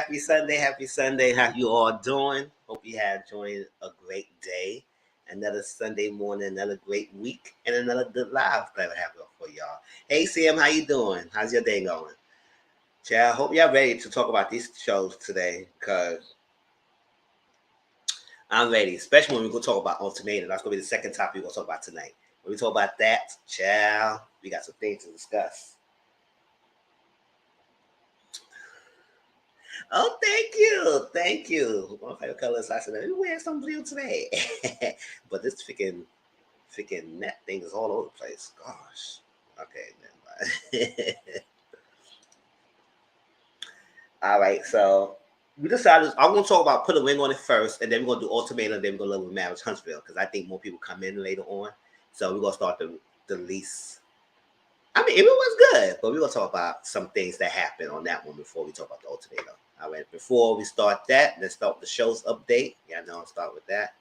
happy Sunday, happy Sunday. How you all doing? Hope you have enjoyed a great day. Another Sunday morning, another great week, and another good live that I have for y'all. Hey Sam, how you doing? How's your day going? Child, hope y'all ready to talk about these shows today, because I'm ready, especially when we go talk about Ultimatum. That's gonna be the second topic we're gonna talk about tonight. When we talk about that, child, we got some things to discuss. Oh, thank you. Thank you. My favorite color is I said, let me wear some blue today. But this freaking net thing is all over the place. Gosh. Okay, never mind. All right, so we decided I'm gonna talk about put a ring on it first, and then we're gonna do ultimatum, and then we're gonna look at marriage Huntsville, because I think more people come in later on. So we're gonna start the least. I mean, it was good, but we're gonna talk about some things that happened on that one before we talk about the ultimatum. All right, before we start that, let's start with the show's update. Yeah, I know I'll start with that.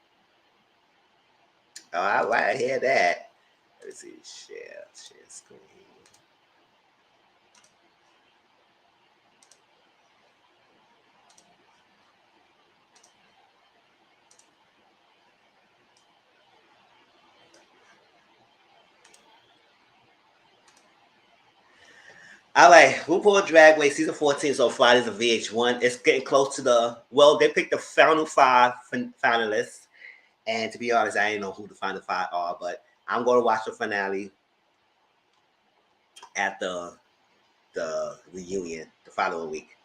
All right, I hear that. Let's see, share screen. All right, RuPaul Drag Race season 14 so Fridays of VH1. It's getting close to they picked the final five finalists. And to be honest, I didn't know who the final five are, but I'm going to watch the finale at the reunion the following week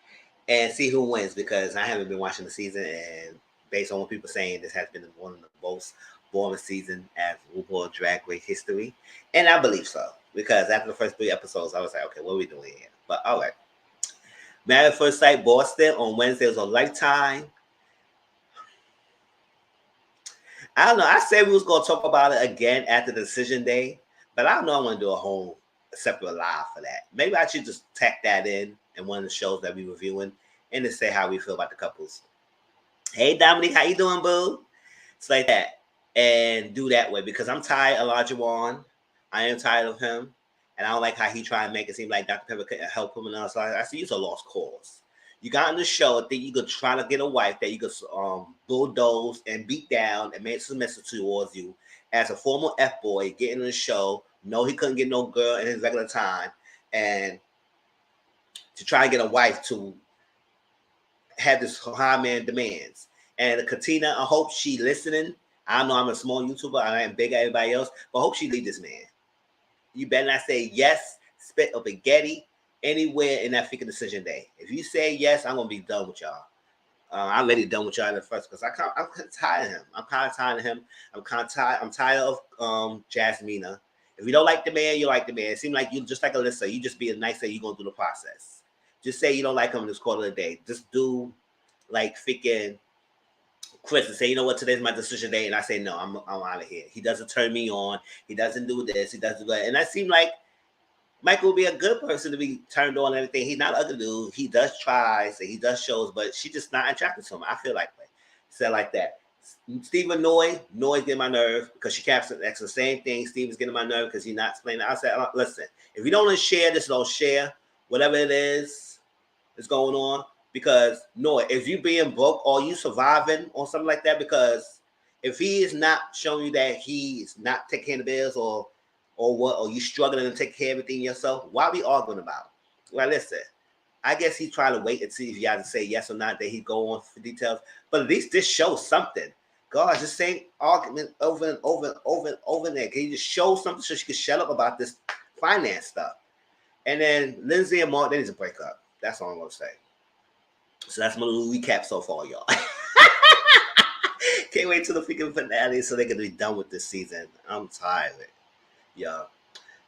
and see who wins, because I haven't been watching the season, and based on what people are saying, this has been one of the most boring season as RuPaul Drag Race history, and I believe so, because after the first 3 episodes, I was like, okay, what are we doing here? But all right, Married at First Sight Boston on Wednesday was on Lifetime. I don't know. I said we was gonna talk about it again after the decision day, but I don't know. I'm gonna do a whole separate live for that. Maybe I should just tack that in one of the shows that we reviewing, and to say how we feel about the couples. Hey Dominique, how you doing, boo? It's like that, and do that way, because I'm tired of Elijah Wan. I am tired of him, and I don't like how he try and make it seem like Dr. Pepper couldn't help him, and all. So I see he's a lost cause. You got on the show, I think you could try to get a wife that you could bulldoze and beat down and make submissive towards you. As a former F-boy, getting on the show, know he couldn't get no girl in his regular time, and to try and get a wife to have this high man demands. And Katina, I hope she listening. I know I'm a small YouTuber, I am big at everybody else, but I hope she leave this man. You better not say yes, spit up spaghetti anywhere in that freaking decision day. If you say yes, I'm gonna be done with y'all. I'm already done with y'all in the first, because I'm kind of tired of him. I'm kind of tired of him. I'm tired of Jasmina. If you don't like the man, you like the man. It seems like you just like Alyssa. You just being nice that you're going through the process. Just say you don't like him and just call it a day. Just do like freaking Chris and say, you know what, today's my decision day, and I say no, I'm out of here. He doesn't turn me on. He doesn't do this. He doesn't do that. And that seemed like Michael would be a good person to be turned on and everything. He's not an ugly dude. He does tries and he does shows, but she's just not attracted to him. I feel like that. Said like that. Stephen Noy's getting my nerve, because she kept the same thing. Steven's getting my nerve because he's not explaining. I said, listen, if you don't want to share this, don't share. Whatever it is going on. Because Noy, if you being broke or you surviving or something like that, because if he is not showing you that he's not taking care of the bills, or what, or you struggling to take care of everything yourself, why are we arguing about? Well, listen, I guess he's trying to wait and see if you have to say yes or not, that he go on for details. But at least this shows something. God, just same argument over and over there. Can you just show something so she can shut up about this finance stuff? And then Lindsay and Mark, they need to break up. That's all I'm gonna say. So that's my little recap so far, y'all. Can't wait till the freaking finale so they can be done with this season. I'm tired of it. Yeah.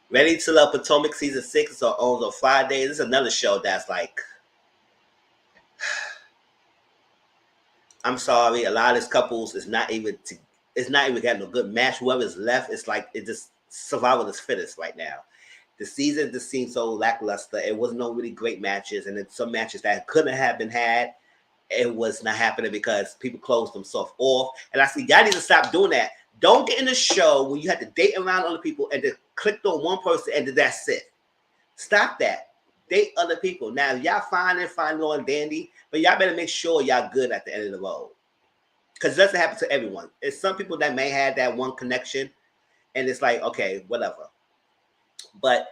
Ready to Love Potomac season 6 on Friday. This is another show that's like, I'm sorry, a lot of these couples is not even getting a good match. Whoever's left, it's like it just survival is fittest right now. The season just seems so lackluster. It wasn't no really great matches, and then some matches that couldn't have been had, it was not happening because people closed themselves off. And I see y'all need to stop doing that. Don't get in the show when you have to date around other people and then click on one person and then that's it. Stop that. Date other people. Now, if y'all fine on dandy, but y'all better make sure y'all good at the end of the road. Because it doesn't happen to everyone. It's some people that may have that one connection, and it's like, okay, whatever. But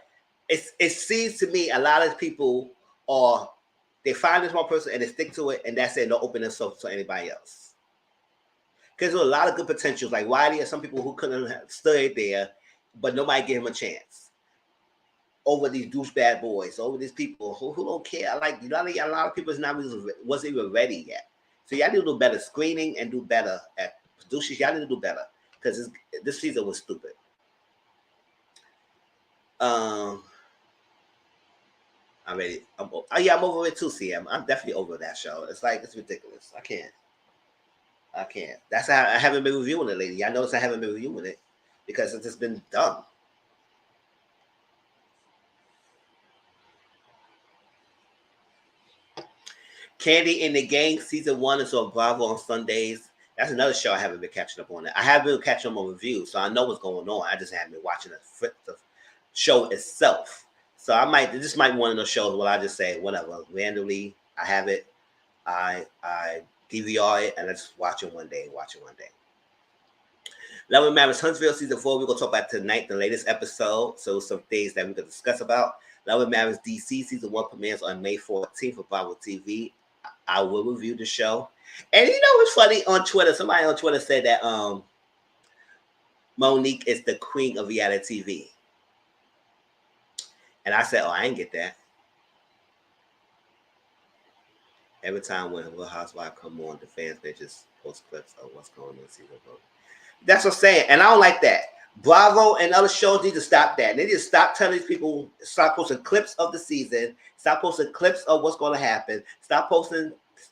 it seems to me a lot of people they find this one person and they stick to it, and that's it. Don't open themselves to anybody else. Because there's a lot of good potentials. Like Wiley and some people who couldn't have stood there, but nobody gave him a chance. Over these douchebag boys, over these people who don't care. Like a lot of people wasn't even ready yet. So y'all need to do better screening and do better at producers. Y'all need to do better because this season was stupid. I'm ready. I'm over it too, CM. I'm definitely over that show. It's ridiculous. I can't. That's how I haven't been reviewing it lately. Y'all notice I haven't been reviewing it because it's just been dumb. Candy in the Gang season 1 is on Bravo on Sundays. That's another show I haven't been catching up on. I have been catching up on reviews, so I know what's going on. I just haven't been watching the show itself. So this might be one of those shows where I just say whatever randomly. I have it, I DVR it, and I just watch it one day. Love and Marriage Huntsville season 4. We're gonna talk about tonight, the latest episode. So some things that we could discuss about. Love and Marriage DC season 1 premieres on May 14th for Bravo TV. I will review the show. And you know what's funny on Twitter? Somebody on Twitter said that Monique is the queen of reality TV. And I said, oh, I ain't get that. Every time when Real Housewives come on, the fans, they just post clips of what's going on season 1. That's what I'm saying. And I don't like that. Bravo and other shows need to stop that. They need to stop telling these people, stop posting clips of the season, stop posting clips of what's going to happen,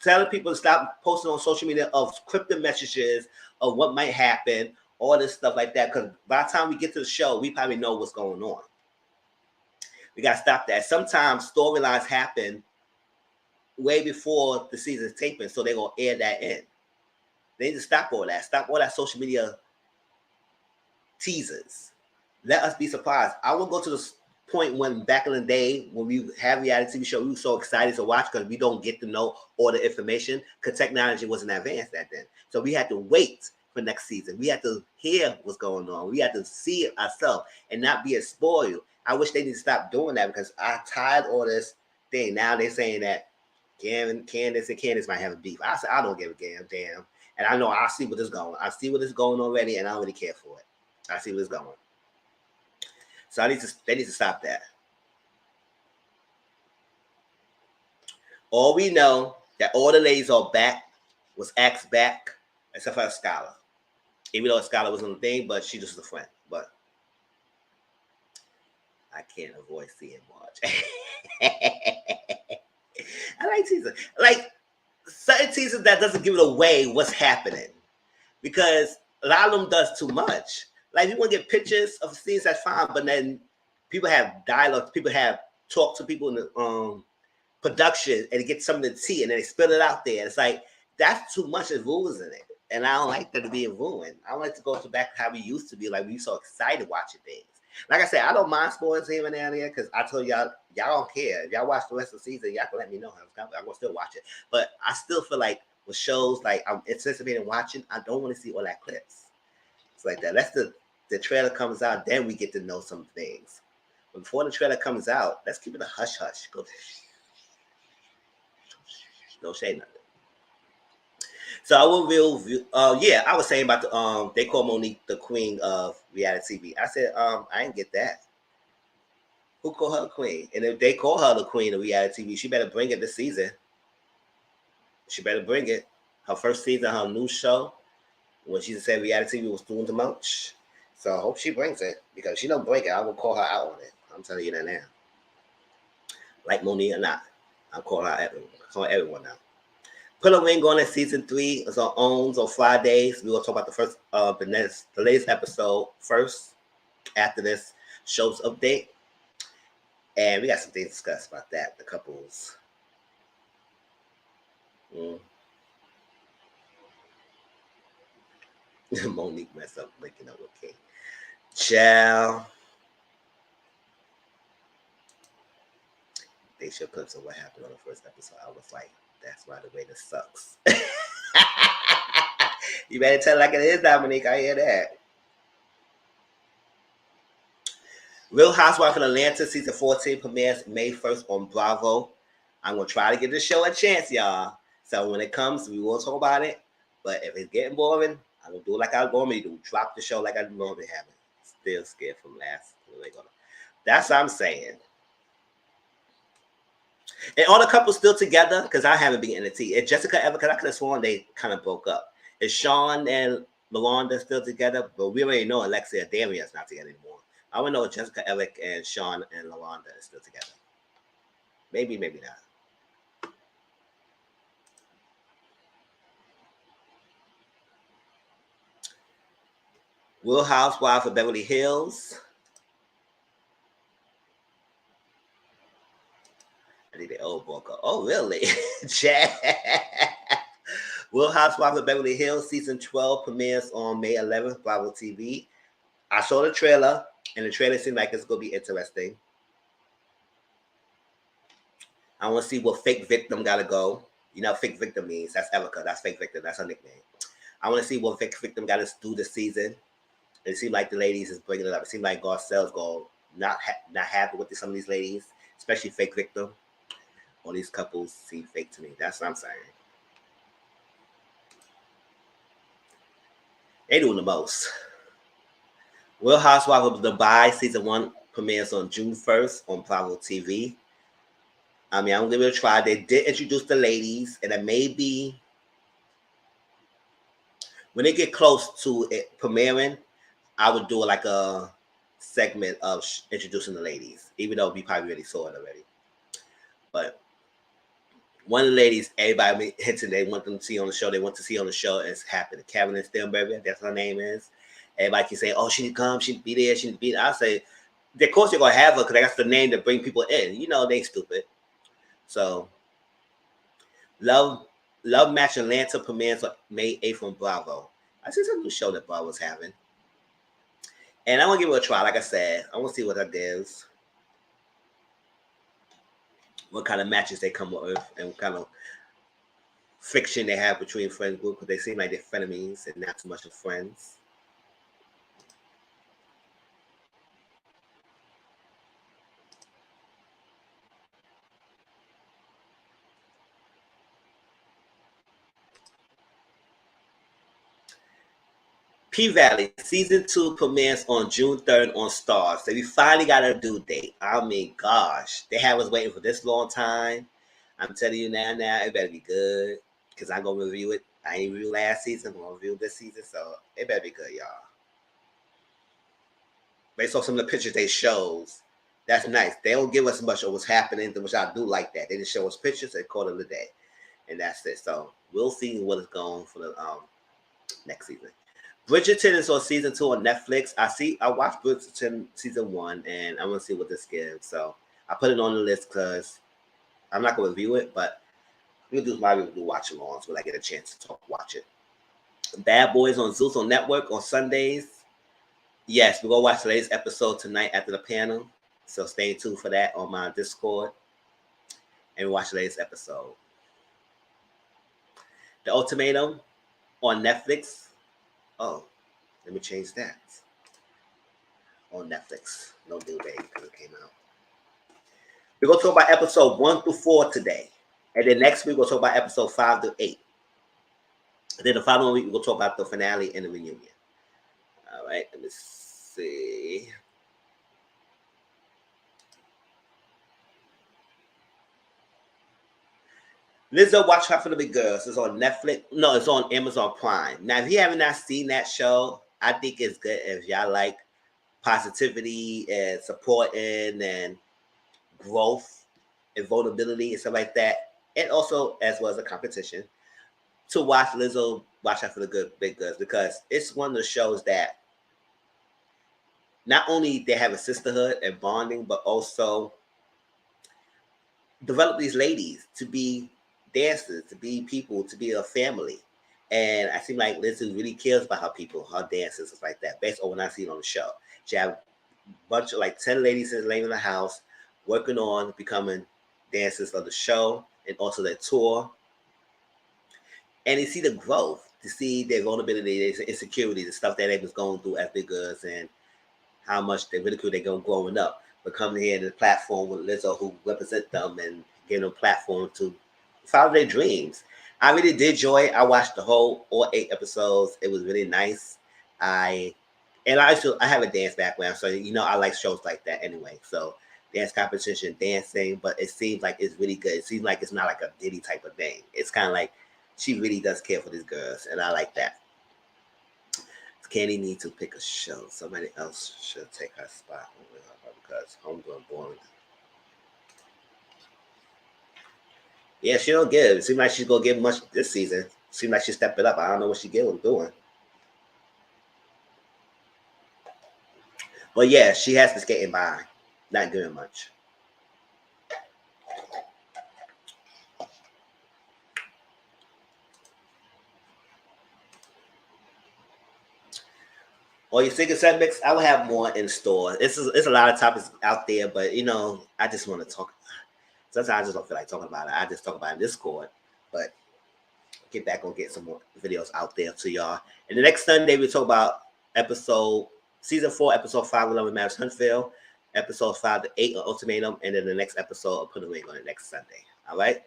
telling people to stop posting on social media of scripted messages of what might happen, all this stuff like that. Because by the time we get to the show, we probably know what's going on. We got to stop that. Sometimes storylines happen way before the season's taping, so they're going to air that in. They need to stop all that. Stop all that social media teasers. Let us be surprised. I will go to the point when back in the day when we have reality TV show, we were so excited to watch because we don't get to know all the information because technology wasn't advanced back then. So we had to wait for next season. We had to hear what's going on. We had to see it ourselves and not be spoiled. I wish they need to stop doing that because I tired all this thing. Now they're saying that Candace might have a beef. I said I don't give a damn. And I know I see what is going. I see what is going already, and I don't really care for it. I see what's going. So they need to stop that. All we know that all the ladies are back, was asked back, except for Skylar. Even though Skylar was on the thing, but she just was a friend. But I can't avoid seeing Marge. I like teasers. Like certain teasers that doesn't give it away what's happening. Because a lot of them does too much. Like, if you want to get pictures of scenes, that's fine. But then people have dialogue. People have talk to people in the production and get some of the tea, and then they spill it out there. It's like, that's too much of losing it. And I don't like that to be ruined. I like to go back to how we used to be. Like, we so excited watching things. Like I said, I don't mind spoilers here and there because I told y'all don't care. If y'all watch the rest of the season, y'all can let me know. I'm going to still watch it. But I still feel like with shows like I'm anticipating watching, I don't want to see all that clips. It's like that. That's the trailer comes out, then we get to know some things. But before the trailer comes out, let's keep it a hush-hush. Don't say nothing. So I will review. I was saying about the they call Monique the queen of reality TV. I said I didn't get that. Who called her the queen? And if they call her the queen of reality TV, she better bring it this season. She better bring it. Her first season, her new show, when she said reality TV was doing too much. So I hope she brings it because if she don't bring it, I will call her out on it. I'm telling you that now. Like Monique or not, I'll call her everyone now. Put a ring on it. Season 3 is on OWNs on Fridays. We will talk about the latest episode first after this show's update. And we got some things to discuss about that. The couples. Monique messed up linking up with King. Ciao. they should clips of what happened on the first episode. I was like, that's why the waiter sucks. You better tell it like it is, Dominique. I hear that. Real Housewives of Atlanta season 14 premieres May 1st on Bravo. I'm going to try to give this show a chance, y'all. So when it comes, we will talk about it. But if it's getting boring, I'm going to do it like I normally do. Drop the show like I normally have it. Still scared from last. That's what I'm saying. And all the couples still together? Because I haven't been in the tea. Is Jessica ever? Because I could have sworn they kind of broke up. Is Sean and Yolanda still together? But we already know Alexia and Damien's not together anymore. I want to know if Jessica Evick and Sean and Yolanda are still together. Maybe, maybe not. Real Housewives of Beverly Hills. I think they old broke up. Oh, really? Real Housewives of Beverly Hills season 12 premieres on May 11th, Bravo TV. I saw the trailer, and the trailer seemed like it's going to be interesting. I want to see what fake victim got to go. You know what fake victim means? That's Erica. That's fake victim. That's her nickname. I want to see what fake victim got to do this season. It seemed like the ladies is bringing it up. It seemed like Garcelle's go not happy with some of these ladies, especially fake victim. All these couples seem fake to me. That's what I'm saying. They doing the most. Real Housewives of Dubai season 1 premieres on June 1st on Bravo TV. I mean, I'm gonna give it a try. They did introduce the ladies, and it may be when they get close to it premiering, I would do like a segment of introducing the ladies, even though we probably already saw it already. But one of the ladies, everybody hinted they want them to see on the show. They want to see on the show. It's happening. Kevin Sternberger, that's what her name is. Everybody can say, "Oh, she didn't come. She didn't be there. She didn't be there." I say, of course they're gonna have her because that's the name to bring people in. You know, they stupid. So, Love Match Atlanta premieres on May 8th on Bravo. I see some new show that Bravo's having. And I want to give it a try. Like I said, I want to see what that does. What kind of matches they come up with and what kind of friction they have between friend group, because they seem like they're frenemies and not too much of friends. P-Valley season 2 premieres on June 3rd on Stars. So we finally got a due date. I mean, gosh, they have us waiting for this long time. I'm telling you now, it better be good because I'm gonna review it. I ain't review last season. I'm gonna review this season, so it better be good, y'all. Based on some of the pictures they shows, that's nice. They don't give us much of what's happening, which I do like that. They just show us pictures and call it a day, and that's it. So we'll see what is going for the next season. Bridgerton is on season 2 on Netflix. I watched Bridgerton season 1, and I want to see what this gives. So I put it on the list because I'm not going to review it, but we'll do watch-alongs when I get a chance to watch it. Bad Boys on Zeus on Network on Sundays. Yes, we're going to watch the latest episode tonight after the panel. So stay tuned for that on my Discord. And watch the latest episode. The Ultimatum on Netflix. Oh, let me change that. On Netflix. No due date because it came out. We're going to talk about episode 1 through 4 today. And then next week, we'll talk about episode 5 through 8. And then the following week, we'll talk about the finale and the reunion. All right, let me see. Lizzo, Watch Out for the Big Girls. It's on Netflix. No, it's on Amazon Prime. Now, if you haven't not seen that show, I think it's good if y'all like positivity and supporting and growth and vulnerability and stuff like that. And also, as well as a competition, to watch Lizzo, Watch Out for the Big Girls, because it's one of the shows that not only they have a sisterhood and bonding, but also develop these ladies to be dancers, to be people, to be a family. And I seem like Lizzo really cares about her people, her dancers, stuff like that, based on what I seen on the show. She have a bunch of like 10 ladies in the house working on becoming dancers of the show and also their tour. And you see the growth, to see their vulnerability, their insecurity, the stuff that they was going through as big girls, and how much they ridicule they go growing up. But coming here to the platform with Lizzo, who represent them and giving them a platform to follow their dreams. I really did enjoy it. I watched the whole all 8 episodes. It was really nice. I have a dance background, so I like shows like that anyway. So dance competition, dancing, but it seems like it's really good. It seems like it's not like a Diddy type of thing. It's kind of like she really does care for these girls, and I like that. Candy need to pick a show. Somebody else should take her spot because homegrown boring. Yeah, she don't give. It seems like she's gonna give much this season. Seems like she stepped it up. I don't know what she doing. But yeah, she has to skating by. Not doing much. Well, your Secret Set mix, I will have more in store. It's a lot of topics out there, but I just want to talk. Sometimes I just don't feel like talking about it. I just talk about it in Discord. But get some more videos out there to y'all. And the next Sunday we talk about season 4, episode 5 of Love and Marriage Huntsville, episodes 5 to 8 of Ultimatum, and then the next episode of Put a Ring on it next Sunday. All right,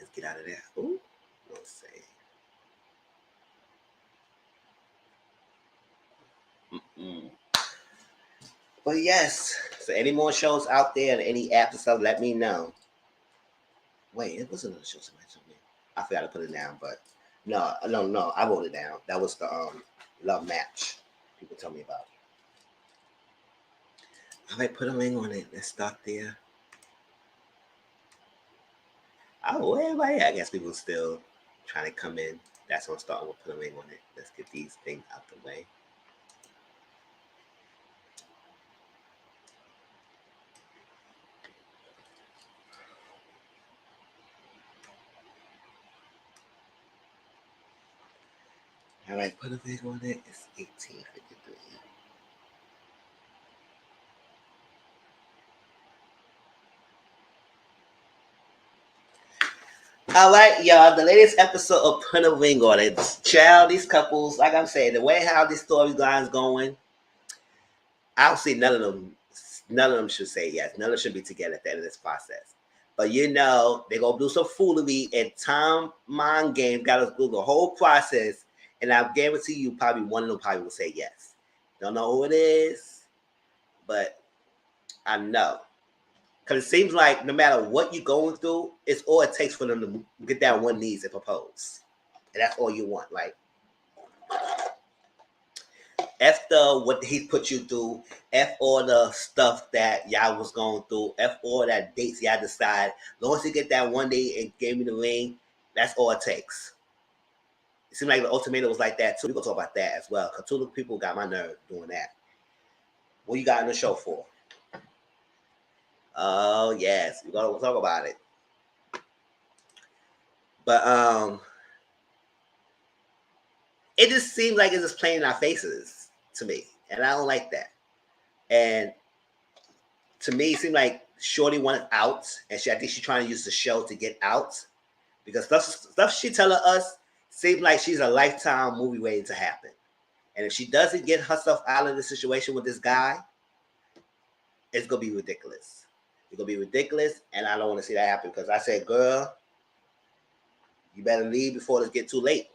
let's get out of there. Ooh, let's see. But yes, so any more shows out there and any apps and stuff, let me know. Wait, it was another show somebody told me. I forgot to put it down, but no, I wrote it down. That was the Love Match. People tell me about. I might put a link on it. Let's start there. Oh, everybody. I guess people still trying to come in. That's what I'm starting with. Put a link on it. Let's get these things out the way. All right, put a link on it. It's 1853. All right, y'all. The latest episode of Put a Ring on it. Child, these couples, like I'm saying, the way how this storyline's going, I don't see none of them should say yes. None of them should be together at the end of this process. But they're gonna do some foolery, and Tom Mind Game got us through the whole process. And I guarantee you, probably one of them probably will say yes. Don't know who it is, but I know. Because it seems like no matter what you're going through, it's all it takes for them to get down one knees and propose. And that's all you want. Like, after what he put you through, F all the stuff that y'all was going through, F all that dates y'all decide. As long as you get that one day and gave me the ring, that's all it takes. It seemed like the Ultimatum was like that too. We're going to talk about that as well. Because two people got my nerve doing that. What you got in the show for? Oh, yes. We're going to talk about it. But it just seems like it's just playing in our faces to me. And I don't like that. And to me, it seemed like Shorty wanted out. And I think she's trying to use the show to get out. Because stuff she telling us seems like she's a lifetime movie waiting to happen. And if she doesn't get herself out of the situation with this guy, it's going to be ridiculous. It's going to be ridiculous. And I don't want to see that happen. Because I said, girl, you better leave before it gets too late.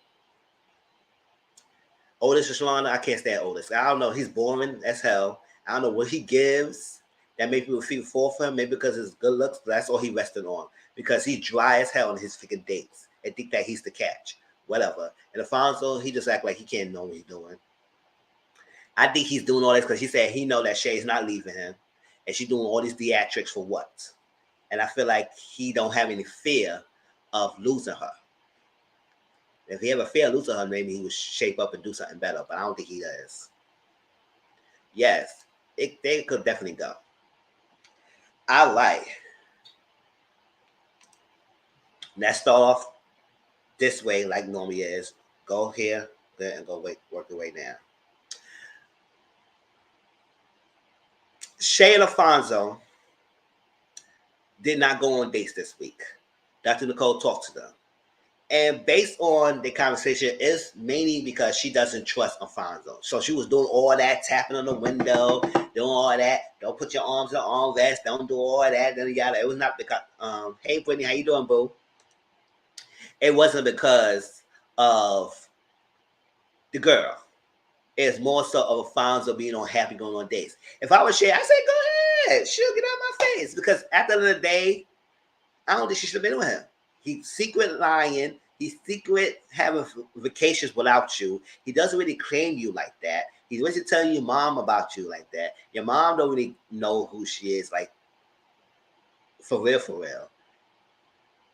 Otis Shalana, I can't stand Otis. I don't know. He's boring as hell. I don't know what he gives that makes people feel for him. Maybe because his good looks, but that's all he resting on. Because he's dry as hell on his freaking dates and think that he's the catch. Whatever. And Alfonso, he just act like he can't know what he's doing. I think he's doing all this because he said he know that Shay's not leaving him. And she's doing all these theatrics for what? And I feel like he don't have any fear of losing her. If he ever fear losing her, maybe he would shape up and do something better. But I don't think he does. Yes, they could definitely go. I like. Let's start off this way like normally is. Go here, there, and go work your way down. Shay and Alfonso, did not go on dates this week. Dr. Nicole talked to them. And based on the conversation, it's mainly because she doesn't trust Alfonso. So she was doing all that, tapping on the window, doing all that. Don't put your arms in the armrest. Don't do all that. It was not because, hey, Brittany, how you doing, boo? It wasn't because of the girl. It's more so of Alfonso being unhappy going on dates. If I was Shay, I'd say, go ahead. She'll get out of my face. Because at the end of the day, I don't think she should have been with him. He's secret lying. He's secret having vacations without you. He doesn't really claim you like that. He's always telling your mom about you like that. Your mom don't really know who she is, like, for real, for real.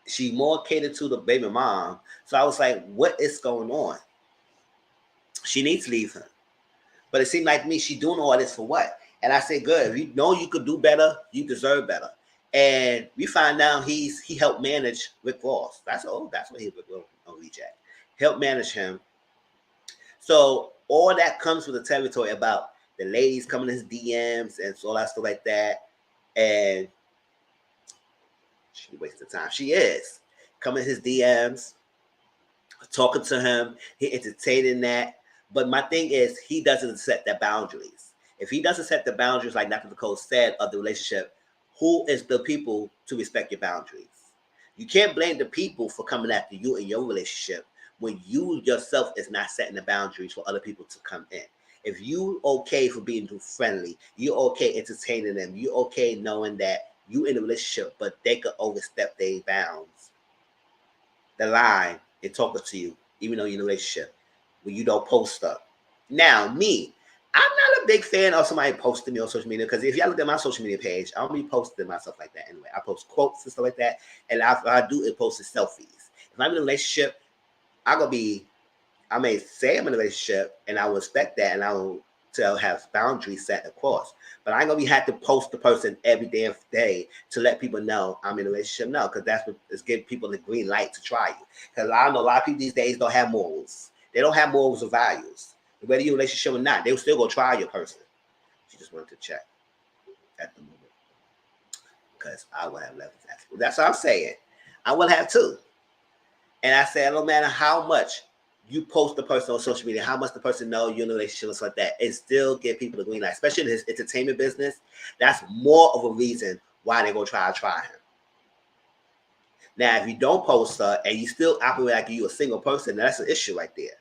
She more catered to the baby mom. So I was like, what is going on? She needs to leave him. But it seemed like me, she doing all this for what? And I said, good. If you know you could do better, you deserve better. And we find out he helped manage Rick Ross. That's what he was on reject. Help manage him. So all that comes with the territory about the ladies coming in his DMs and all that stuff like that. And she wasted time. She is coming in his DMs, talking to him. He entertaining that. But my thing is, he doesn't set the boundaries. If he doesn't set the boundaries, like Dr. Nicole said, of the relationship, who is the people to respect your boundaries? You can't blame the people for coming after you in your relationship when you yourself is not setting the boundaries for other people to come in. If you okay for being too friendly, you're okay entertaining them, you're okay knowing that you in a relationship, but they could overstep their bounds, the line, and talking to you, even though you're in a relationship, when you don't post up. Now, me, I'm not a big fan of somebody posting me on social media, because if y'all look at my social media page, I don't be posting myself like that anyway. I post quotes and stuff like that, and if I do, it posts selfies. If I'm in a relationship, I may say I'm in a relationship, and I will respect that, and I will have boundaries set, of course. But I ain't gonna have to post the person every damn day to let people know I'm in a relationship. No, because that's what is giving people the green light to try you. Because I know a lot of people these days don't have morals. They don't have morals or values. Whether you're in a relationship or not, they'll still go try your person. She just wanted to check at the moment. Because I would have left that. That's what I'm saying. I would have too. And I said, no matter how much you post the person on social media, how much the person know you're in a relationship and stuff like that, and still get people the green light, especially in his entertainment business. That's more of a reason why they're going to try him. Now, if you don't post her and you still operate like you're a single person, that's an issue right there.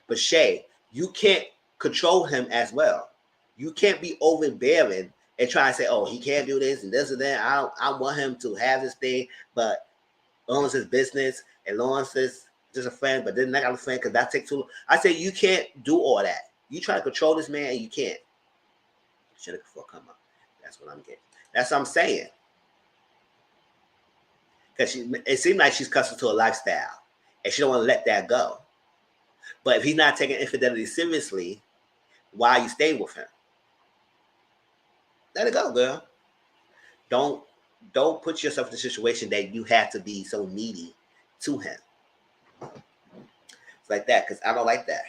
But Shay, you can't control him as well. You can't be overbearing and try to say, oh, he can't do this and this and that. I want him to have this thing, but as long as it's business and as long as it's just a friend, but then I got a friend because that takes too long. I say you can't do all that. You try to control this man and you can't. Should have before come up. That's what I'm getting. That's what I'm saying. Because it seems like she's accustomed to a lifestyle and she don't want to let that go. But if he's not taking infidelity seriously, why are you staying with him? Let it go, girl. Don't put yourself in a situation that you have to be so needy to him. It's like that, because I don't like that.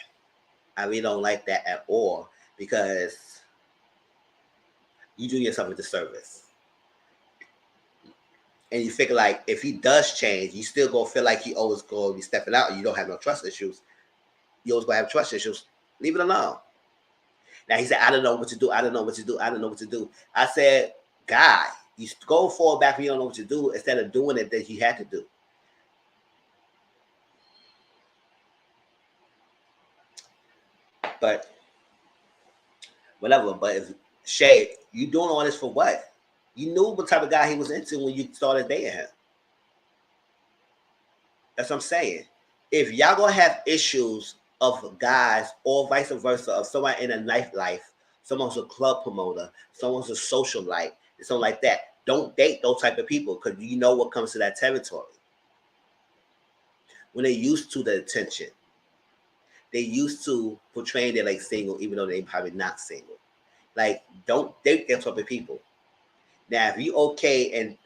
I really don't like that at all, because you do yourself a disservice. And you figure like if he does change, you still gonna feel like he always gonna be stepping out and you don't have no trust issues. You always gonna have trust issues. Leave it alone. Now he said, I don't know what to do. I don't know what to do. I don't know what to do. I said, guy, you go fall back when you don't know what to do instead of doing it that you had to do. But whatever. But if Shay, you doing all this for what? You knew what type of guy he was into when you started dating him. That's what I'm saying. If y'all gonna have issues of guys or vice versa, of someone in a nightlife, someone's a club promoter, someone's a socialite, something like that, don't date those type of people, because you know what comes to that territory. When they're used to the attention, they used to portraying they're like single, even though they're probably not single. Like, don't date that type of people. Now, if you okay and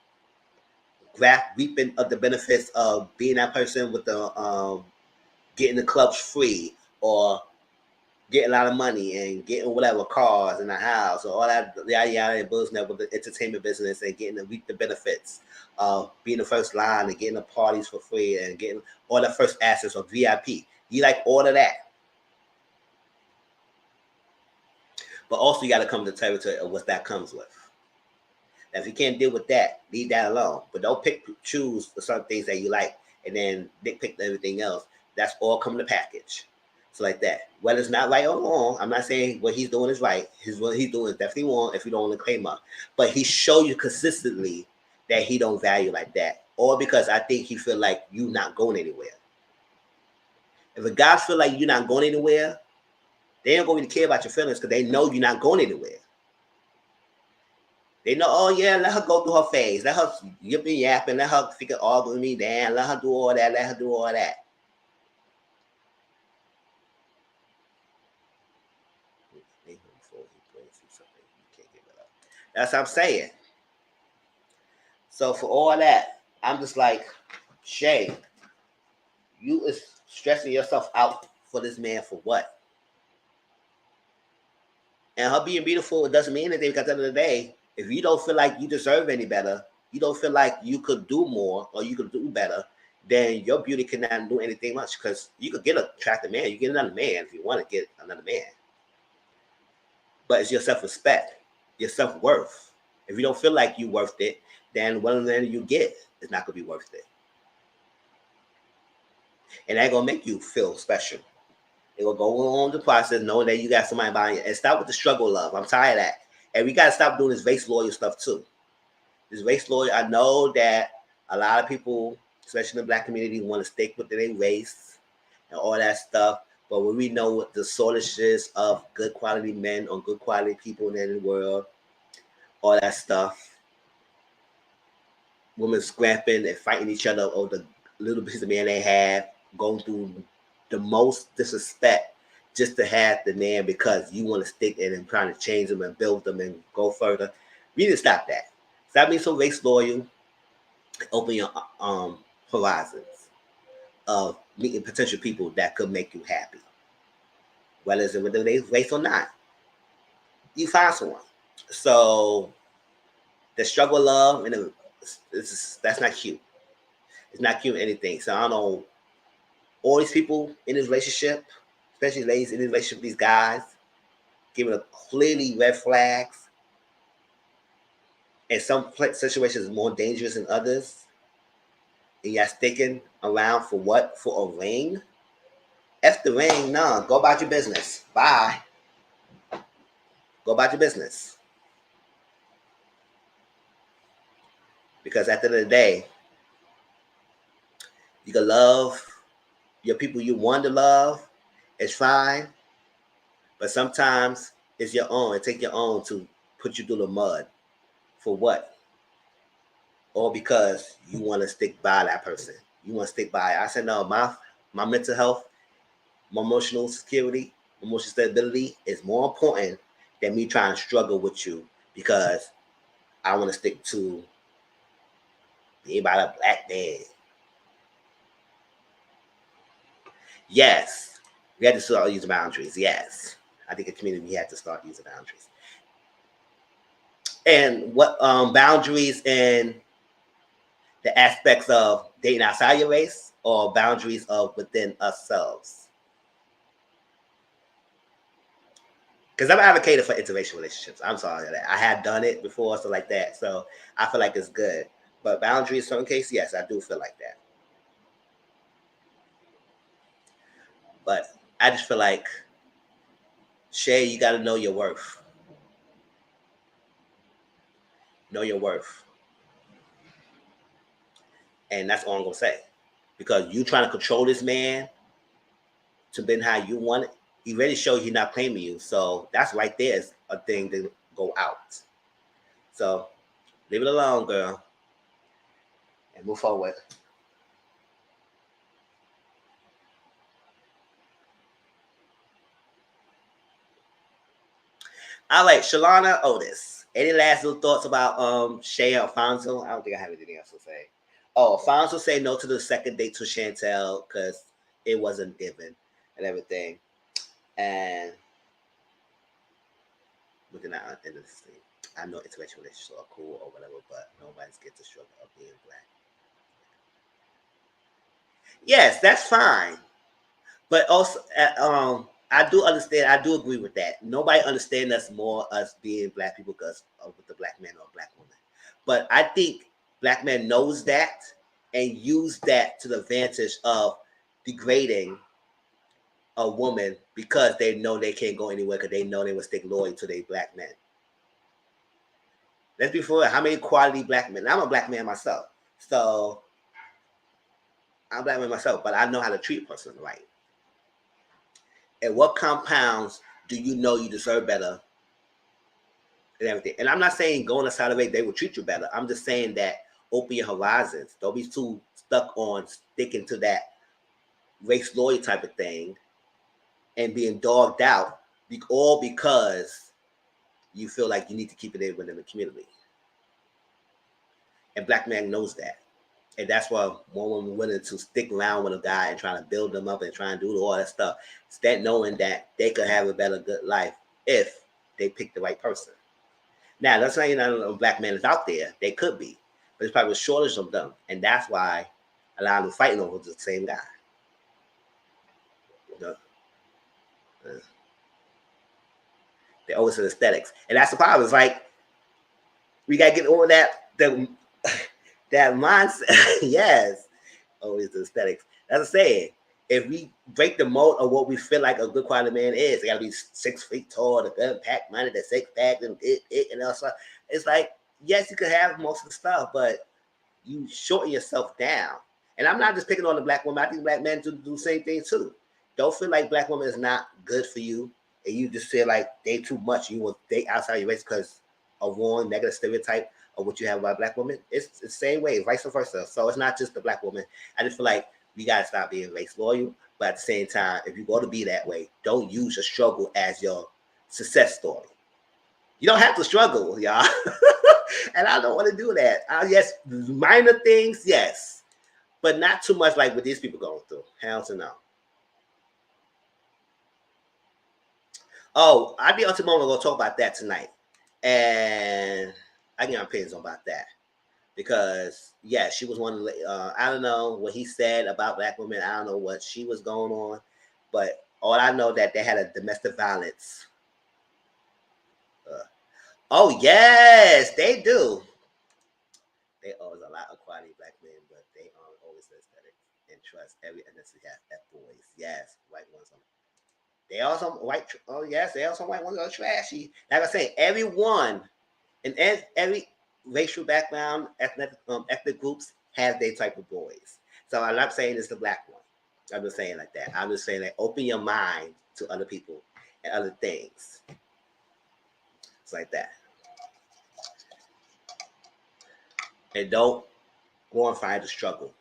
reaping of the benefits of being that person with the getting the clubs free, or getting a lot of money and getting whatever cars in the house or all that yada yada business with the entertainment business and getting to reap the benefits of being the first line and getting the parties for free and getting all the first access or VIP. You like all of that. But also you got to come to the territory of what that comes with. Now, if you can't deal with that, leave that alone. But don't choose the certain things that you like and then pick everything else. That's all come in the package. So like that. Whether it's not right or wrong, I'm not saying what he's doing is right. What he's doing is definitely wrong if you don't want to claim up. But he show you consistently that he don't value like that. Or because I think he feel like you not going anywhere. If a guy feel like you're not going anywhere, they don't going to care about your feelings because they know you're not going anywhere. They know, oh yeah, let her go through her phase. Let her yipping yapping. Let her figure argue with me down. Let her do all that. Let her do all that. That's what I'm saying. So for all that, I'm just like, Shay, you is stressing yourself out for this man for what? And her being beautiful, it doesn't mean anything because at the end of the day, if you don't feel like you deserve any better, you don't feel like you could do more or you could do better, then your beauty cannot do anything much because you could get an attractive man. You get another man if you want to get another man. But it's your self-respect, your self-worth. If you don't feel like you're worth it, then whatever you get is not going to be worth it. And that's going to make you feel special. It will go on the process knowing that you got somebody buying you. And stop with the struggle love. I'm tired of that. And we got to stop doing this race loyal stuff too. This race loyal, I know that a lot of people, especially in the black community, want to stick with their race and all that stuff. But when we know what the shortages of good quality men or good quality people in the world, all that stuff, women scrapping and fighting each other over the little piece of man they have, going through the most disrespect just to have the man because you want to stick in and trying to change them and build them and go further. We need to stop that. Stop being so race loyal. Open your horizons of meeting potential people that could make you happy. Whether it's whether they race or not. You find someone. So the struggle of love and that's not cute. It's not cute or anything. So I don't know. All these people in this relationship, especially ladies in this relationship, these guys, giving a clearly red flags. And some situations more dangerous than others. And y'all sticking around for what? For a ring? F the ring, no. Go about your business. Bye. Go about your business. Because at the end of the day, you can love your people you want to love. It's fine. But sometimes it's your own. It takes your own to put you through the mud. For what? Or because you want to stick by that person. You want to stick by it. I said, no, my mental health, my emotional security, emotional stability is more important than me trying to struggle with you because I want to stick to being by a black man. Yes, we had to start using boundaries. Yes, I think a community we had to start using boundaries. And what boundaries in the aspects of dating outside your race or boundaries of within ourselves? Because I'm advocating for interracial relationships. I'm sorry that I had done it before, so like that. So I feel like it's good. But boundaries, in certain cases, yes, I do feel like that. But I just feel like, Shay, you got to know your worth. Know your worth. And that's all I'm going to say. Because you trying to control this man to be how you want it, he already showed he's not claiming you. So that's right there is a thing to go out. So leave it alone, girl. And move forward. All right, Shalana Otis. Any last little thoughts about Shay Alfonso? I don't think I have anything else to say. Oh, Alfonso say no to the second date to Chantel because it wasn't given and everything. And looking at the end of this thing, I know interracial relationships are cool or whatever, but nobody's get the struggle of being black. Yes, that's fine. But also, I do understand. I do agree with that. Nobody understands us more us being black people because of the black man or black woman. But I think black man knows that and use that to the advantage of degrading a woman because they know they can't go anywhere because they know they will stick loyal to their black men. Let's be for real. How many quality black men? I'm a black man myself, so I'm a black man myself, but I know how to treat a person right. And what compounds do you know you deserve better and everything? And I'm not saying going aside of it, they will treat you better. I'm just saying that open your horizons. Don't be too stuck on sticking to that race lawyer type of thing and being dogged out, all because you feel like you need to keep it in within the community. And black man knows that. And that's why one woman willing to stick around with a guy and trying to build them up and trying to do all that stuff. It's that knowing that they could have a better, good life if they pick the right person. Now, that's not a black man is out there. They could be. But it's probably a shortage of them. And that's why a lot of them fighting over the same guy. They always said aesthetics. And that's the problem. It's like, we got to get over that mindset. Yes. Always the aesthetics. That's a saying. If we break the mold of what we feel like a good quality man is, they got to be 6 feet tall, the gun pack money, the six pack, and and all stuff. It's like, yes, you could have most of the stuff, but you shorten yourself down. And I'm not just picking on the black woman. I think black men do the same thing too. Don't feel like black woman is not good for you, and you just feel like they too much. You will date outside your race because a wrong negative stereotype of what you have about black women. It's the same way, vice versa. So it's not just the black woman. I just feel like we gotta stop being race loyal. But at the same time, if you're going to be that way, don't use your struggle as your success story. You don't have to struggle, y'all. And I don't want to do that. Yes, minor things, yes. But not too much like what these people going through. Hell to no. Oh, I be Ultimatum going to talk about that tonight. And I get my opinions about that. Because, yeah, she was one of the, I don't know what he said about black women. I don't know what she was going on. But all I know that they had a domestic violence. Oh, yes, they do. They always a lot of quality black men, but they always aesthetic and trust every ethnicity has F boys. Yes, white ones. They are some white. Oh, yes, they are some white ones that are trashy. Like I say, everyone and every racial background, ethnic groups have their type of boys. So I'm not saying it's the black one. I'm just saying like that. I'm just saying that open your mind to other people and other things. It's like that. And don't glorify the struggle.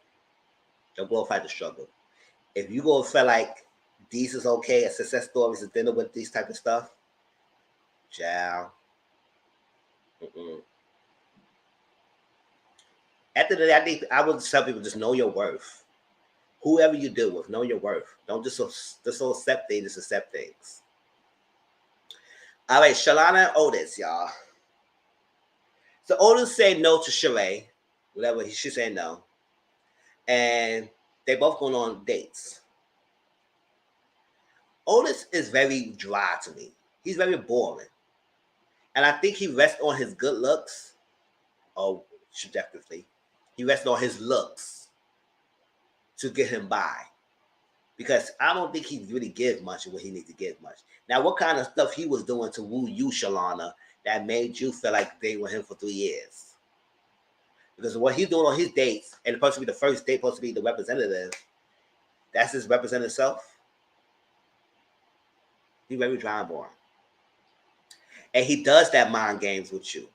Don't glorify the struggle. If you go feel like these is okay, a success stories is dealing with these type of stuff, child. At the end of the day, I think I would tell people just know your worth. Whoever you deal with, know your worth. Don't just accept things, just accept things. All right, Shalana and Otis, y'all. So Otis said no to Sheree, whatever she said no. And they both going on dates. Otis is very dry to me. He's very boring. And I think he rests on his good looks. Oh, subjectively. He rests on his looks to get him by. Because I don't think he really gives much of what he needs to give much. Now, what kind of stuff he was doing to woo you, Shalana, that made you feel like they were him for 3 years? Because what he's doing on his dates, and supposed to be the first date, supposed to be the representative, that's his representative self. He's very dry and boring. And he does that mind games with you.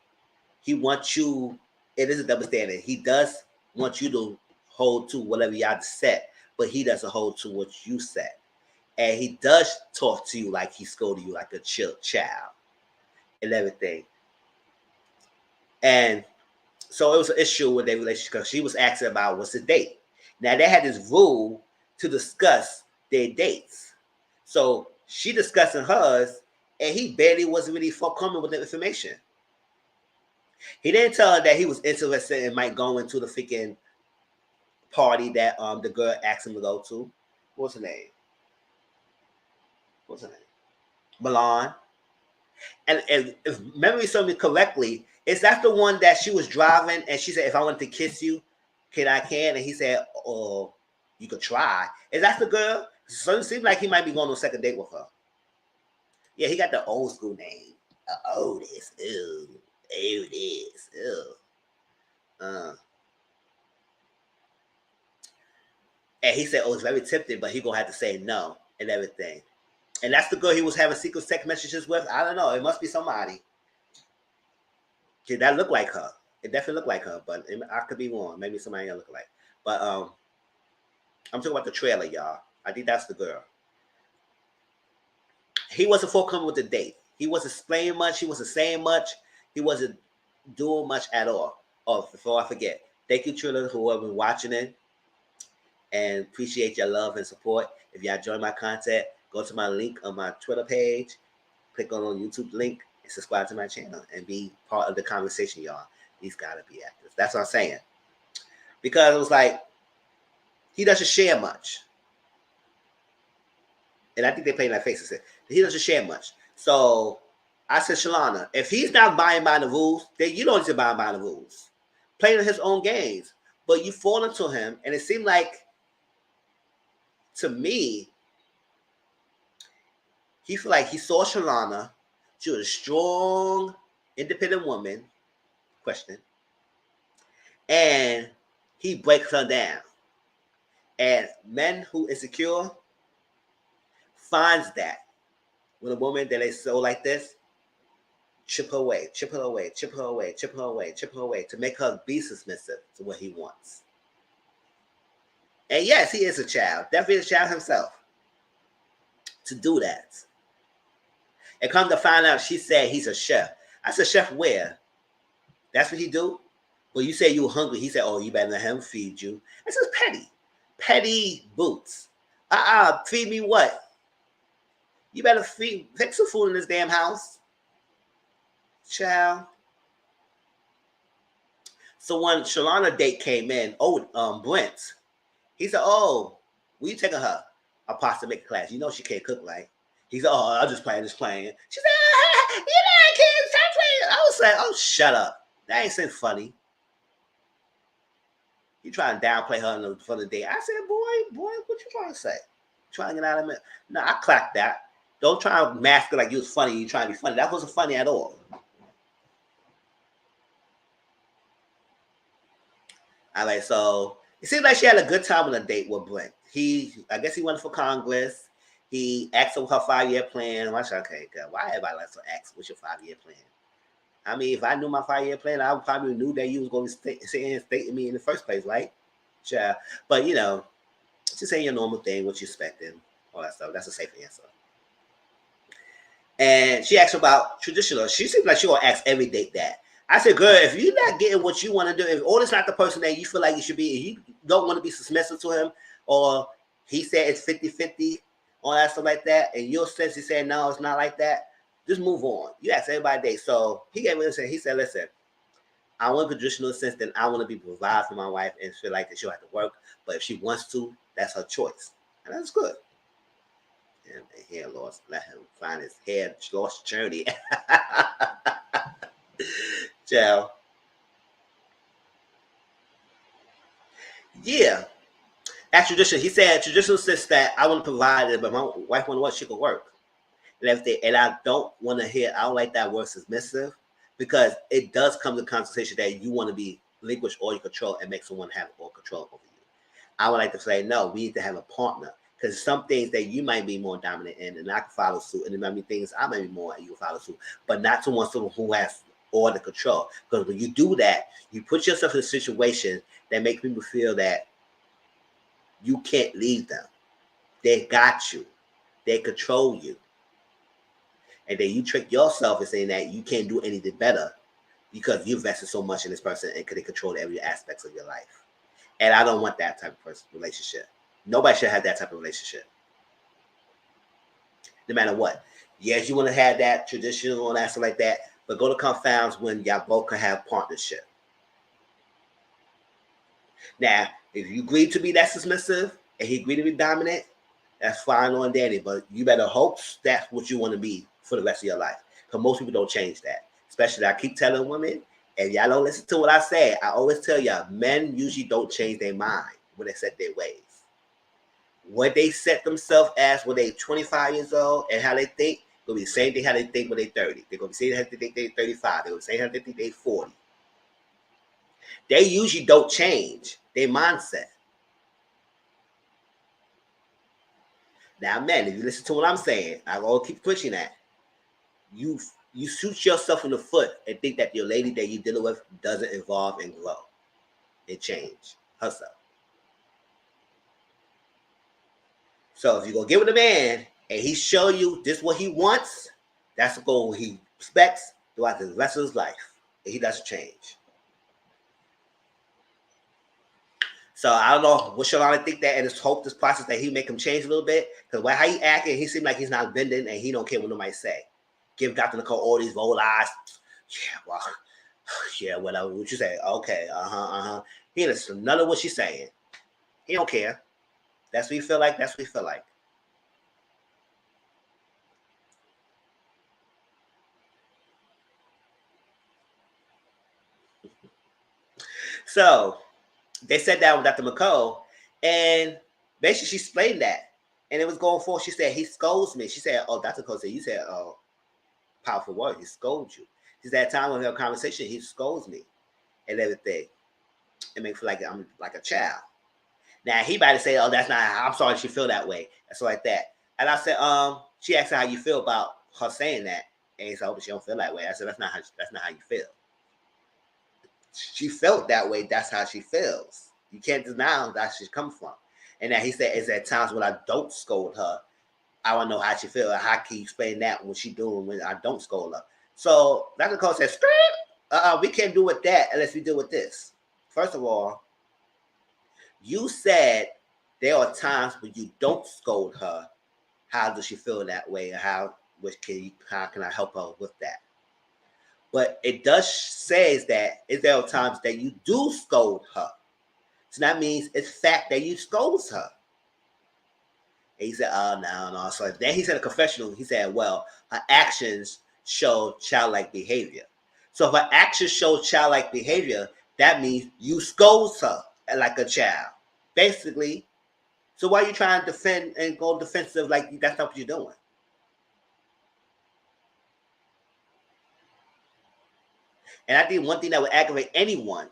He wants you, it is a double standard. He does want you to hold to whatever y'all set, but he doesn't hold to what you set. And he does talk to you like he scolded you like a chill child and everything. And so it was an issue with their relationship because she was asking about what's the date. Now they had this rule to discuss their dates. So She discussing hers, and he barely wasn't really forthcoming with the information. He didn't tell her that he was interested in Mike going to the freaking party that the girl asked him to go to. What's her name? Milan. And if memory serves me correctly, is that the one that she was driving and she said, if I wanted to kiss you, I can? And he said, oh, you could try. Is that the girl? So it seems like he might be going on a second date with her. Yeah, he got the old school name. Otis. Ew. Otis. Ew. And he said, oh, it's very tempting, but he going to have to say no and everything. And that's the girl he was having secret text messages with. I don't know. It must be somebody. That looked like her. It definitely looked like her, but I could be wrong. Maybe somebody else look like. But I'm talking about the trailer, y'all. I think that's the girl. He wasn't forthcoming with the date. He wasn't explaining much. He wasn't saying much. He wasn't doing much at all. Oh, before I forget, thank you, children, who have been watching it, and appreciate your love and support. If y'all enjoy my content, go to my link on my Twitter page, click on the YouTube link, and subscribe to my channel and be part of the conversation, y'all. These gotta be actors. That's what I'm saying. Because it was like, he doesn't share much. And I think they play in that face. He doesn't share much. So I said, Shalana, if he's not buying by the rules, then you don't need to buy by the rules. Playing his own games. But you fall into him, and it seemed like, to me, he feel like he saw Shalana. She was a strong, independent woman. Question. And he breaks her down. And men who insecure finds that when a woman that is so like this, chip her away, chip her away, chip her away, chip her away, chip her away, to make her be submissive to what he wants. And yes, he is a child, definitely a child himself, to do that. And come to find out, she said he's a chef. I said, chef where? That's what he do? Well, you say you were hungry. He said, oh, you better let him feed you. This is petty. Petty boots. Feed me what? You better fix some food in this damn house. Child. So when Shalana date came in, Brent, he said, oh, will you taking her a pasta making class? You know she can't cook, right? He said, oh, I'm just playing. She said, you know I can't, stop playing. I was like, oh, shut up. That ain't so funny. You trying to downplay her for the day. I said, boy, what you trying to say? Trying to get out of it? No, I clapped that. Don't try to mask it like you was funny. You trying to be funny. That wasn't funny at all. All right, so it seems like she had a good time on a date with Brent. I guess he went for Congress. He asked her her 5-year plan. Okay, God, why everybody likes to ask what's your 5-year plan? I mean, if I knew my 5-year plan, I probably knew that you was going to state me in the first place, right? Yeah. But, you know, just say your normal thing, what you expecting, all that stuff. That's a safe answer. And she asked about traditional. She seems like she will ask every date that. I said, girl, if you're not getting what you want to do, if Otis not the person that you feel like you should be, if you don't want to be submissive to him, or he said it's 50-50, all that stuff like that, and your sense he said, no, it's not like that, just move on. You ask everybody date. So he gave me this, he said, listen, I want a traditional sense that I want to be provided for my wife and feel like that she'll have to work, but if she wants to, that's her choice. And that's good. And hair loss, let him find his hair lost journey. Ciao. Yeah. At tradition, he said traditional says that I want to provide it, but my wife want to work, she can work. And I don't want to hear, I don't like that word submissive, because it does come to the conversation that you want to be relinquish all your control and make someone have all control over you. I would like to say, no, we need to have a partner, because some things that you might be more dominant in and I can follow suit, and there might be things I might be more and you follow suit, but not someone who has all the control. Because when you do that, you put yourself in a situation that makes people feel that you can't leave them. They got you. They control you. And then you trick yourself in saying that you can't do anything better because you invested so much in this person and could control every aspect of your life. And I don't want that type of relationship. Nobody should have that type of relationship. no matter what. Yes, you want to have that traditional and that stuff like that, but go to confounds when y'all both can have partnership. Now, if you agree to be that submissive and he agreed to be dominant, that's fine on Danny, but you better hope that's what you want to be for the rest of your life. Because most people don't change that. Especially, I keep telling women, if y'all don't listen to what I say, I always tell y'all, men usually don't change their mind when they set their ways. What they set themselves as when they 25 years old and how they think, going to be the same thing how they think when they 30. They're going to be the same how they think they're 35. They're going to say how they think they're 40. They usually don't change their mindset. Now, man, if you listen to what I'm saying, I will keep pushing that. You shoot yourself in the foot and think that your lady that you're dealing with doesn't evolve and grow and change herself. So if you're going to get with a man and he show you this what he wants, that's the goal he expects throughout the rest of his life. And he doesn't change. So I don't know what Shalana think that, and just hope this process that he make him change a little bit. Because how he acting, he seems like he's not bending and he don't care what nobody say. Give Dr. Nicole all these roll eyes. Yeah, well, yeah, whatever. What you say? Okay, He doesn't listen to none of what she's saying. He don't care. That's what he feel like. That's what he feel like. So they sat down with Dr. McCall, and basically she explained that. And it was going forward. She said, he scolds me. She said, oh, Dr. McCall said, you said, oh, powerful word. He scolds you. She said, at time when we have a conversation, he scolds me and everything. It makes me feel like I'm like a child. Now, he might say, oh, that's not, I'm sorry she feel that way. That's like that. And I said, she asked her how you feel about her saying that. And he said, oh, she don't feel that way. I said, that's not how you feel. She felt that way. That's how she feels. You can't deny that she's come from. And then he said, it's at times when I don't scold her, I don't know how she feels. How can you explain that when she doing when I don't scold her? So Dr. Cole says, we can't do with that unless we deal with this. First of all, you said there are times when you don't scold her. How does she feel that way? And how can I help her with that? But it does say that there are times that you do scold her. So that means it's fact that you scold her. And he said, oh, no. So then he said a confessional. He said, well, her actions show childlike behavior. So if her actions show childlike behavior, that means you scold her like a child. Basically. So why are you trying to defend and go defensive like that's not what you're doing? And I think one thing that would aggravate anyone,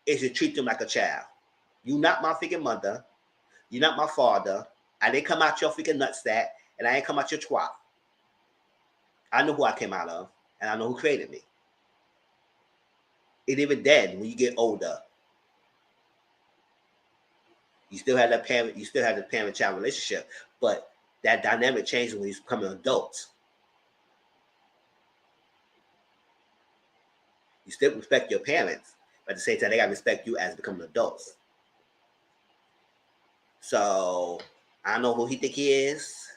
is to treat them like a child. You're not my freaking mother. You're not my father. I didn't come out your freaking nutsack, and I ain't come out your twat. I know who I came out of, and I know who created me. And even then, when you get older, you still have that parent, you still have the parent-child relationship, but that dynamic changes when you become an adult. You still respect your parents, but at the same time, they got to respect you as becoming adults. So, I don't know who he think he is.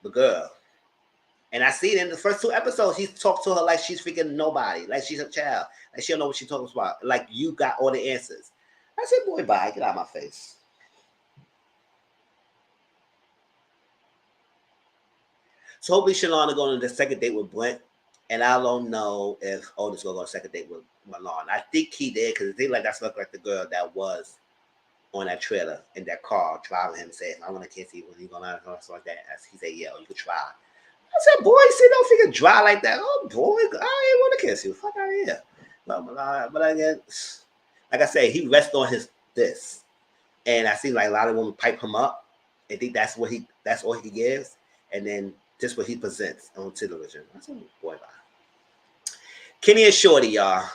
The girl. And I see it in the first 2 episodes, he talks to her like she's freaking nobody, like she's a child, like she don't know what she's talking about, like you got all the answers. I said, boy, bye, get out of my face. So hopefully Shalana going on the second date with Brent. And I don't know if Otis will go on a second date with Milan. I think he did, because it seemed like that's looked like the girl that was on that trailer in that car driving him, saying, I want to kiss you when you go out or something like that. He said, yeah, you could try. I said, boy, see, don't figure dry like that. Oh, boy, I ain't want to kiss you. Fuck out of here. But again, like I said, he rests on this. And I see like a lot of women pipe him up and think that's all he gives. And then just what he presents on television. I said, boy, bye. Kenny and Shorty, y'all.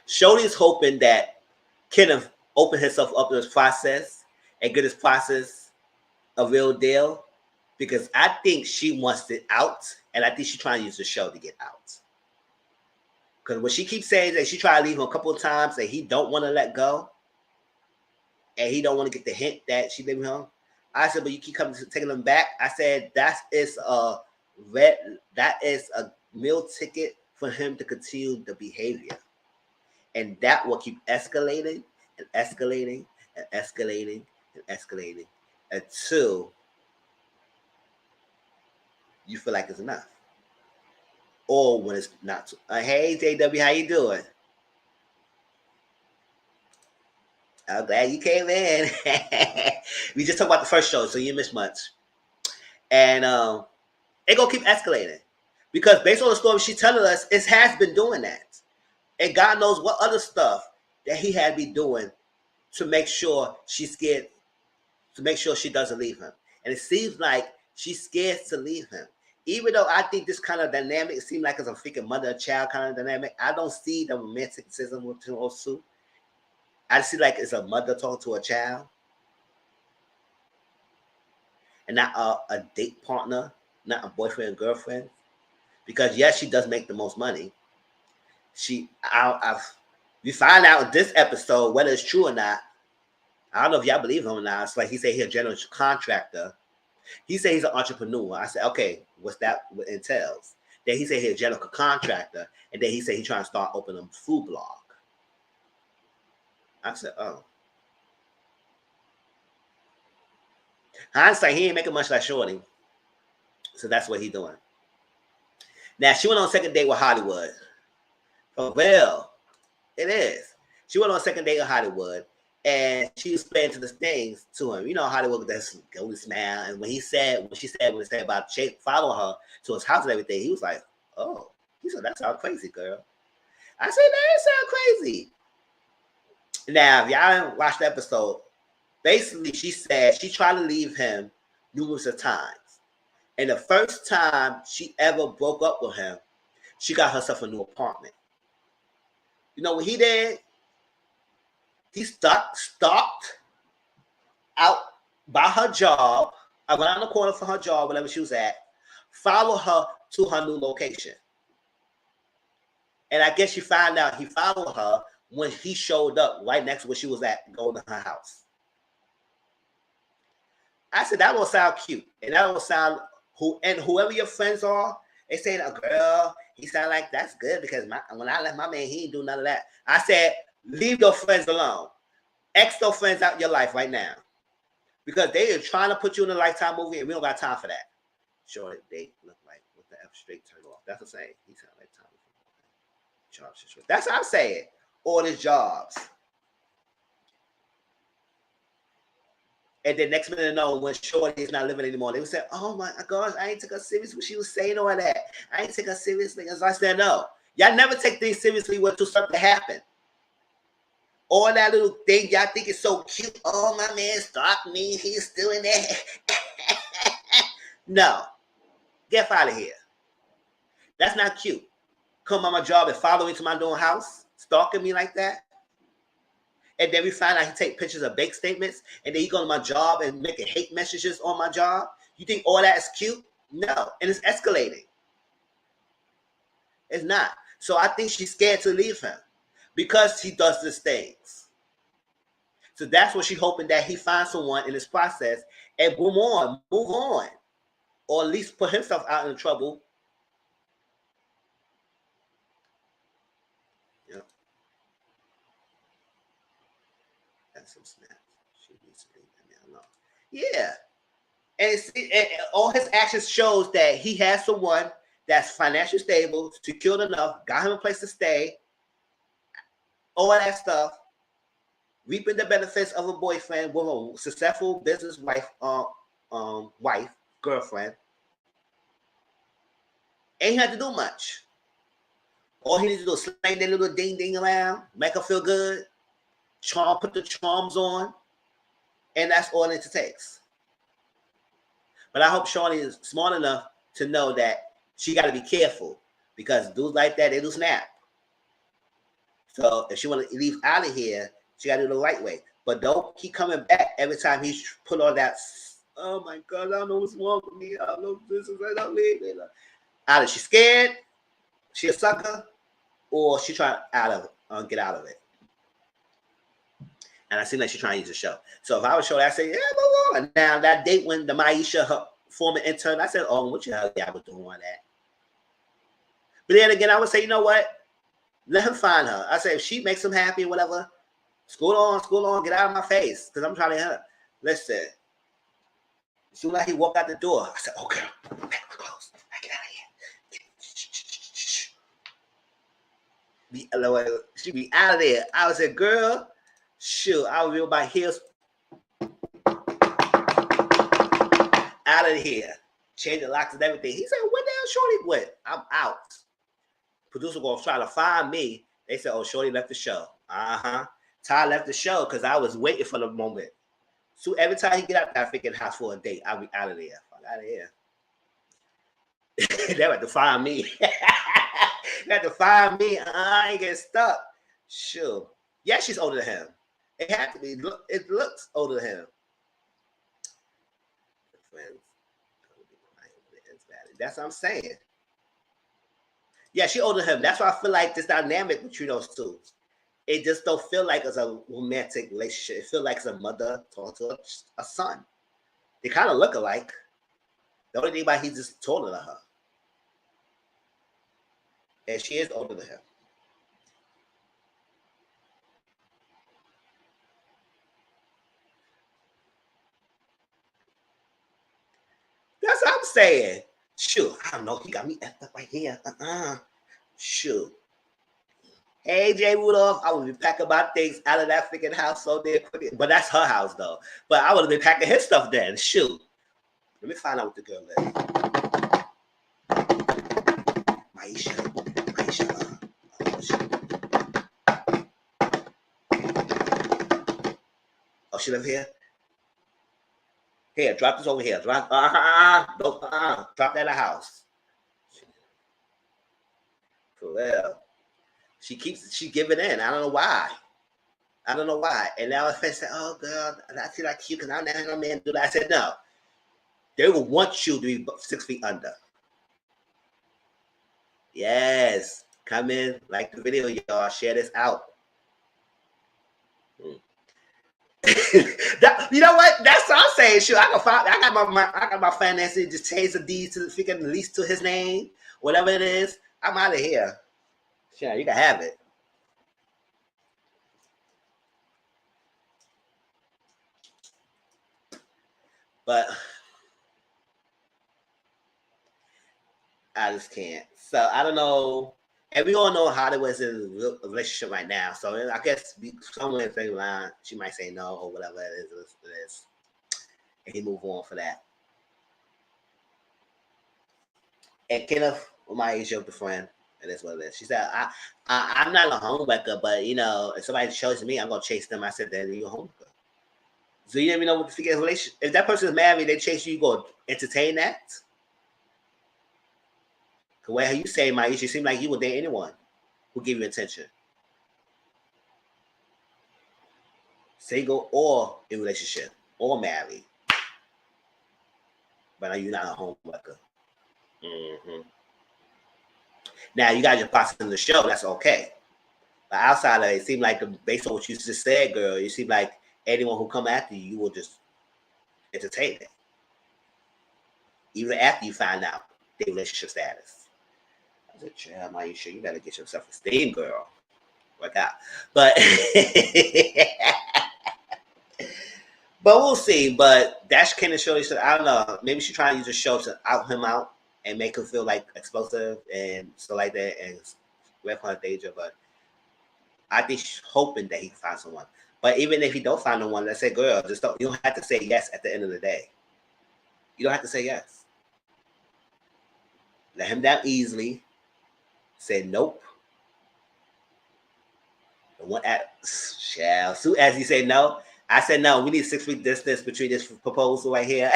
Shorty's hoping that Kenneth open himself up to this process and get this process a real deal, because I think she wants it out And I think she's trying to use the show to get out. Because when she keeps saying that she tried to leave him a couple of times that he don't want to let go, and he don't want to get the hint that she leaving him. I said, but you keep coming taking them back. I said that is a meal ticket for him to continue the behavior, and that will keep escalating and escalating and escalating and escalating until you feel like it's enough, or when it's not. Hey JW, how you doing? I'm glad you came in. We just talked about the first show, so you missed much. And it gonna keep escalating. Because based on the story she's telling us, it has been doing that. And God knows what other stuff that he had be doing to make sure she's scared, to make sure she doesn't leave him. And it seems like she's scared to leave him. Even though I think this kind of dynamic, it seems like it's a freaking mother-child kind of dynamic, I don't see the romanticism with those two. I see like it's a mother talking to a child, and not a date partner, not a boyfriend and girlfriend. Because yes, she does make the most money. We find out in this episode whether it's true or not. I don't know if y'all believe him or not. It's like he said he's a general contractor. He said he's an entrepreneur. I said, okay, what's that entails? Then he said he's a general contractor, and then he said he's trying to start opening a food blog. I said, oh. Hindsight, he ain't making much like Shorty. So that's what he's doing. Now, she went on a second date with Hollywood. For real. It is. She went on a second date with Hollywood, and she was explaining to the things to him. You know, Hollywood, that's golden smile. And when she said about following her to his house and everything, he was like, oh. He said, that sounds crazy, girl. I said, that sounds crazy. Now, if y'all didn't watch the episode, basically she said she tried to leave him numerous of times. And the first time she ever broke up with him, she got herself a new apartment. You know what he did? He stalked out by her job, around the corner from her job, wherever she was at, followed her to her new location. And I guess she found out he followed her when he showed up right next to where she was at, going to her house. I said, that will sound cute. And that will sound, whoever your friends are, they saying, a girl, he sound like that's good because when I left my man, he didn't do none of that. I said, leave those friends alone. X those friends out your life right now. Because they are trying to put you in a Lifetime movie and we don't got time for that. Sure, they look like with the F straight turned off. That's what I'm saying. He sound like Tommy. That's what I'm saying. All his jobs. And then next minute, know when Shorty is not living anymore, they would say, oh my gosh, I ain't took her serious when she was saying all that. I ain't take her seriously. As I said, no. Y'all never take things seriously when something happen. All that little thing y'all think is so cute. Oh, my man stalked me. He's still in there. No. Get out of here. That's not cute. Come on my job and follow me to my own house, stalking me like that. And then we find out he take pictures of bank statements, and then he go to my job and making hate messages on my job. You think all that is cute? No. And it's escalating. It's not. So I think she's scared to leave him because he does these things. So that's what she's hoping, that he finds someone in this process and move on, or at least put himself out in trouble. Yep. That's some snaps. She needs to leave him alone. Yeah. And all his actions shows that he has someone that's financially stable, secured enough, got him a place to stay, all that stuff, reaping the benefits of a boyfriend with a successful business girlfriend. Ain't had to do much. All he needs to do is slang that little ding around, make her feel good, put the charms on, and that's all it takes. But I hope Shawnee is smart enough to know that she got to be careful, because dudes like that, they do snap. So if she want to leave out of here, she got to do it the right way. But don't keep coming back every time he's put on that, oh my God, I don't know what's wrong with me. I don't know if this is right. Either she scared, she a sucker, or she trying get out of it. And I seem like she's trying to use the show. So if I would show that, I say, yeah, move on. Now that date when the Maisha, her former intern, I said, oh, what you hell yeah, I was doing on that. But then again, I would say, you know what? Let him find her. I say, if she makes him happy or whatever, school on, get out of my face. Because I'm trying to help her. Listen. As soon as he walked out the door, I said, oh, girl, pack my clothes. Get out of here. She be out of there. I would say, girl, shoot, I would be with my heels out of here. Change the locks and everything. He said, where the hell Shorty went? I'm out. Producer gonna try to find me. They said, oh, Shorty left the show. Ty left the show because I was waiting for the moment. So every time he get out that freaking house for a date, I'll be out of there. Fuck out of here. They had to find me. They had to find me. I ain't getting stuck. Sure. Yeah, she's older than him. It had to be. It looks older than him. Friends. That's what I'm saying. Yeah, she older than him. That's why I feel like this dynamic between those two. It just don't feel like it's a romantic relationship. It feels like it's a mother talking to a son. They kind of look alike. The only thing about he's just taller than her. And she is older than him. That's what I'm saying. Shoot, I don't know. He got me effed up right here. Shoot. Hey, Jay Rudolph, I would be packing my things out of that freaking house so damn quick. But that's her house, though. But I would have been packing his stuff then. Shoot. Let me find out what the girl is. Maisha. Oh, she live here? Here, drop this over here. Drop that in the house. For real. She giving in. I don't know why. And now if I say, oh, girl, I feel like you because I'm not a man do that. I said, no. They will want you to be 6 feet under. Yes. Come in, like the video, y'all. Share this out. You know what? That's what I'm saying. Sure, I got my finances. Just change the deeds to the freaking lease to his name, whatever it is. I'm out of here. Sure, you can have it. But I just can't. So I don't know. And we all know Hollywood's in a relationship right now. So I guess somewhere in the line, she might say no or whatever it is. And he move on for that. And Kenneth, my age of the friend, and that's what it is. She said, I'm not a homewrecker, but you know, if somebody shows me, I'm gonna chase them. I said, then you're a homewrecker. So you never know what the freaking relationship. If that person is married, they chase you, you go entertain that. The way you say, Maisha, seem like you would date anyone who give you attention. Single or in relationship or married. But you're not a homewrecker. Mm-hmm. Now you got your spots in the show, that's okay. But outside of it, it seemed like based on what you just said, girl, it seemed like anyone who come after you, you will just entertain it. Even after you find out their relationship status. I said, child, Maisha, you better get your self-esteem, girl. Work out. But we'll see. But Dash Ken and Shorty said, I don't know. Maybe she's trying to use the show to out him out and make him feel like explosive and stuff like that and rep on danger. But I think she's hoping that he can find someone. But even if he don't find no one, let's say, girl, you don't have to say yes at the end of the day. You don't have to say yes. Let him down easily. Say nope. So as he said no, I said no. We need 6 feet distance between this proposal right here.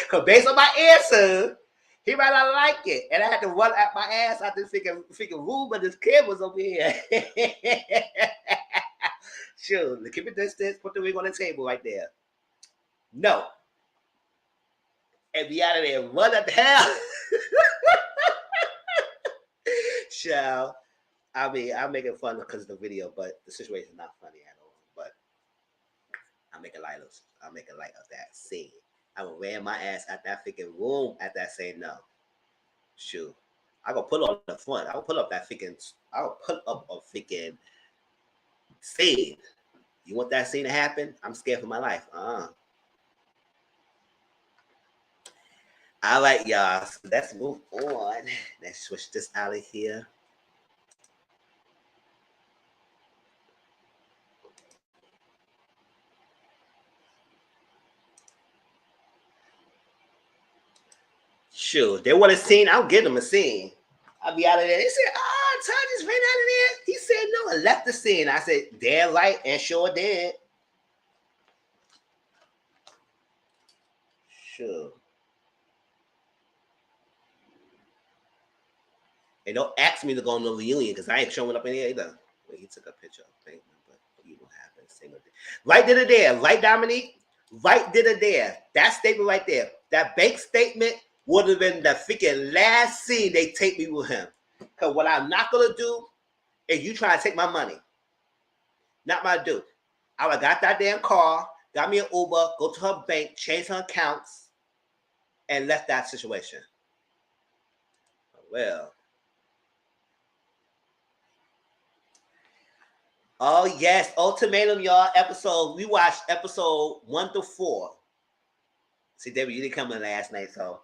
Because based on my answer, he might not like it. And I had to run at my ass out this freaking room, but this kid was over here. Sure, keep it distance. Put the ring on the table right there. No. and be out of there and run up the hell. Shall I mean, I'm making fun because of the video, but the situation is not funny at all. But I'm making light of that scene. I would ran my ass at that freaking room at that saying no. Shoot. I go pull up the front. I will pull up that freaking. I will put up a freaking scene. You want that scene to happen? I'm scared for my life. All right, y'all. So let's move on. Let's switch this out of here. Sure. They want a scene. I'll give them a scene. I'll be out of there. They said, Todd just ran out of there. He said no and left the scene. I said, damn right, and sure did. Sure. And don't ask me to go on the reunion because I ain't showing up in here either. Wait, he took a picture of things, but you don't have to single thing. Right did it there. Right, Dominique? Right did it there. That statement right there. That bank statement would have been the freaking last scene they take me with him. Because what I'm not going to do is you try to take my money. Not my dude. I would have got that damn car, got me an Uber, go to her bank, change her accounts, and left that situation. Well. Oh, yes. Ultimatum, y'all. We watched episode 1 through 4. See, David, you didn't come in last night, so.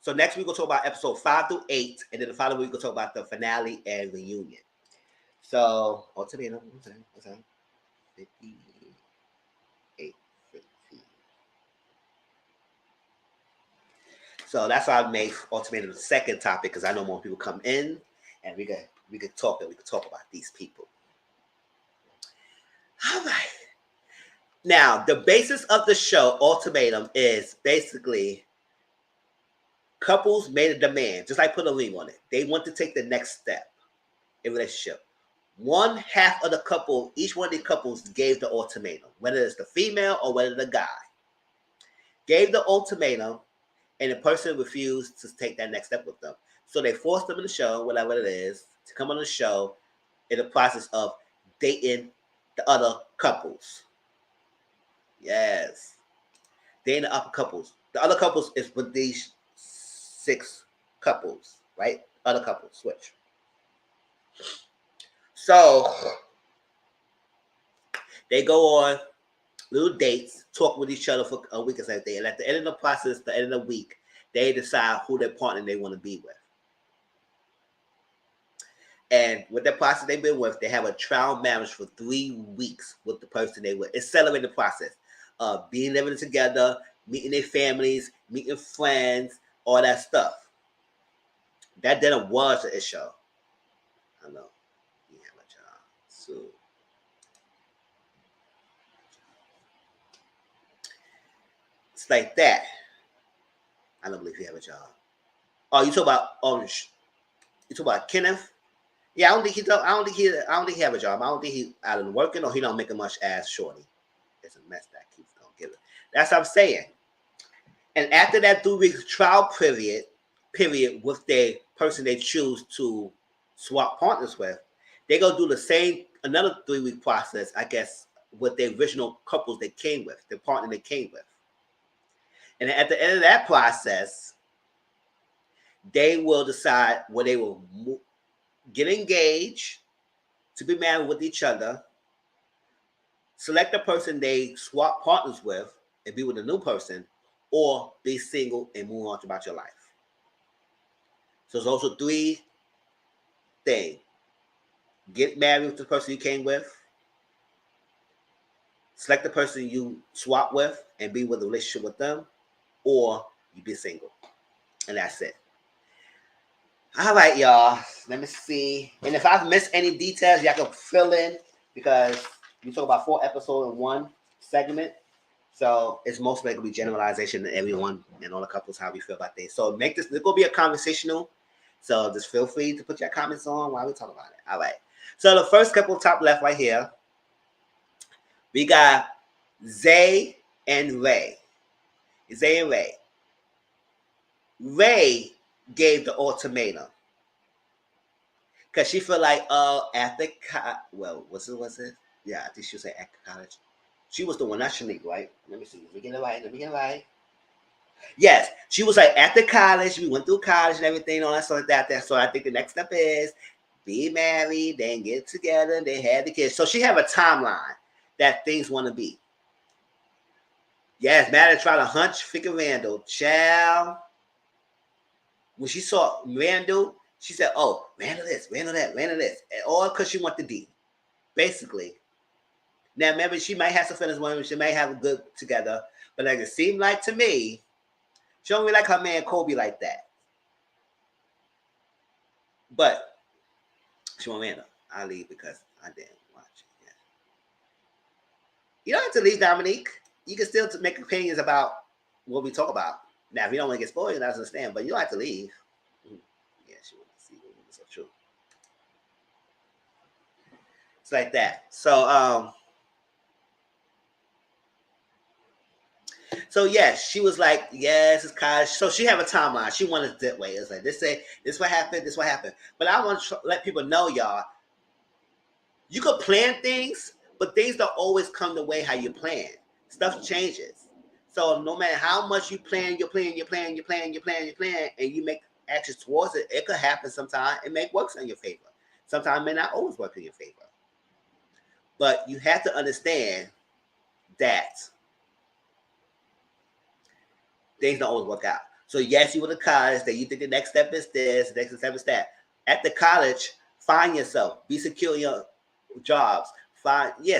So next week we'll talk about episode 5 through 8, and then the following week we'll talk about the finale and reunion. So, Ultimatum, what's that? 58, 15. So that's why I made Ultimatum the second topic, because I know more people come in, and we could talk about these people. All right. Now, the basis of the show, Ultimatum, is basically couples made a demand, just like put a ring on it. They want to take the next step in relationship. One half of the couple, each one of the couples gave the ultimatum, whether it's the female or whether the guy. Gave the ultimatum, and the person refused to take that next step with them. So they forced them in the show, whatever it is, to come on the show in the process of dating the other couples. Yes. Dating the other couples. The other couples is with these 6 couples, right? Other couples, switch. So they go on little dates, talk with each other for a week or something. And at the end of the process, the end of the week, they decide who their partner they want to be with. And with the process they've been with, they have a trial marriage for 3 weeks with the person they with. It's celebrating the process of being living together, meeting their families, meeting friends, all that stuff. That didn't was a show. I know. You have a job. So it's like that. I don't believe you have a job. Oh, you talk about Kenneth? Yeah, I don't think he have a job. I don't think he out of working or he don't make a much ass shorty. It's a mess that keeps gonna give it. That's what I'm saying. And after that 3 weeks trial period with the person they choose to swap partners with, they go do the same another 3 week process, I guess, with the original couples they came with, the partner they came with. And at the end of that process, they will decide where they will get engaged to be married with each other, select the person they swap partners with and be with a new person, or be single and move on about your life. So there's also 3 things. Get married with the person you came with, select the person you swap with and be with a relationship with them, or you be single. And that's it. All right, y'all. Let me see. And if I've missed any details, y'all can fill in because we talk about 4 episodes in one segment. So it's most likely generalization to everyone and all the couples how we feel about this. So make this going to be a conversational. So just feel free to put your comments on while we talk about it. All right. So the first couple top left right here, we got Zay and Ray. Zay and Ray. Ray gave the ultimatum because she felt like, after what's it? Yeah, I think she was saying after college. She was the one, not Shanique, right? Let me see. Let me get it right. Yes, she was like after college. We went through college and everything, all that sort of that. So I think the next step is be married, then get together, then have the kids. So she have a timeline that things want to be. Yes, Maddie tried to hunch freaking Randall. Child. When she saw Randall, she said, "Oh, Randall this, Randall that, Randall this," and all because she want the D, basically. Now, maybe she might have some feelings with him. She may have a good together, but like it seemed like to me, she don't really like her man Kobe like that. But she want Randall. I leave because I didn't watch it. Yeah. You don't have to leave, Dominique. You can still make opinions about what we talk about. Now, if you don't want to get spoiled, I understand, but you don't have to leave. Yeah, she wants to see what was so true. It's like that. So yes, she was like, yes, it's college. So she have a timeline. She wanted that way. It's like this what happened, this what happened. But I want to let people know, y'all, you could plan things, but things don't always come the way how you plan. Stuff changes. So no matter how much you plan, and you make actions towards it, it could happen sometime. It may work in your favor. Sometimes it may not always work in your favor. But you have to understand that things don't always work out. So yes, you went to college, that you think the next step is this, the next step is that. At the college, find yourself, be secure in your jobs,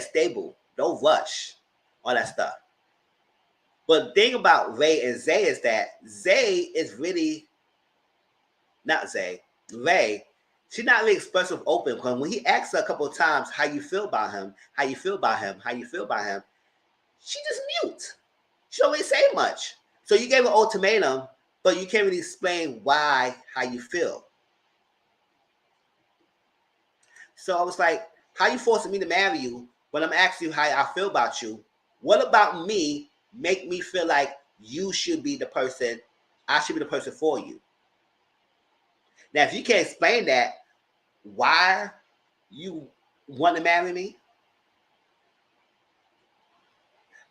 stable, don't rush, all that stuff. But the thing about Ray and Zay is that Zay is really not Zay, Ray. She's not really expressive open because when he asks her a couple of times how you feel about him, she just mute. She don't really say much. So you gave an ultimatum, but you can't really explain how you feel. So I was like, how you forcing me to marry you when I'm asking you how I feel about you? What about me make me feel like you should be the person, I should be the person for you? Now, if you can't explain that, why you want to marry me?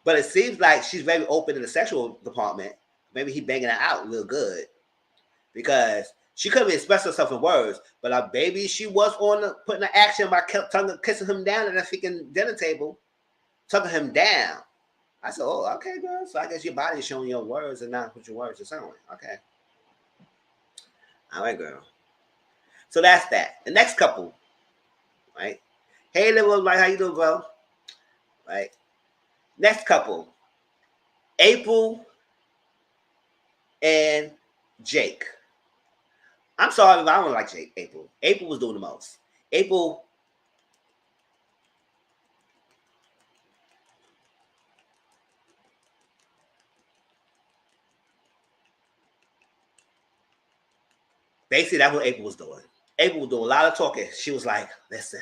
But it seems like she's very open in the sexual department. Maybe he banging her out real good because she couldn't express herself in words. But baby, she was putting the action by kissing him down at the freaking dinner table, tucking him down. I said, "Oh, okay, girl. So I guess your body is showing your words and not what your words are saying." Okay, all right, girl. So that's that. The next couple, right? Hey, little like, how you doing, bro? Right. Next couple, April and Jake. I'm sorry if I don't like April. April was doing the most. April. Basically, that's what April was doing. April was doing a lot of talking. She was like, listen,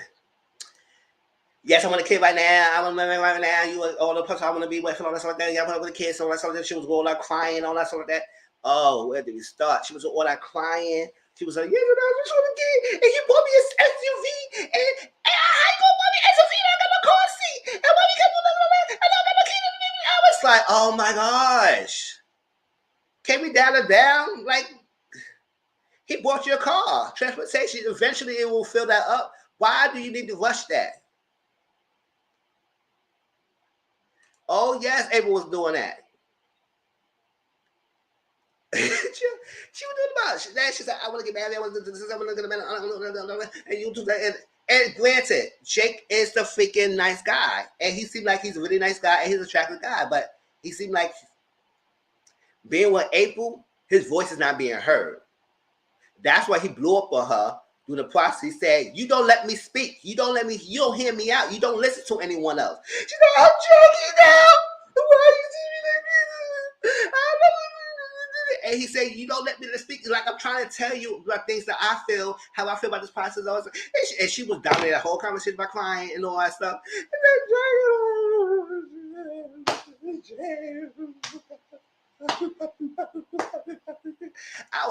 yes, I want a kid right now. I want to marry right now. You all the person I want to be with, and all that sort of thing. I want to have a kid, so all that sort of thing. She was all that crying, all that sort of that. Oh, where did we start? She was all that crying. She was like, yes, I just want a kid, and you bought me an SUV, and how you gonna buy me an SUV? I got no car seat, and why you got and I got no kid. I was like, oh my gosh, can we dial it down? Like, he bought you a car, transportation. Eventually, it will fill that up. Why do you need to rush that? Oh, yes, April was doing that. she was doing about that. She said, I want to get married. I want to do this. I want to get married. And you do that. And granted, Jake is the freaking nice guy. And he seemed like he's a really nice guy. And he's an attractive guy. But he seemed like being with April, his voice is not being heard. That's why he blew up on her through the process. He said, you don't let me speak. You don't hear me out. You don't listen to anyone else. She's like, I'm joking now. Why are you doing like this? And he said, you don't let me speak. Like, I'm trying to tell you about things that I feel, how I feel about this process. And she was dominating the whole conversation by crying and all that stuff.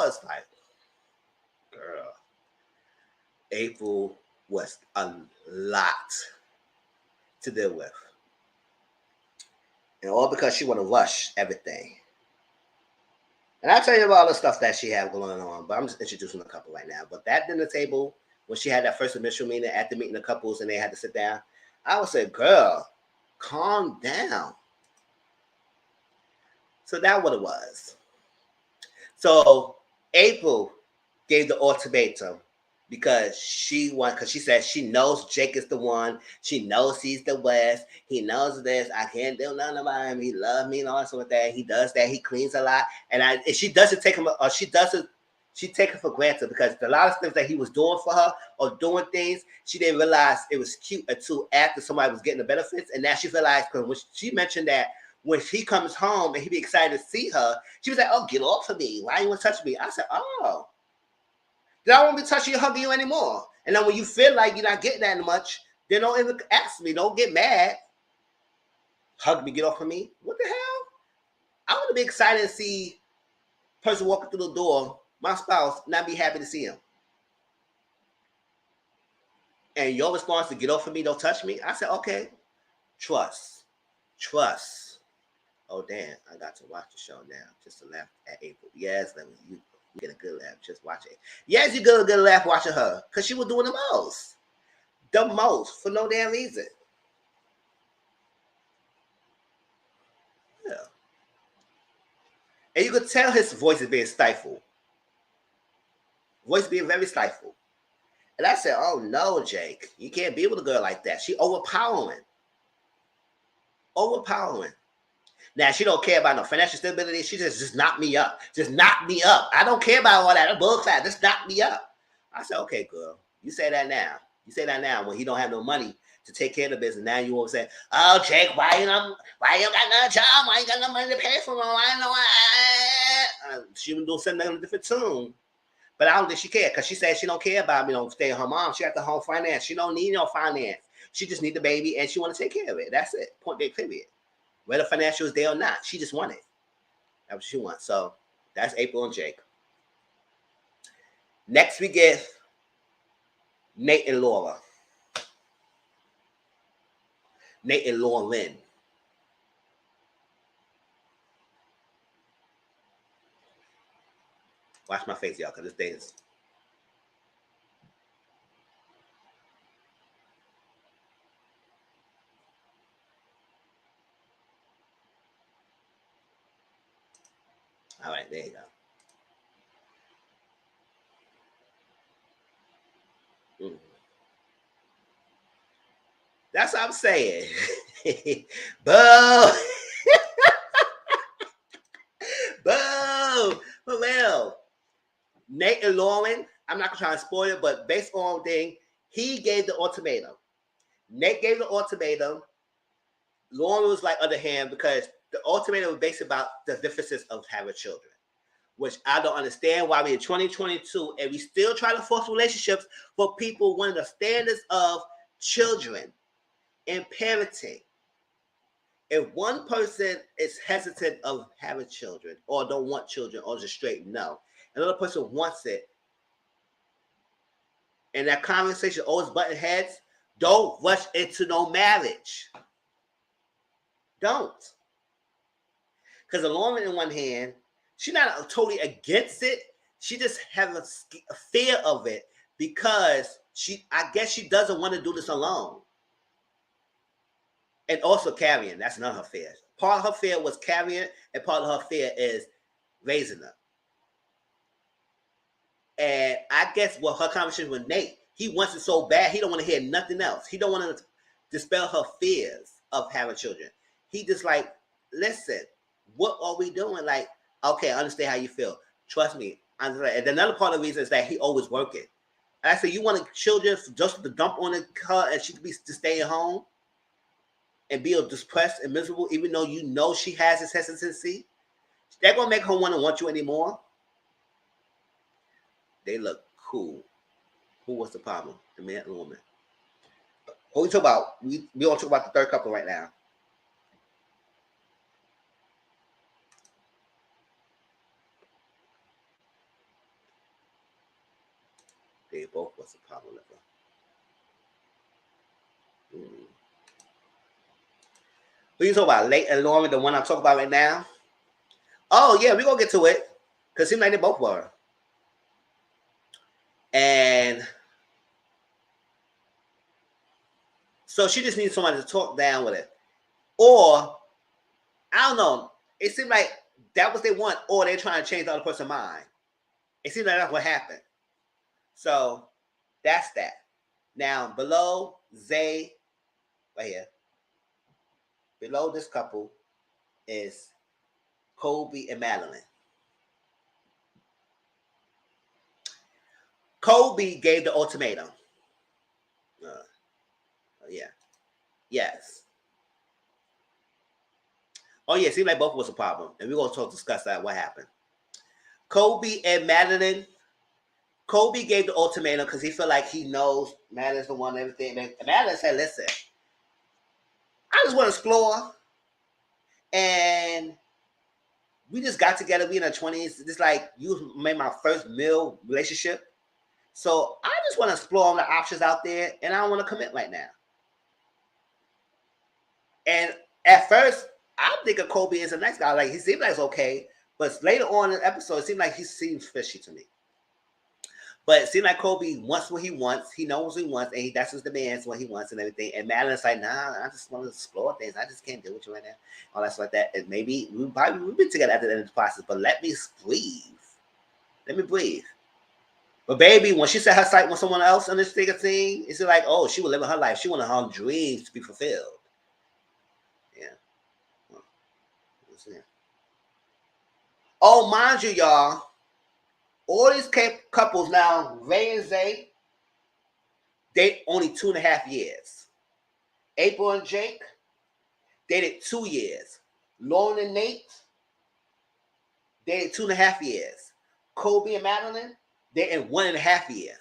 was like, girl, April was a lot to deal with. And all because she want to rush everything. And I'll tell you about all the stuff that she had going on, but I'm just introducing a couple right now. But that dinner table, when she had that first initial meeting after meeting the couples and they had to sit down, I would say, girl, calm down. So that's what it was. So April gave the ultimatum because she said she knows Jake is the one. She knows he's the West. He knows this. I can't do nothing about him. He loves me and all that sort of that. He does that. He cleans a lot. And she doesn't take him, or she take it for granted because a lot of things that he was doing for her or doing things, she didn't realize it was cute until after somebody was getting the benefits. And now she realized, because when she mentioned that when he comes home and he be excited to see her, she was like, oh, get off of me. Why you want to touch me? I said, oh. Then I won't be touching you, hugging you anymore. And then when you feel like you're not getting that much, then don't even ask me. Don't get mad. Hug me, get off of me. What the hell? I want to be excited to see a person walking through the door, my spouse, not be happy to see him. And your response to get off of me, don't touch me? I said, okay. Trust. Oh, damn. I got to watch the show now. Just to laugh at April. Yes, you get a good laugh. Just watch it. Yes, you get a good laugh watching her. Because she was doing the most. The most. For no damn reason. Yeah. And you could tell his voice is being stifled. Voice being very stifled. And I said, oh, no, Jake. You can't be with a girl like that. She overpowering. Now, she don't care about no financial stability. She just knock me up. Just knock me up. I don't care about all that. That's bullcrap. Just knock me up. I said, okay, girl. You say that now. When he don't have no money to take care of the business. Now you won't say, oh, Jake, why you got no job? Why you got no money to pay for him? She was doing something in a different tune. But I don't think she cared because she said she don't care about me. Don't stay at her mom. She got the home finance. She don't need no finance. She just need the baby and she want to take care of it. That's it. Point blank, period. Whether financial is there or not, she just want it. That's what she wants. So that's April and Jake. Next we get Nate and Laura. Nate and Lauren. Watch my face, y'all, because this thing is. All right, there you go. That's what I'm saying. Boo! Boo! For real. Nate and Lauren, I'm not trying to spoil it, but based on thing, he gave the ultimatum. Nate gave the ultimatum. Lauren was like other hand because the ultimatum was based about the differences of having children, which I don't understand why we're in 2022 and we still try to force relationships for people when the standards of children and parenting. If one person is hesitant of having children or don't want children or just straight no, another person wants it, and that conversation always button heads, don't rush into no marriage. Don't. Because Lauren, in one hand, she's not totally against it. She just has a fear of it because I guess she doesn't want to do this alone. And also carrying. That's not her fear. Part of her fear was carrying, and part of her fear is raising her. And I guess what her conversation with Nate, he wants it so bad, he don't want to hear nothing else. He don't want to dispel her fears of having children. He just like, listen, what are we doing? Like, okay, I understand how you feel. Trust me. And another part of the reason is that he always working. I said, you want children just to dump on her and she could be to stay at home and be depressed and miserable, even though you know she has this hesitancy? They're going to make her want you anymore. They look cool. Who was the problem? The man and the woman. What we talk about? We want to talk about the third couple right now. They both was a problem. Who you talking about? Late and Lauren, the one I'm talking about right now? Oh, yeah, we're going to get to it. Because it seemed like they both were. And so she just needs somebody to talk down with it. Or, I don't know. It seemed like that was they want, or they're trying to change the other person's mind. It seemed like that's what happened. So, that's that. Now, below Zay, right here, below this couple is Kobe and Madeline. Kobe gave the ultimatum. Yeah. Yes. Oh, yeah. It seemed like both was a problem. And we're going to discuss that, what happened. Kobe and Madeline. Kobe gave the ultimatum because he felt like he knows Madeline's the one and everything. And Madeline said, listen, I just want to explore. And we just got together. We in our 20s. Just like you made my first male relationship. So I just want to explore all the options out there. And I don't want to commit right now. And at first, I'm thinking Kobe is a nice guy. Like, he seemed like it's okay. But later on in the episode, it seemed like he seems fishy to me. But it seemed like Kobe wants what he wants. He knows what he wants, and that's his demands, what he wants and everything. And Madeline's like, nah, I just want to explore things. I just can't deal with you right now. All that stuff like that. And maybe we've been together at the end of the process, but let me breathe. Let me breathe. But baby, when she set her sight on someone else on this bigger thing, it's like, oh, she was living her life. She wanted her dreams to be fulfilled. Yeah. Well, oh, mind you, y'all, all these couples now, Ray and Zay, date only 2.5 years. April and Jake dated 2 years. Lauren and Nate dated 2.5 years. Kobe and Madeline dated 1.5 years.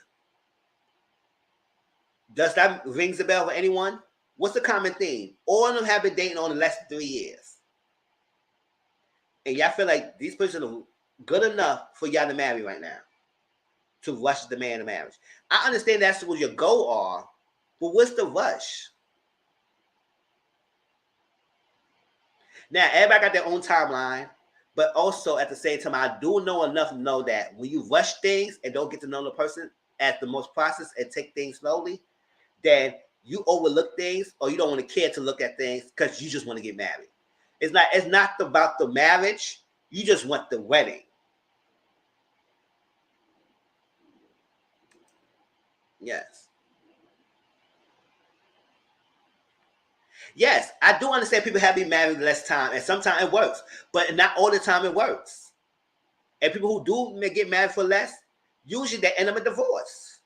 Does that rings a bell for anyone? What's the common theme? All of them have been dating only less than 3 years. And y'all feel like these persons are good enough for y'all to marry right now. To rush the man to marriage. I understand that's what your goal are, but what's the rush? Now, everybody got their own timeline, but also at the same time, I do know enough to know that when you rush things and don't get to know the person at the most process and take things slowly, then you overlook things or you don't want to care to look at things because you just want to get married. It's not about the marriage. You just want the wedding. Yes. Yes, I do understand people have been married less time, and sometimes it works, but not all the time it works. And people who do get married for less, usually they end up in divorce.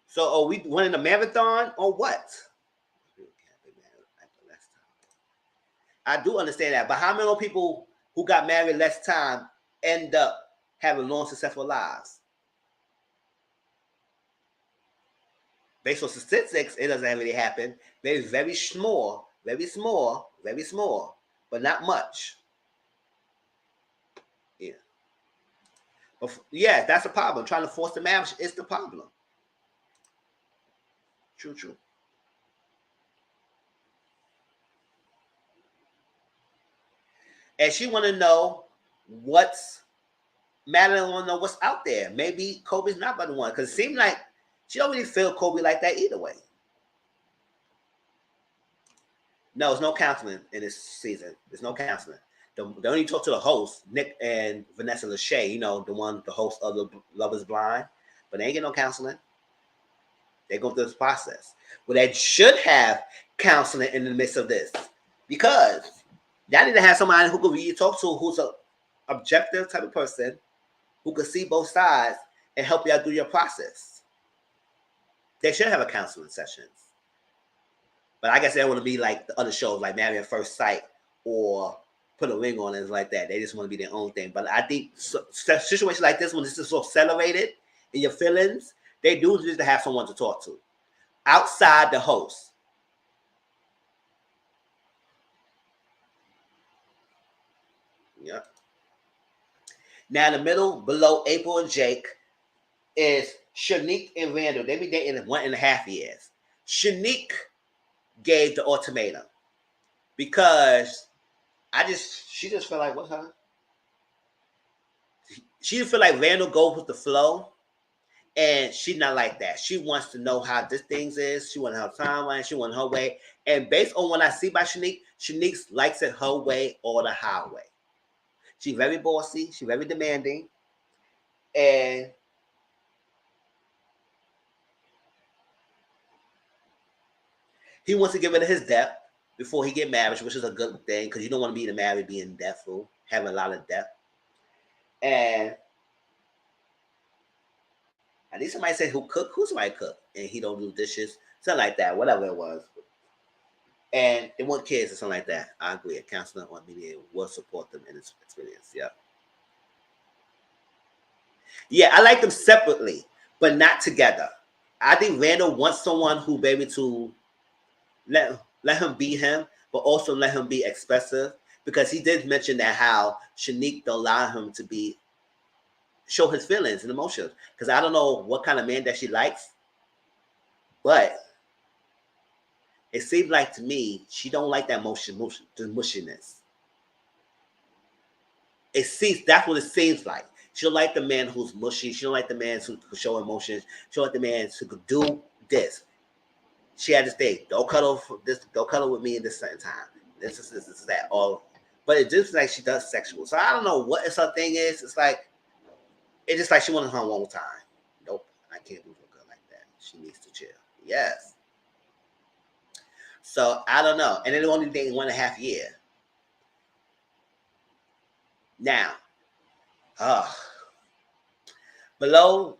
So are we winning a marathon or what? I do understand that, but how many people who got married less time end up having long, successful lives? Based on statistics, it doesn't really happen. Very small, but not much. Yeah. But yeah, that's a problem. Trying to force the marriage is the problem. True. And she want to know Madeline want to know what's out there. Maybe Kobe's not the one because it seemed like she don't really feel Kobe like that either way. No, there's no counseling in this season. There's no counseling. They only talk to the host, Nick and Vanessa Lachey, the host of the Love is Blind, but they ain't get no counseling. They go through this process. Well, they should have counseling in the midst of this because y'all need to have somebody who can really talk to, who's an objective type of person who can see both sides and help y'all through your process. They should have a counseling sessions. But I guess they want to be like the other shows, like Married at First Sight or Put a Ring on it, like that. They just want to be their own thing. But I think situations like this, when it's just so accelerated in your feelings, they do need to have someone to talk to outside the host. Yep. Now in the middle, below April and Jake, is Shanique and Randall. They be dating 1.5 years. Shanique gave the ultimatum because she just felt like, what's her? She just feel like Randall goes with the flow. And she's not like that. She wants to know how this things is. She wants her timeline. She wants her way. And based on what I see by Shanique, Shanique likes it her way or the highway. She's very bossy. She's very demanding. And he wants to get rid of his debt before he get married, which is a good thing because you don't want to be the married being debtful, having a lot of debt. And I need somebody say who cook, who's somebody cook, and he don't do dishes, something like that, whatever it was. And they want kids or something like that. I agree. A counselor on media will support them in this experience. Yeah. Yeah, I like them separately, but not together. I think Randall wants someone who be able to let him be him, but also let him be expressive. Because he did mention that how Shanique don't allow him to show his feelings and emotions. Because I don't know what kind of man that she likes, but it seems like to me she don't like that the mushiness. That's what it seems like. She don't like the man who's mushy. She don't like the man who can show emotions. She don't like the man who could do this. She had this thing. Don't cuddle with me in this certain time. This is that all. But it just like she does sexual. So I don't know what her thing is. It's just like she wanted her one more time. Nope, I can't move a girl like that. She needs to chill. Yes. So I don't know. And then only dating 1.5 years. Now, below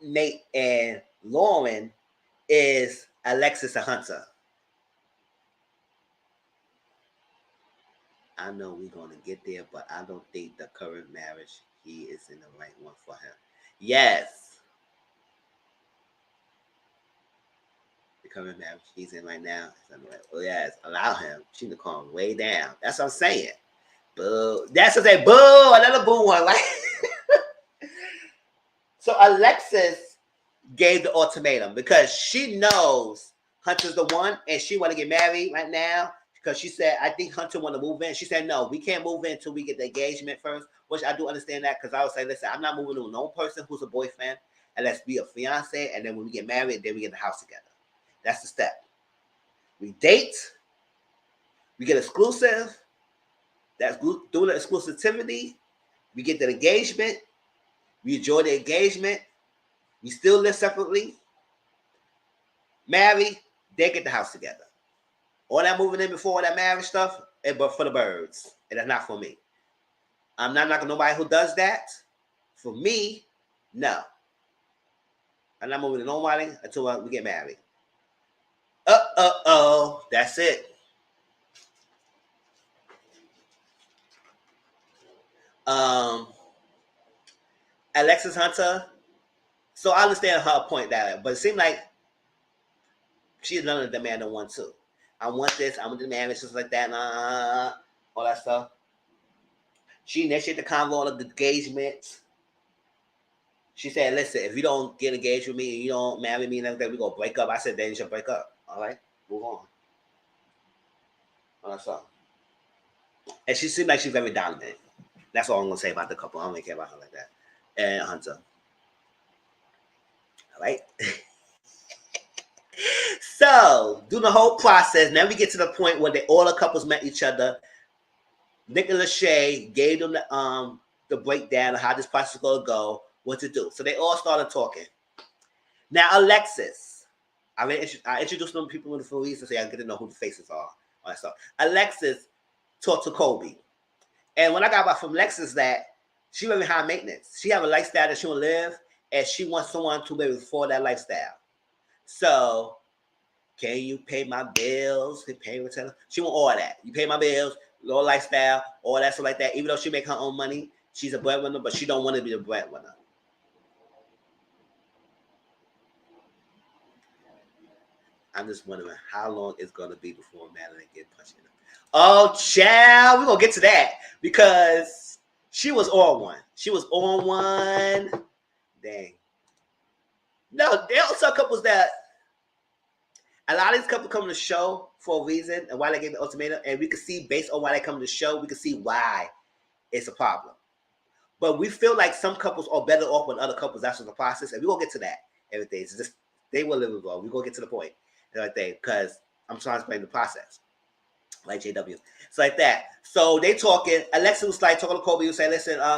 Nate and Lauren is Alexis and Hunter. I know we're going to get there, but I don't think the current marriage, he is in the right one for him. Yes. The current marriage he's in right now is in the right. Oh, yes. Allow him. She need to calm way down. That's what I'm saying. Boo. That's what I say. Boo. Another boo one. Like. So Alexis gave the ultimatum because she knows Hunter's the one and she want to get married right now. Because she said, I think Hunter want to move in. She said, no, we can't move in until we get the engagement first, which I do understand that because I would say, listen, I'm not moving with no person who's a boyfriend, and let's be a fiance, and then when we get married, then we get the house together. That's the step. We date, we get exclusive, that's through the exclusivity, we get the engagement, we enjoy the engagement, we still live separately, marry, then get the house together. All that moving in before that marriage stuff, but for the birds. And that's not for me. I'm not knocking nobody who does that. For me, no. I'm not moving to nobody until we get married. That's it. Alexis Hunter. So I understand her point that, but it seemed like she's none of the man that want to. I want this. I want the marriage, just like that, all that stuff. She initiated the convo of the engagement. She said, "Listen, if you don't get engaged with me and you don't marry me and everything, we're gonna break up." I said, "Then you should break up." All right, move on. All that stuff. And she seemed like she's very dominant. That's all I'm gonna say about the couple. I don't really care about her like that. And Hunter. All right. So, do the whole process. Now we get to the point where all the couples met each other. Nick and Lachey gave them the breakdown of how this process is going to go, what to do. So they all started talking. Now, Alexis. I introduced them people in the police to say I get to know who the faces are. All that stuff. Alexis talked to Kobe. And when I got back from Alexis that she very high maintenance. She have a lifestyle that she will live, and she wants someone to live for that lifestyle. So, can you pay my bills? Pay return? She want all that. You pay my bills, low lifestyle, all that stuff like that. Even though she make her own money, she's a breadwinner, but she don't want to be the breadwinner. I'm just wondering how long it's gonna be before Madeline get punched in. Oh, child, we're gonna get to that because she was on one. She was on one. Dang. No, there are some couples that a lot of these couples come to the show for a reason and why they gave the ultimatum, and we can see based on why they come to the show, we can see why it's a problem. But we feel like some couples are better off than other couples. That's what the process, and we're gonna get to that. Everything. It's just they will live with well. We're gonna get to the point. Like that, because I'm trying to explain the process. Like JW. It's like that. So they talking. Alexa was like talking to Kobe. You say, listen, I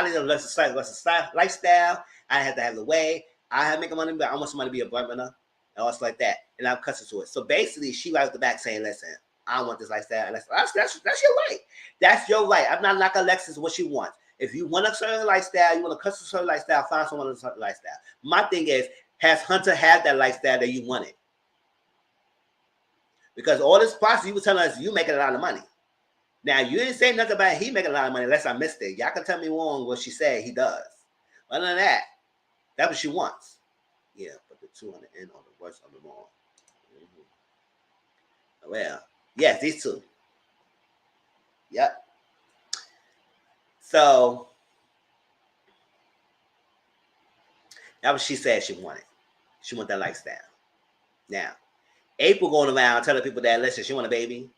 need a lifestyle. I have to have the way. I have making money, but I want somebody to be a breadwinner. And all like that. And I'm cussing to it. So basically, she right at the back saying, listen, I want this lifestyle. That's your right. That's your right. I'm not knocking Alexis what she wants. If you want a certain lifestyle, you want a custom certain lifestyle, find someone with a certain lifestyle. My thing is, has Hunter had that lifestyle that you wanted? Because all this process, you were telling us you making a lot of money. Now, you didn't say nothing about he making a lot of money unless I missed it. Y'all can tell me wrong what she said he does. Other than that, that's what she wants. Yeah, but the two on the end are the worst of them all. Mm-hmm. Well, yes, these two. Yep. So, that's what she said she wanted. She want that lifestyle. Now, April going around telling people that, listen, she want a baby.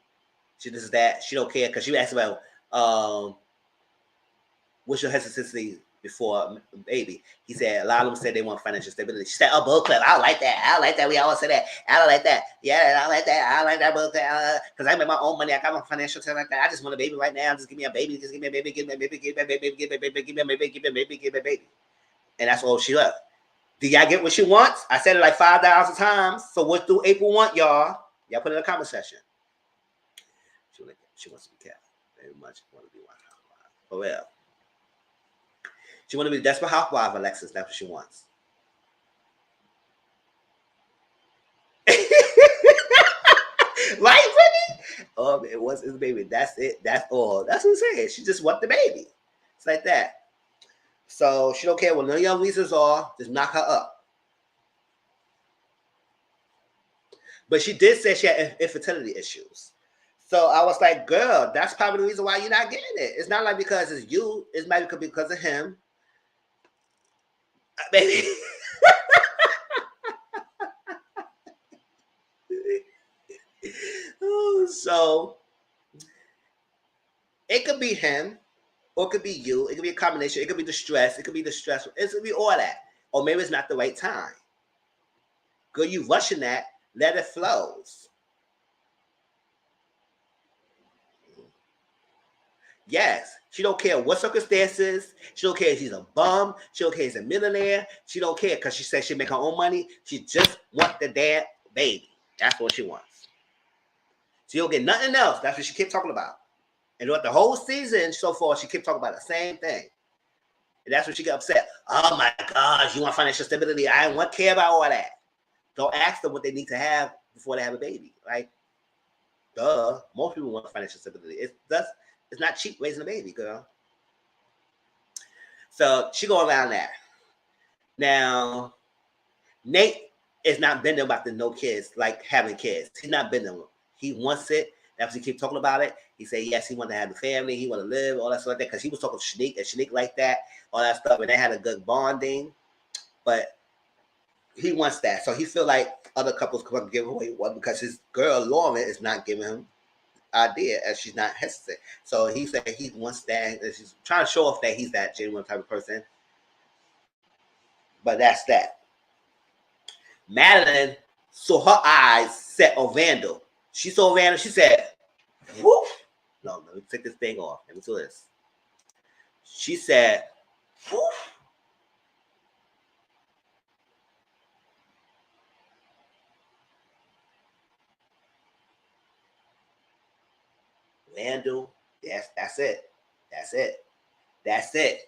She this is that. She don't care because she asked about what's your hesitancy before baby. He said a lot of them said they want financial stability. She said, oh, bull club. I don't like that. I don't like that. We always say that. I don't like that. Yeah, I don't like that. I don't like that bull club. Because I make my own money. I got my financial stuff like that. I just want a baby right now. Just give me a baby. Just give me a baby. Give me a baby. Give me a baby. Give me a baby. Give me a baby. Give me a baby. Give me a baby. And that's all she left. Do y'all get what she wants? I said it like 5,000 times. So what do April want, y'all? Y'all put it in the comment section. She wants to be kept. Very much want to be one housewife. For real. She want to be the desperate housewife, Alexis. That's what she wants. Right, Brittany? Oh, it was his baby. That's it. That's all. That's what I'm saying. She just want the baby. It's like that. So she don't care what none of your reasons are. Just knock her up. But she did say she had infertility issues. So I was like, girl, that's probably the reason why you're not getting it. It's not like because it's you. It's maybe because of him. Baby. So it could be him, or it could be you. It could be a combination. It could be the stress. It could be the stress. It could be all that. Or maybe it's not the right time. Girl, you rushing that. Let it flows. Yes, she don't care what circumstances. She don't care if he's a bum. She don't care if he's a millionaire. She don't care because she said she make her own money. She just wants the damn baby. That's what she wants. She don't get nothing else. That's what she kept talking about. And throughout the whole season so far, she kept talking about the same thing. And that's when she got upset. Oh my gosh, you want financial stability? I don't care about all that. Don't ask them what they need to have before they have a baby. Like, duh. Most people want financial stability. It's not cheap raising a baby, girl. So she go around that. Now, Nate is not bending about the no kids, like having kids. He's not bending. He wants it. That's what he keep talking about it. He said, yes, he want to have the family. He want to live, all that stuff like that. Because he was talking to Shanique, and Shanique like that, all that stuff. And they had a good bonding. But he wants that. So he feel like other couples come give away one because his girl, Lauren, is not giving him idea as she's not hesitant. So he said he wants that. And she's trying to show off that he's that genuine type of person. But that's that. Madeline saw her eyes set on Randall. She saw Randall. She said, whoop. No, let me take this thing off. Let me do this. She said, whoop. Randall, that's it. That's it. That's it.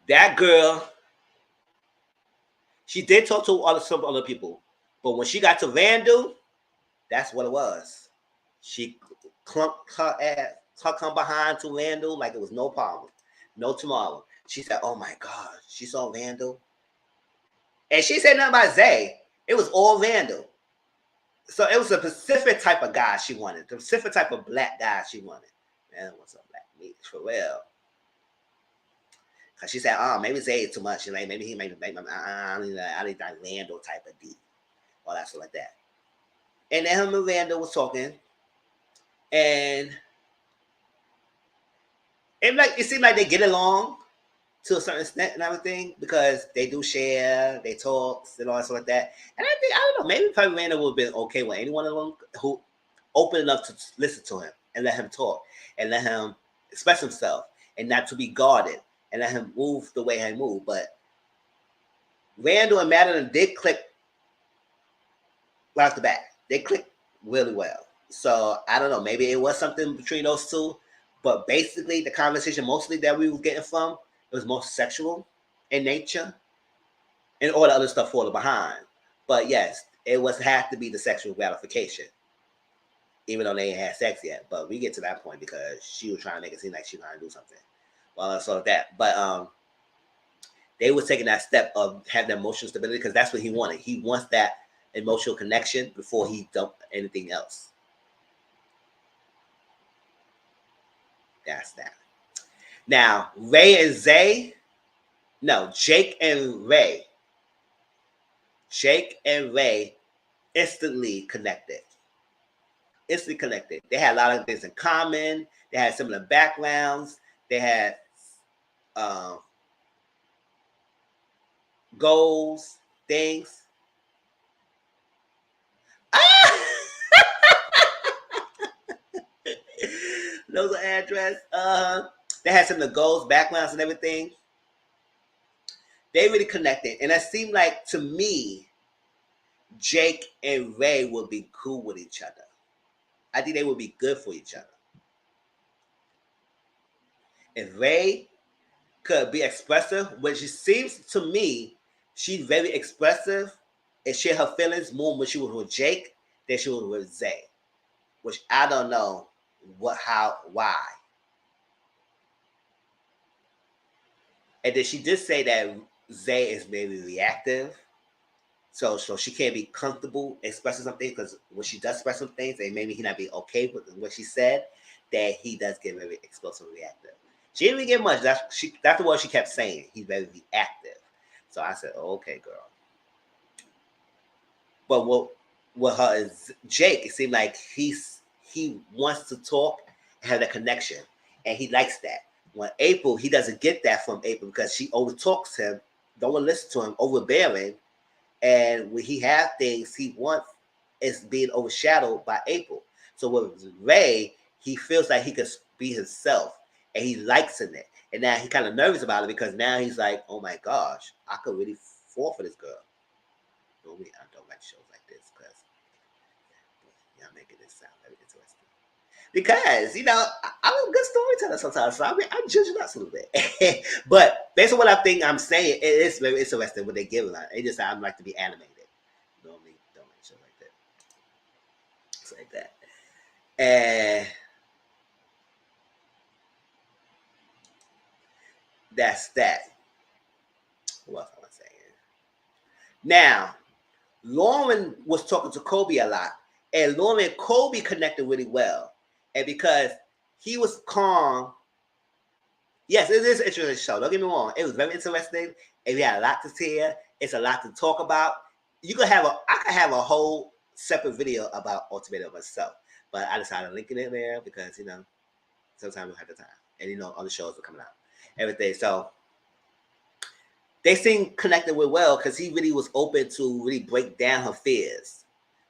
That girl, she did talk to some other people, but when she got to Randall, that's what it was. She clunked her ass, tucked her behind to Randall like it was no problem, no tomorrow. She said, "Oh my God," she saw Randall, and she said nothing about Zay. It was all Randall. So it was a specific type of guy she wanted, the specific type of black guy she wanted. Man, what's up, black meat for real? Cause she said, oh, maybe Zay is too much. And like, maybe he made I need that Randall type of D. All that stuff like that. And then him and Randall was talking. And it seemed like they get along to a certain extent and everything because they do share, they talk, and all that stuff like that. And I don't know, maybe probably Randall would have been okay with any one of them who open enough to listen to him and let him talk and let him express himself and not to be guarded and let him move the way he moved. But Randall and Madeline did click right off the bat. They clicked really well. So I don't know, maybe it was something between those two. But basically, the conversation mostly that we were getting from it was more sexual in nature, and all the other stuff falling behind. But yes, it had to be the sexual gratification, even though they ain't had sex yet. But we get to that point because she was trying to make it seem like she was trying to do something. Well, so that. But they were taking that step of having emotional stability because that's what he wanted. He wants that emotional connection before he dumped anything else. That's that. Now, Ray and Zay, no, Jake and Ray instantly connected. Instantly connected. They had a lot of things in common. They had similar backgrounds. They had goals, things. Those are address. They had some of the goals, backgrounds, and everything. They really connected, and it seemed like to me, Jake and Ray would be cool with each other. I think they would be good for each other. If Ray could be expressive, which it seems to me, she's very expressive and share her feelings more when she was with Jake than she was with Zay, which I don't know why. And then she did say that Zay is maybe reactive. So she can't be comfortable expressing something because when she does express some things, and maybe he not be okay with what she said, that he does get very explosive and reactive. She didn't really get much. That's the word she kept saying. He's very reactive. So I said, oh, okay, girl. But what her is Jake, it seemed like he wants to talk and have that connection. And he likes that. When April, he doesn't get that from April because she overtalks him, don't want to listen to him, overbearing. And when he has things he wants, it's being overshadowed by April. So with Ray, he feels like he could be himself, and he likes in it. And now he's kind of nervous about it because now he's like, "Oh my gosh, I could really fall for this girl." Normally, I don't like shows like this because y'all making this sound very interesting. Because I'm a good storyteller sometimes, so I'm judging us a little bit. But based on what I think I'm saying, it is very interesting what they give a lot. It just I'd like to be animated. Normally, don't like shows like that. It's like that, and that's that. What else am I saying? Now, Lauren was talking to Kobe a lot, and Lauren and Kobe connected really well. And because he was calm, yes, it is an interesting show. Don't get me wrong. It was very interesting. And we had a lot to hear. It's a lot to talk about. I could have a whole separate video about Ultimatum myself. But I decided to link it in there because, sometimes we don't have the time. And, other shows are coming out. Everything. So they seemed connected with well because he really was open to really break down her fears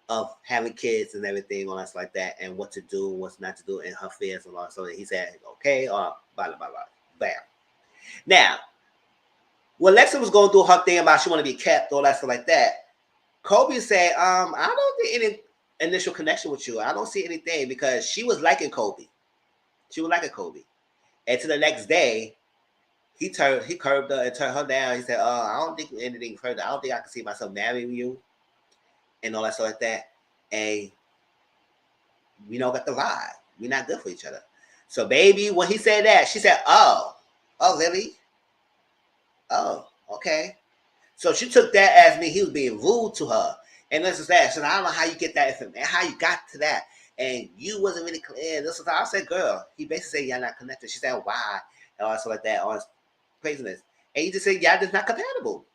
of having kids and everything, all that like that, and what to do, what's not to do, and her fears and all that. So he said, okay, or blah, blah, blah, blah. Bam. Now, when Lexa was going through her thing about she want to be kept, all that stuff like that, Kobe said, I don't see any initial connection with you. I don't see anything because she was liking Kobe. She was liking Kobe. And to the next day, he curved her and turned her down. He said, I don't think anything further. I don't think I can see myself marrying you and all that stuff like that. And we don't got the vibe. We're not good for each other. So, baby, when he said that, she said, oh, really? Oh, okay. So she took that as me he was being rude to her. And this is that. So I don't know how you get that information, how you got to that. And you wasn't really clear. This was I said, girl, he basically said you're not connected. She said, why? And all that stuff like that. craziness. And he just said, y'all just not compatible.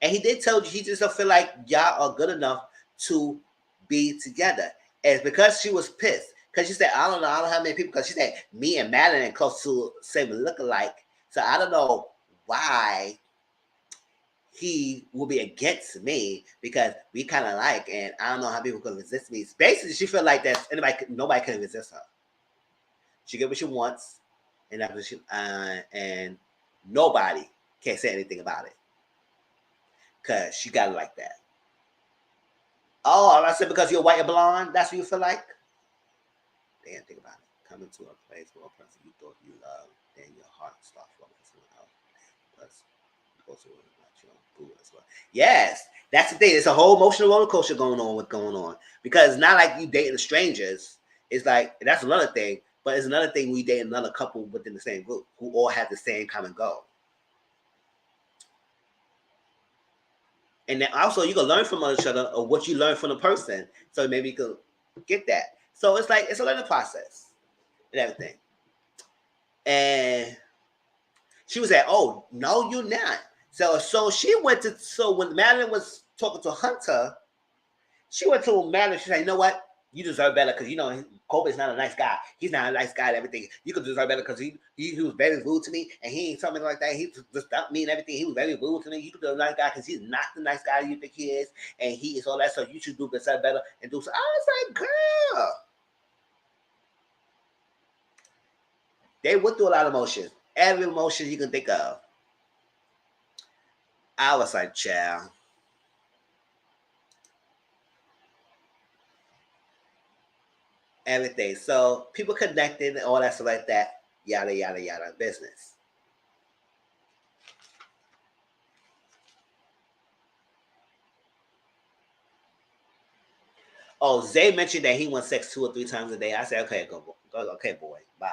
And he did tell you he just don't feel like y'all are good enough to be together. And because she was pissed, because she said, I don't know how many people, because she said me and Madeline close to same look alike. So I don't know why he will be against me because we kind of like, and I don't know how people can resist me. Basically, she feel like that nobody can resist her. She get what she wants, and after and nobody can say anything about it because she got it like that. Oh, I said because you're white and blonde, that's what you feel like. They didn't think about it. Coming to a place where a person you thought you loved, then your heart starts flowing to someone else. Plus, also about your boo as well. Yes, that's the thing. It's a whole emotional roller coaster going on. Because it's not like you dating strangers. It's like that's another thing. But it's another thing when you date another couple within the same group who all have the same common goal. And then also you can learn from each other or what you learn from the person. So maybe you can get that. So it's like it's a learning process and everything. And she was like, "Oh no, you're not." So she went to when Madeline was talking to Hunter, she went to Madeline. She said, "You know what? You deserve better because you know Kobe's not a nice guy. He's not a nice guy and everything. You could deserve better because he was very rude to me and he ain't something like that. He just dumped me and everything. He was very rude to me. You could be a nice guy because he's not the nice guy you think he is, and he is all that. So you should do better and do so." I was like, "Girl." They went through a lot of emotions. Every emotion you can think of. I was like, child. Everything. So people connected and all that stuff like that. Yada yada yada business. Oh, Zay mentioned that he wants sex 2 or 3 times a day. I said, okay, go, okay, boy, bye.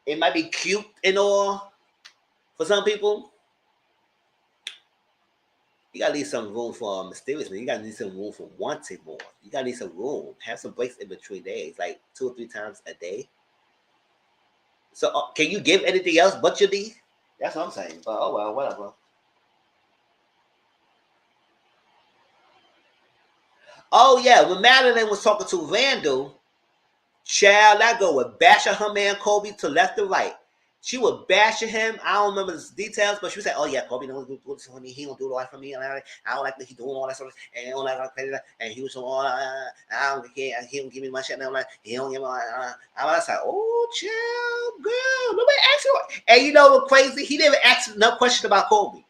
It might be cute and all for some people. You gotta leave some room for mysterious man. You gotta leave some room for wanting more. You gotta leave some room. Have some breaks in between days, like 2 or 3 times a day. So, can you give anything else but your D? That's what I'm saying. But oh well, whatever. Oh yeah, when Madeline was talking to Randall, child, that girl would bashing her man Kobe to left and right. She was bashing him. I don't remember the details, but she was like, "Oh yeah, Kobe don't do this for me. He don't do all that for me. And I don't like that he doing all that stuff. And all that crazy. And he was so all I don't care. He don't give me my shit. And I'm like, he don't give me my. I was like, oh, chill, girl. Nobody asked you. And you know what crazy? He didn't ask no question about Kobe.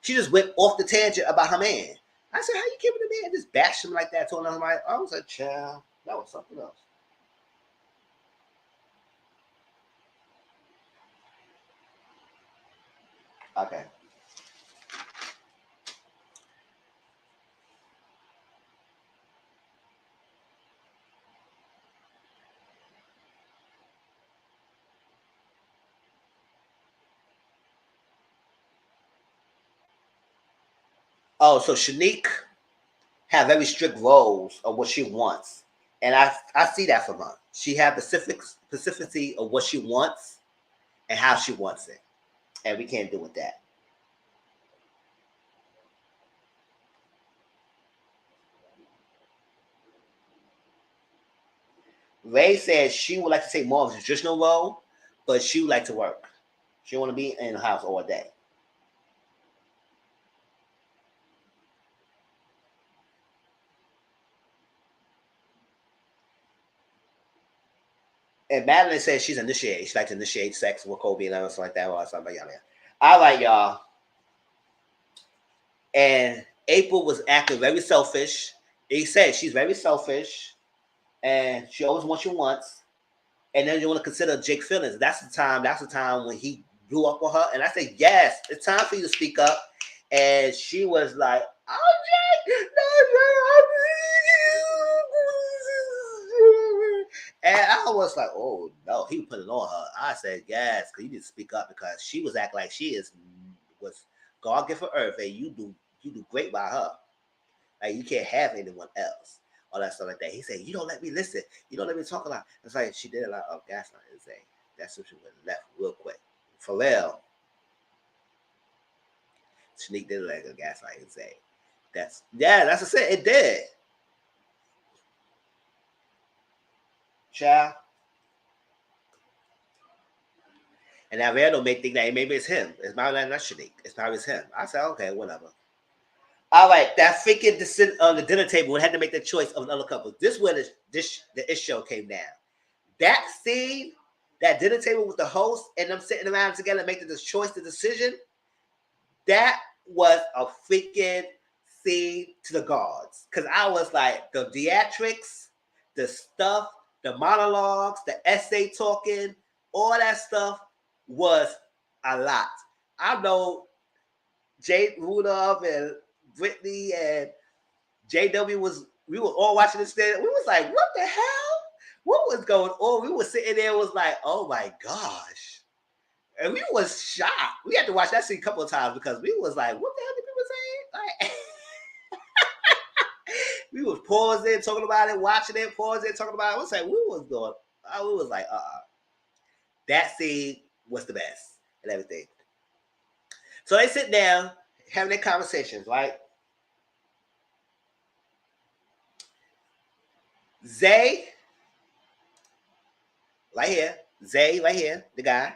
She just went off the tangent about her man. I said, how you giving the man just bash him like that? Told him like, I was like, child, that was something else. Okay. Oh, so Shanique have very strict roles of what she wants, and I see that from her. She have specificity of what she wants and how she wants it, and we can't do with that. Ray says she would like to take more of a traditional role, but she would like to work. She want to be in the house all day. And Madeline says she's initiated. She likes to initiate sex with Kobe and stuff like that. All that. All right, y'all. And April was acting very selfish. He said she's very selfish, and she always wants you once. And then you want to consider Jake feelings. That's the time. That's the time when he blew up on her. And I said, yes, it's time for you to speak up. And she was like, oh, Jake, no, and I was like, oh no, he put it on her. I said, yes, because you need to speak up because she was acting like she was God given earth, and you do great by her. Like you can't have anyone else. All that stuff like that. He said, you don't let me listen. You don't let me talk a lot. It's like she did a lot of gaslighting. That switch went left real quick. For real. Shanique did like a gaslight and say, that's what I said. It did. Child. And now Randall may think that maybe it's him. It's probably not Shanique. It's probably him. I said, okay, whatever. All right, that freaking on the dinner table when had to make the choice of another couple. This is where the issue came down. That scene, that dinner table with the host and them sitting around together making this choice, the decision, that was a freaking scene to the gods. Because I was like, the theatrics, the stuff, the monologues, the essay talking, all that stuff was a lot. I know Jay Rudolph and Brittany and JW we were all watching this thing. We was like, what the hell? What was going on? We were sitting there, was like, oh my gosh. And we was shocked. We had to watch that scene a couple of times because we was like, what the hell did people say? Like, we was pausing, talking about it, watching it, pausing, talking about it. I was like, we was like, that scene was the best and everything. So they sit down, having their conversations, right? Zay, right here, the guy,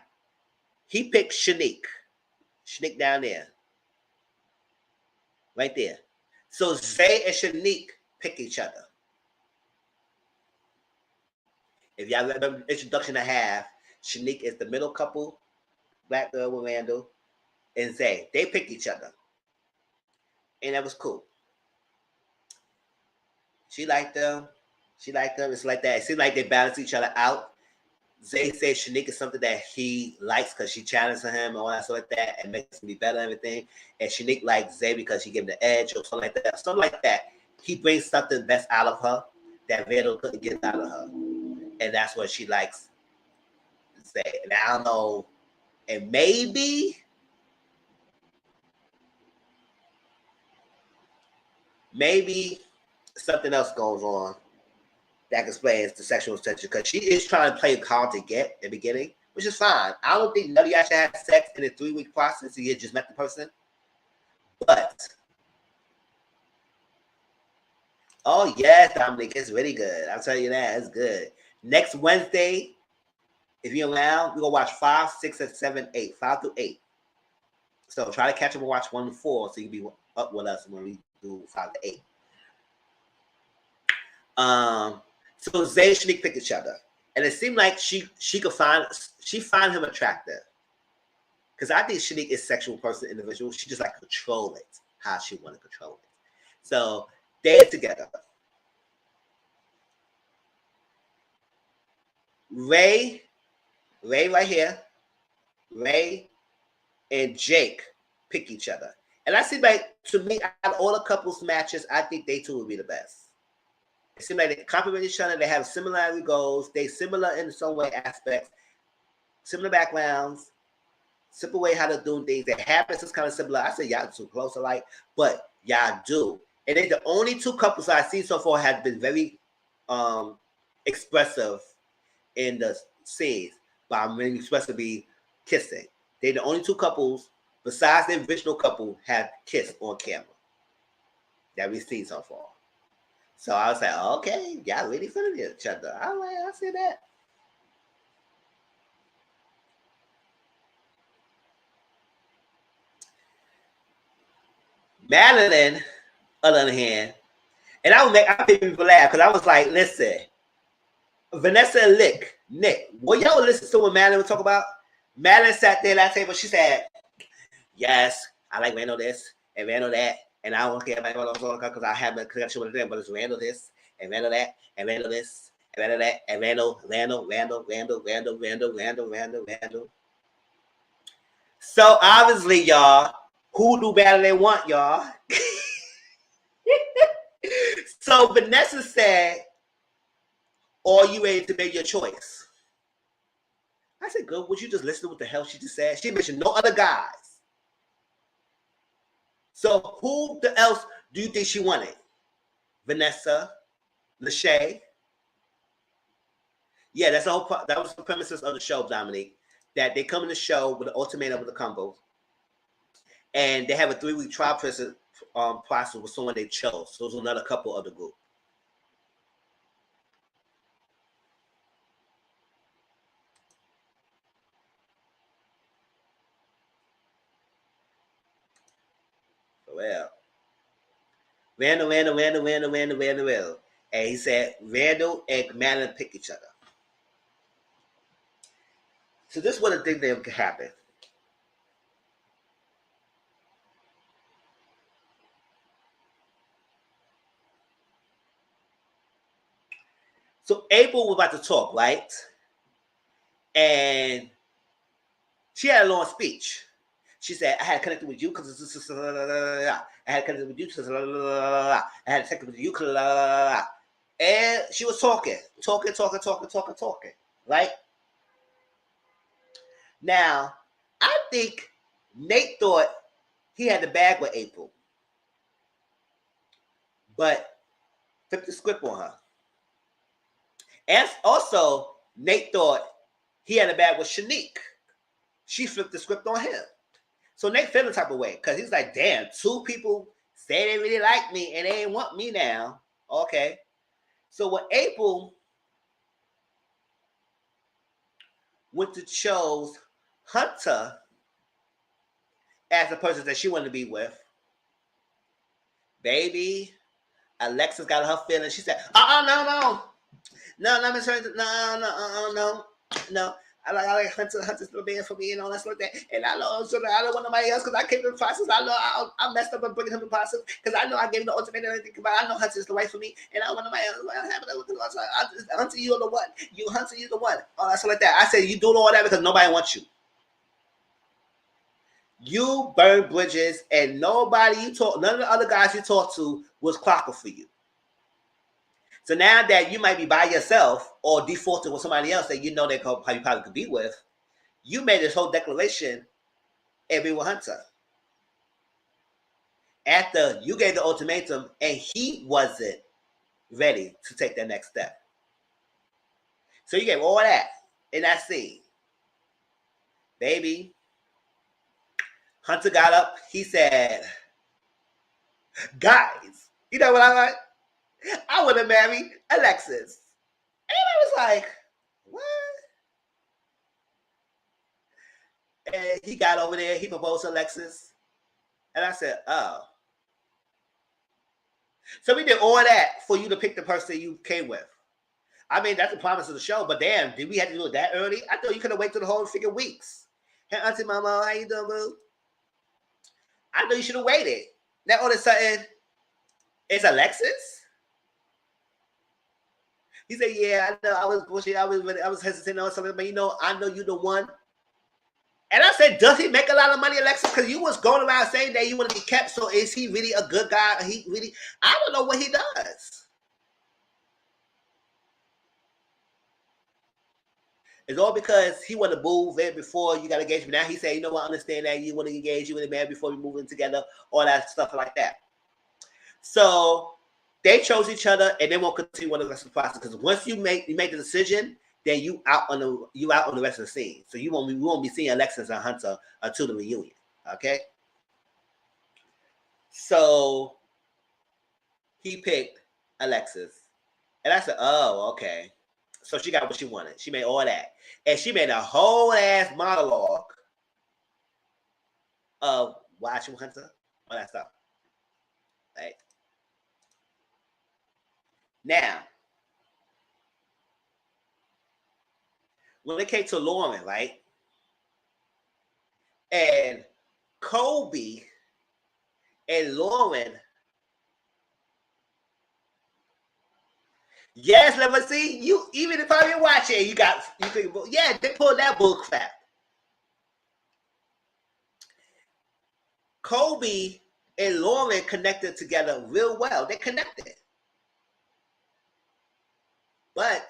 he picked Shanique down there, right there. So Zay and Shanique pick each other. If y'all remember the introduction I have, Shanique is the middle couple, black girl with Randall, and Zay. They picked each other. And that was cool. She liked them. It's like that. It seemed like they balance each other out. Zay says Shanique is something that he likes because she challenges him and all that stuff like that and makes him be better and everything. And Shanique likes Zay because she gave him the edge or something like that. Something like that. He brings something best out of her that Randall couldn't get out of her. And that's what she likes Zay. And I don't know. And maybe something else goes on that explains the sexual tension because she is trying to play hard to get in the beginning, which is fine. I don't think none of you actually had sex in a 3-week process. You just met the person. But, oh, yes, Dominic, it's really good. I'll tell you that. It's good. Next Wednesday, if you're around, we're going to watch 5, 6, and 7, 8. 5 through 8. So try to catch up and watch 1 to 4 so you can be up with us when we do 5 to 8. So Zay and Shanique pick each other, and it seemed like she find him attractive, because I think Shanique is a sexual person, individual. She just like control it how she want to control it. So they're together. Ray right here, Ray and Jake pick each other, and I see like to me out of all the couples matches, I think they two would be the best. It seems like they complement each other. They have similar goals. They similar in some way aspects, similar backgrounds, simple way how to do things. Their habits is kind of similar. I say y'all too close alike, but y'all do. And they're the only two couples I've seen so far have been very expressive in the scenes. But I'm really expressive be kissing. They're the only two couples besides the original couple have kissed on camera that we've seen so far. So I was like, okay, y'all really feeling each other. I see that. Madeline, on the other hand, and I made people laugh because I was like, listen, Vanessa and Nick, what y'all listen to what Madeline would talk about? Madeline sat there at that table. She said, yes, I like Randall this and Randall that. And I don't care about Randall because I have a connection with them, but it's Randall this and Randall that and Randall this and Randall that and Randall. So obviously, y'all, who do better they want, y'all? So Vanessa said, are you ready to make your choice? I said, girl, would you just listen to what the hell she just said? She mentioned no other guys. So who else do you think she wanted? Vanessa, Lachey. Yeah, that's the whole. That was the premises of the show, Dominique. That they come in the show with an ultimatum with the combo, and they have a 3-week trial process with someone they chose. So it was another couple of the group. Well, Randall. And he said Randall and Madeline pick each other. So this is what I think that could happen. So April was about to talk, right? And she had a long speech. She said, I had connected with you because I had connected with you because I had connected with you because and she was talking, right? Now, I think Nate thought he had the bag with April, but flipped the script on her. And also, Nate thought he had a bag with Shanique. She flipped the script on him. So Nate felt the type of way because he's like, damn, 2 people say they really like me and they ain't want me now. Okay. So when April went to chose Hunter as the person that she wanted to be with, baby, Alexis got her feelings. She said, no, Miss Hunter, no. I like Hunter's little band for me and all that sort of that. And I know I don't want nobody else because I came to the process. I know I messed up and bringing him to the process because I know I gave him the ultimate and everything. But I know Hunter's the right for me, and I don't want nobody else. Hunter, you're the one. Hunter, you're the one. All that sort of like that. I said you doing all that because nobody wants you. You burned bridges, and nobody you talk, none of the other guys you talked to was clocker for you. So now that you might be by yourself or defaulting with somebody else that you know that you probably could be with, you made this whole declaration and be with Hunter. After you gave the ultimatum and he wasn't ready to take that next step. So you gave all that in that scene. Baby, Hunter got up. He said, guys, you know what I like? I want to marry Alexis. And I was like, what? And he got over there. He proposed to Alexis. And I said, oh. So we did all that for you to pick the person you came with. I mean, that's the promise of the show. But damn, did we have to do it that early? I thought you could have waited till the whole freaking weeks. Hey, Auntie Mama, how you doing, boo? I know you should have waited. Now all of a sudden, it's Alexis? He said, yeah, I know I was bullshit. I was hesitant on something, but I know you the one. And I said, does he make a lot of money, Alexis? Because you was going around saying that you want to be kept. So is he really a good guy? I don't know what he does. It's all because he want to move in before you got engaged. But now he said, you know what, I understand that you want to engage, you want to marry before we move in together, all that stuff like that. So they chose each other, and they won't continue on the rest of the process because once you make the decision, then you out on the rest of the scene. So we won't be seeing Alexis and Hunter until the reunion. Okay. So he picked Alexis, and I said, "Oh, okay." So she got what she wanted. She made all that, and she made a whole ass monologue of watching Hunter, all that stuff. Right. Now, when it came to Lauren, right, and Kobe and Lauren, yes, let me see you. Even if I'm watching, you think, yeah, they pulled that bull crap. Kobe and Lauren connected together real well. They connected, but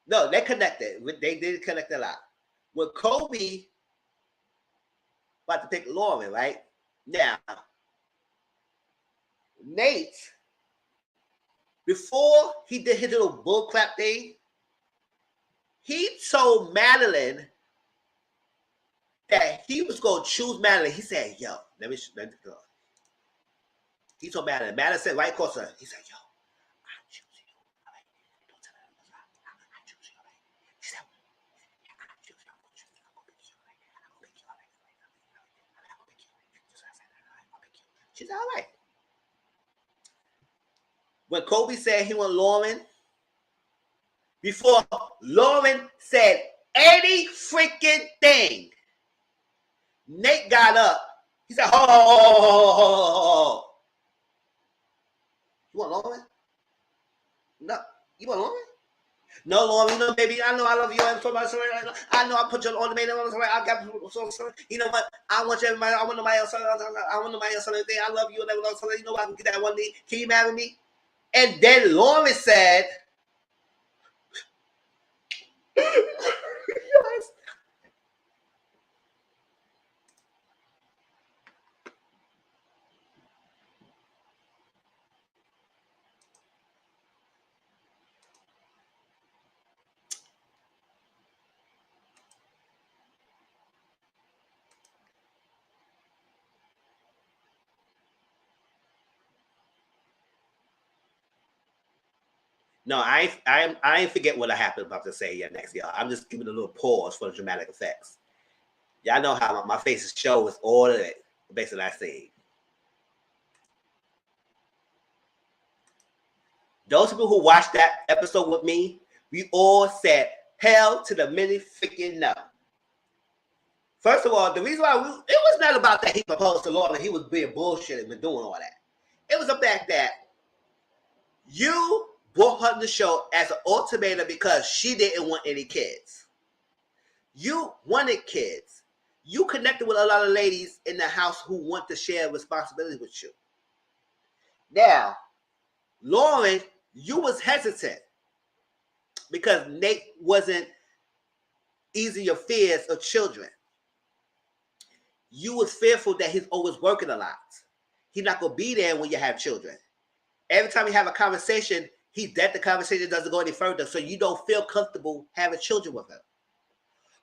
no, they connected. They did connect a lot. With Kobe about to pick Lauren, right? Now, Nate, before he did his little bullcrap thing, he told Madeline that he was going to choose Madeline. He said, yo, let me go. He told Madeline. Madeline said right across her. He said, yo, I choose you. Don't tell her. I choose you. She said, I choose you. I'm going to pick you. She said, all right. When Kobe said he wanted Lauren, before Lauren said any freaking thing, Nate got up. He said, oh. You want Lauren? No. You want Lauren? No, Lauren, you know, baby, I know I love you. I know I put you on Ultimatum. I got you know what? I want everybody. I want nobody else. I want nobody else. I love you. You know I can get that one day. Can you marry me? And then Lauren said, yes. No, I ain't forget what I happened about to say yet next, y'all. I'm just giving a little pause for the dramatic effects. Y'all know how my face shows all of it, basically I say. Those people who watched that episode with me, we all said, hell to the mini freaking no. First of all, the reason why it was not about that he proposed to Lauren and he was being bullshit and been doing all that. It was the fact that you brought her to the show as an ultimatum because she didn't want any kids. You wanted kids. You connected with a lot of ladies in the house who want to share responsibilities with you. Now, Lauren, you was hesitant because Nate wasn't easing your fears of children. You was fearful that he's always working a lot. He's not going to be there when you have children. Every time you have a conversation, the conversation doesn't go any further, so you don't feel comfortable having children with him.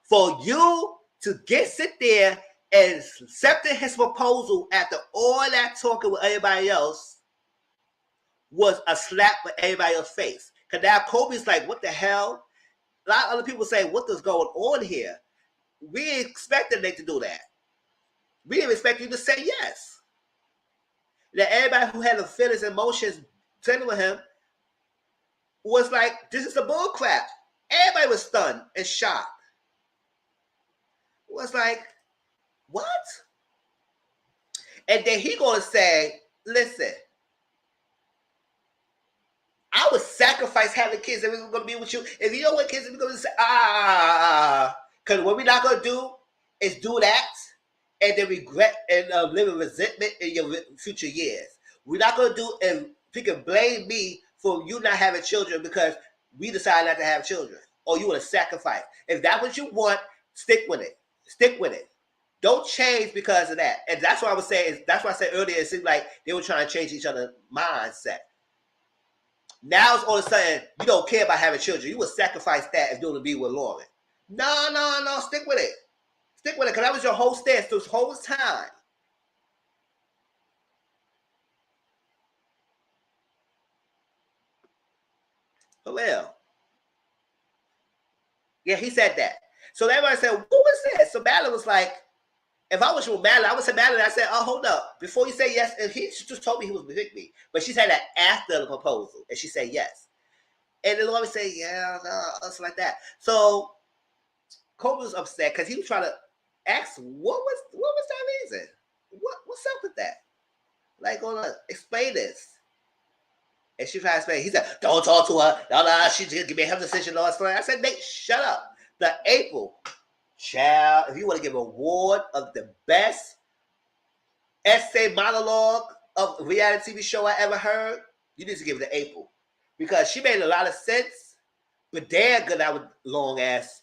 For you to sit there and accepting his proposal after all that talking with everybody else was a slap for everybody else's face. Because now Kobe's like, what the hell? A lot of other people say, what is going on here? We expected Nate to do that. We didn't expect you to say yes. That everybody who had the feelings and emotions sitting with him was like, this is a bull crap. Everybody was stunned and shocked. It was like, what? And then he gonna say, listen, I would sacrifice having kids if it was gonna be with you. If you don't want kids, we're gonna say, because what we're not gonna do is do that and then regret and live in resentment in your future years. We're not gonna do, and you can blame me for you not having children because we decided not to have children, or you want to sacrifice. If that's what you want, stick with it. Stick with it. Don't change because of that. And that's what I was saying. That's what I said earlier. It seemed like they were trying to change each other's mindset. Now it's all of a sudden you don't care about having children. You would sacrifice that if you want to be with Lauren. No. Stick with it. Stick with it, because that was your whole stance this whole time. For real. Yeah, he said that. So everybody said, what was that? So Madeline was like, if I was with Madeline, I would say Madeline. I said, oh, hold up. Before you say yes, and he just told me he was with me. But she said that after the proposal, and she said yes. And then Lauren said, yeah, no, something like that. So Kobe was upset because he was trying to ask, what was that reason? What's up with that? Like, explain this. And she tried to explain. He said, don't talk to her. No, she just give me her decision. I said, Nate, shut up. The April, child, if you want to give an award of the best essay monologue of a reality TV show I ever heard, you need to give it to April. Because she made a lot of sense, but damn good out with long-ass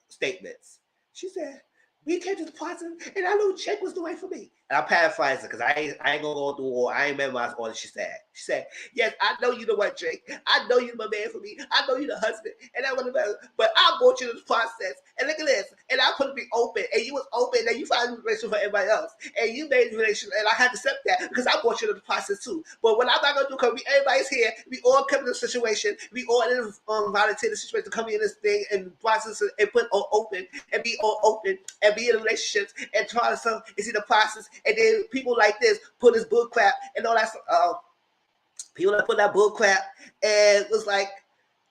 statements. She said, we came to the party, and I knew Jake was the way for me. And I'm paraphrasing because I ain't gonna go through all. I ain't memorize all that she said. She said, "Yes, I know you the one, Drake. I know you my man for me. I know you the husband, and I want to, but I brought you to this process. And look at this. And I put to be open, and you was open, and you found a relationship for everybody else, and you made a relationship, and I had to accept that because I brought you to the process too. But what I'm not gonna do, because everybody's here, we all come in this situation, we all in a volunteer situation to come in this thing and process it and put all open and be all open and be in relationships and try to see the process, and then people like this put this bull crap and all that stuff. People that put that bull crap and was like,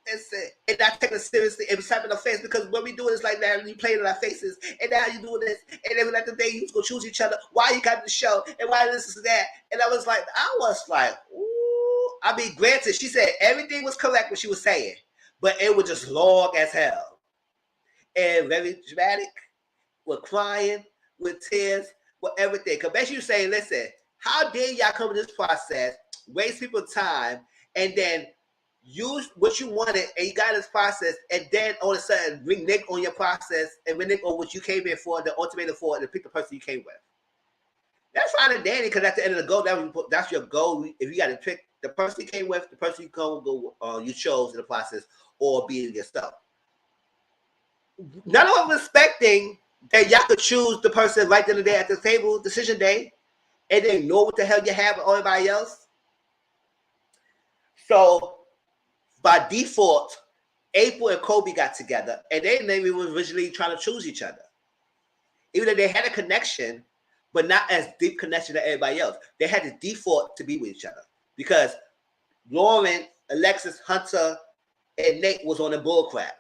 and not taking it seriously and slapping in the face, because when we do this like that and you play in our faces and now you doing this and then like the day you go choose each other, why you got the show and why this is that, and I was like, ooh. I mean, granted, she said everything was correct what she was saying, but it was just long as hell and very dramatic, with crying, with tears, with everything. Because basically you saying, listen, how dare y'all come to this process, waste people's time, and then use what you wanted and you got this process, and then all of a sudden renege on your process and renege on what you came in for, the ultimatum for, and pick the person you came with. That's fine and dandy, because at the end of the goal, that's your goal. If you got to pick the person you came with, the person you chose in the process, or be yourself. None of them expecting that y'all could choose the person right then and there at the table, decision day, and then know what the hell you have with everybody else. So by default, April and Kobe got together, and they maybe were originally trying to choose each other. Even though they had a connection, but not as deep connection to everybody else. They had the default to be with each other because Lauren, Alexis, Hunter, and Nate was on the bull crap.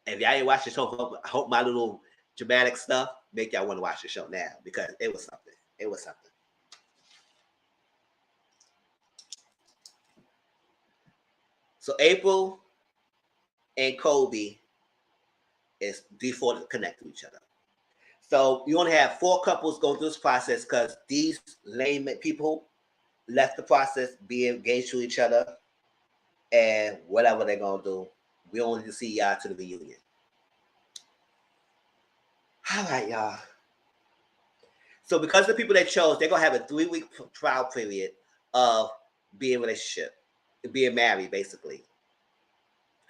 If y'all ain't watched the show, I hope my little dramatic stuff make y'all want to watch the show now, because it was something. It was something. So April and Kobe is default to connect to each other. So you only have 4 couples going through this process because these lame people left the process, be engaged to each other, and whatever they're gonna do, we only to see y'all to the reunion. All right, y'all. So because the people they chose, they're gonna have a 3-week trial period of being in a relationship, being married, basically,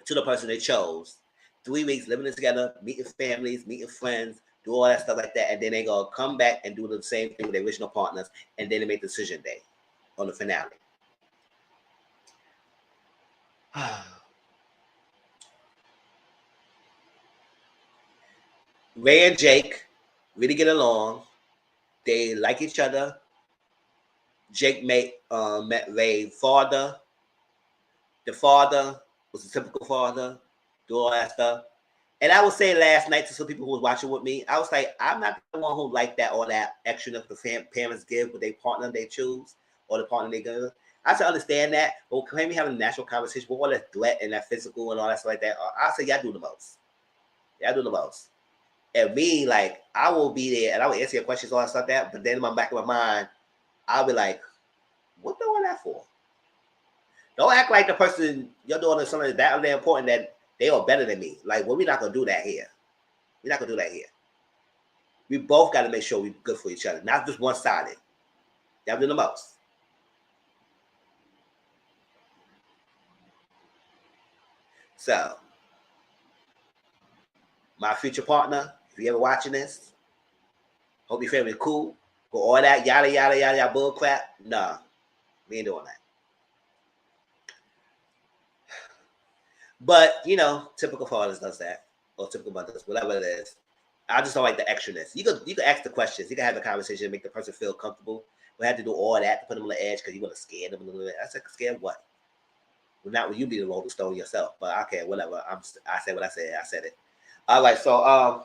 to the person they chose. 3 weeks living together, meeting families, meeting friends, do all that stuff like that, and then they gonna come back and do the same thing with their original partners, and then they make the decision day on the finale. Ray and Jake really get along. They like each other. Jake met Ray's father. The father was a typical father, do all that stuff. And I was saying last night to some people who was watching with me, I was like, I'm not the one who like that, all that extra the parents give with their partner they choose, or the partner they give. I should understand that, but can we have a natural conversation with all that threat and that physical and all that stuff like that? I say y'all do the most. Y'all do the most. And me, like, I will be there and I will answer your questions, all that stuff like that. But then in my back of my mind, I'll be like, what do all that for? Don't act like the person you're doing something that important that they are better than me. Like, well, we're not gonna do that here. We're not gonna do that here. We both got to make sure we're good for each other, not just one-sided. Y'all do the most. So, my future partner, if you ever watching this, hope your family cool. But all that yada yada yada bull crap, nah, we ain't doing that. But you know, typical fathers does that, or typical mothers, whatever it is. I just don't like the extraness. You can ask the questions, you can have the conversation, make the person feel comfortable. We have to do all that to put them on the edge because you want to scare them a little bit. I said, scared what? Well, not when you be the Rolling Stone yourself, but okay, whatever. I said what I said. I said it. All right, so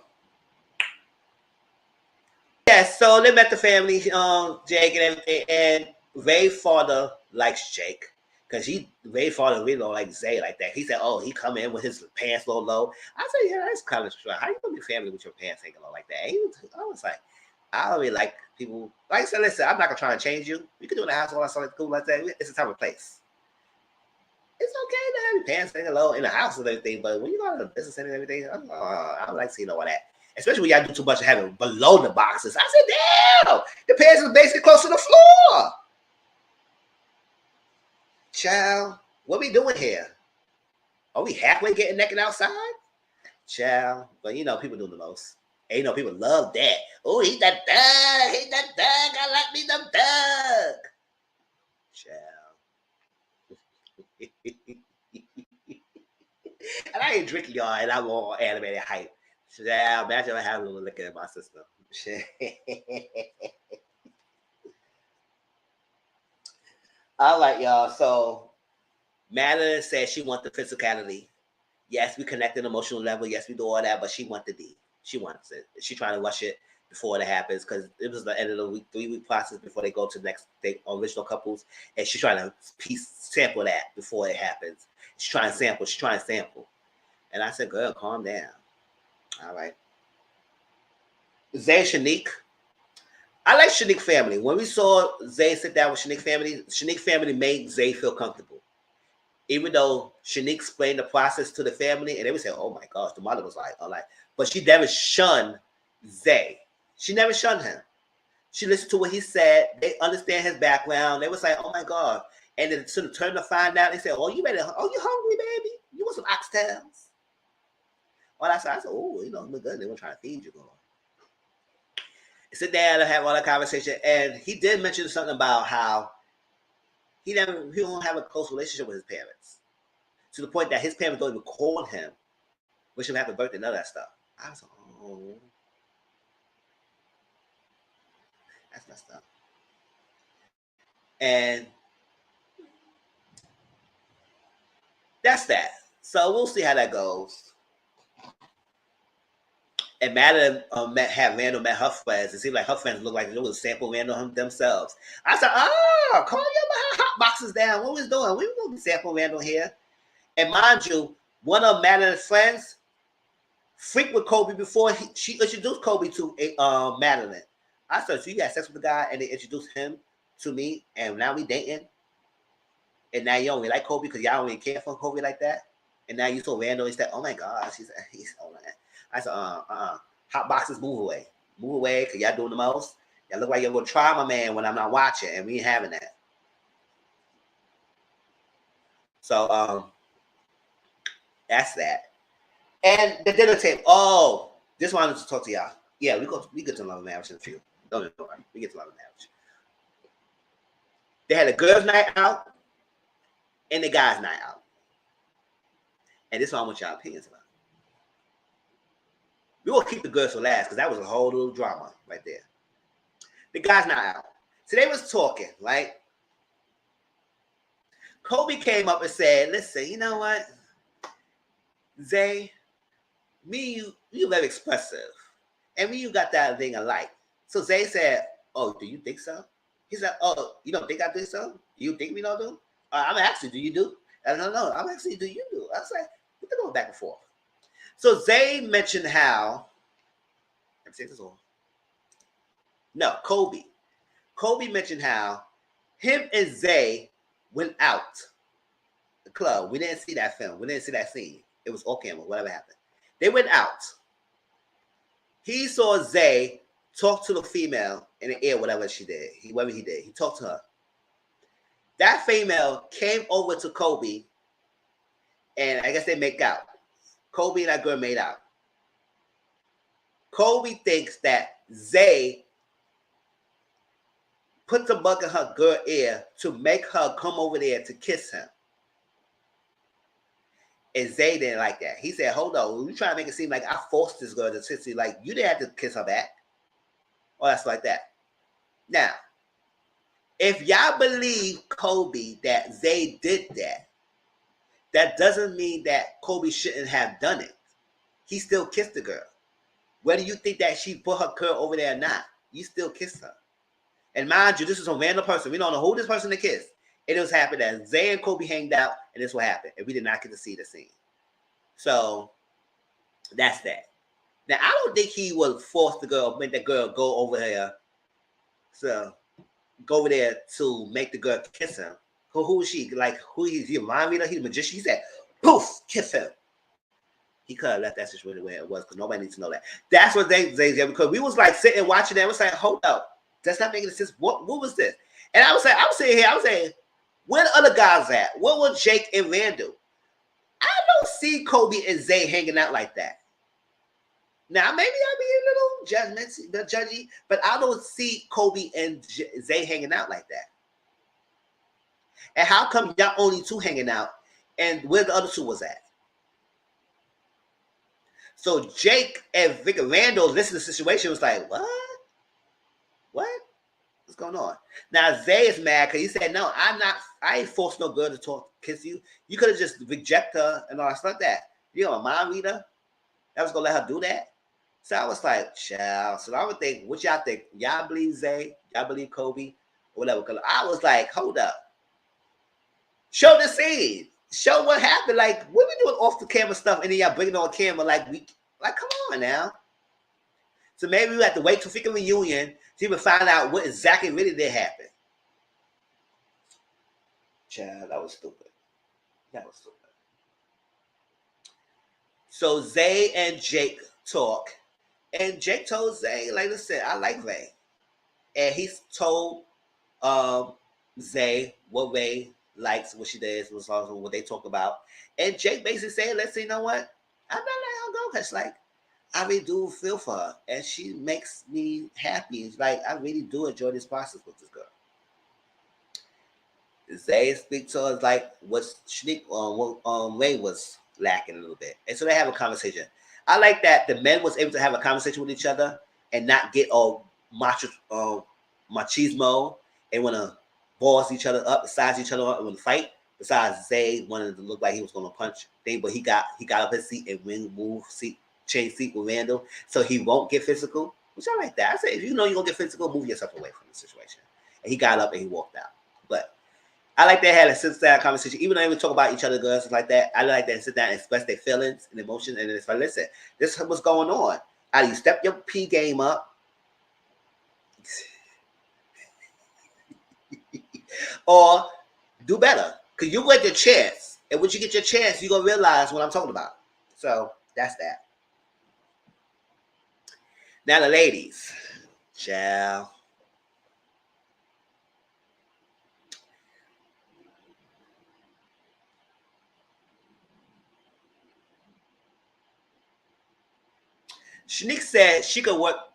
yes, so they met the family, Jake and everything, and Ray's father likes Jake because Ray's father really don't like Zay like that. He said, "Oh, he come in with his pants a little low." I said, "Yeah, that's kind of strange. How you gonna be family with your pants hanging low like that?" I was like, I don't really like people. Like I said, listen, I'm not gonna try to change you. We can do it in the house, all that stuff cool like that. It's a type of place. It's okay to have your parents saying hello in the house and everything, but when you go to the business and everything, I don't like seeing all that. Especially when y'all do too much of having below the boxes. I said, damn, the pants is basically close to the floor. Child, what we doing here? Are we halfway getting naked outside? Child, but people do the most. And people love that. Oh, he's that dog. He's that dog. I like me the dog. Child. And I ain't drinking, y'all, and I'm all animated hype. Child, imagine I have a little liquor in my system. All right, y'all. So Madeline said she wants the physicality. Yes, we connect on an emotional level. Yes, we do all that, but she wants the D. She wants it. She's trying to rush it before it happens because it was the end of the week, 3-week process before they go to the next original couples, and she's trying to sample that before it happens. She's trying to sample. She's trying to sample. And I said, girl, calm down. All right. Zay and Shanique. I like Shanique family. When we saw Zay sit down with Shanique family made Zay feel comfortable. Even though Shanique explained the process to the family, and they would say, oh my gosh, the mother was like, oh, like, but she never shunned Zay. She never shunned him. She listened to what he said. They understand his background. They was like, oh my God. And then to turn to find out, they said, oh, you hungry, baby? You want some oxtails? All I said, oh, look good. They were trying to feed you, girl. Sit down and have all that conversation. And he did mention something about how he don't have a close relationship with his parents. To the point that his parents don't even call him, wish him happy birthday, none of that stuff. I was like, oh. That's messed up. And that's that. So we'll see how that goes. And Madeline Randall met her friends. It seemed like her friends looked like they would sample Randall themselves. I said, oh, calm your hot boxes down. What was doing? We were going to sample Randall here. And mind you, one of Madeline's friends freaked with Kobe before she introduced Kobe to Madeline. I said, so you got sex with the guy and they introduced him to me and now we dating? And now you don't really like Kobe because y'all don't really care for Kobe like that? And now you saw Randall and said, oh my gosh, he's oh man. I said, hot boxes, move away. Move away because y'all doing the most. Y'all look like you're going to try my man when I'm not watching, and we ain't having that. So, that's that. And the dinner table. Oh, this one I wanted to talk to y'all. Yeah, we get to love and marriage in a few. Don't worry. We get to love and marriage. They had a girls' night out and the guys' night out. And this one I want y'all opinions about. We will keep the girls for last because that was a whole little drama right there. The guys not out. So they was talking, right? Kobe came up and said, listen, you know what? Zay, me and you very expressive. And me, you got that thing alike. So Zay said, oh, do you think so? He said, oh, you don't think I do so? You think we don't do? I'm asking, do you do? I don't know. I'm asking, do you do? I was like, we're going back and forth. So Zay mentioned how, let me take this off. No, Kobe. Kobe mentioned how him and Zay went out the club. We didn't see that film. We didn't see that scene. It was off camera, whatever happened. They went out. He saw Zay talk to the female in the air, whatever he did. He talked to her. That female came over to Kobe, and I guess they make out. Kobe and that girl made out. Kobe thinks that Zay put the bug in her girl's ear to make her come over there to kiss him. And Zay didn't like that. He said, hold on, you trying to make it seem like I forced this girl to kiss you. Like, you didn't have to kiss her back. Or that's like that. Now, if y'all believe Kobe that Zay did that, that doesn't mean that Kobe shouldn't have done it. He still kissed the girl. Whether you think that she put her girl over there or not, you still kissed her. And mind you, this is a random person. We don't know who this person to kiss. It was happened that Zay and Kobe hanged out, and this what happened. And we did not get to see the scene. So, that's that. Now, I don't think he would force the girl, make the girl go over here. So, go over there to make the girl kiss him. Who is she? Like, who is he? Remind me that he's a magician. He said, poof, kiss him. He could have left that situation where it was because nobody needs to know that. That's what they because we was like sitting watching that. I was like, hold up. That's not making sense. What was this? And I was sitting here, I was saying, where the other guys at? What were Jake and Randall? I don't see Kobe and Zay hanging out like that. Now, maybe I'll be a little judgy, but I don't see Kobe and Zay hanging out like that. And how come y'all only two hanging out and where the other two was at? So Jake and Vic Randall listened to the situation was like, what? What's going on? Now Zay is mad because he said, no, I ain't forced no girl to kiss you. You could have just rejected her and all that stuff like that. You know, a mind reader that was gonna let her do that. So I was like, child. So I would think, what y'all think? Y'all believe Zay? Y'all believe Kobe? Or whatever. Because I was like, hold up. Show the scene. Show what happened. Like, what we doing off the camera stuff and then y'all bring it on camera like come on now. So maybe we have to wait till freaking reunion to even find out what exactly really did happen. Child, that was stupid. So Zay and Jake talk. And Jake told Zay, like I said, I like Ray. And he's told Zay what Ray likes, what she does, what they talk about. And Jake basically said, let's see, you know what? I'm not letting her go because, like, I really do feel for her. And she makes me happy. It's like, I really do enjoy this process with this girl. Zay speaks to her like what Ray was lacking a little bit. And so they have a conversation. I like that the men was able to have a conversation with each other and not get all machismo and want to boss each other up, size each other up and want to fight. Besides, Zay wanted to look like he was going to punch thing, but he got up his seat and change seat with Randall, so he won't get physical. Which I like that. I said, if you know you're gonna get physical, move yourself away from the situation. And he got up and he walked out. But I like they had a sit-down conversation. Even though they would talk about each other, girls and like that, I like that sit down and express their feelings and emotions. And it's like, listen, this is what's going on. Either you step your P game up, or do better. Because you get your chance. And once you get your chance, you're going to realize what I'm talking about. So that's that. Now the ladies. Ciao. Shanique said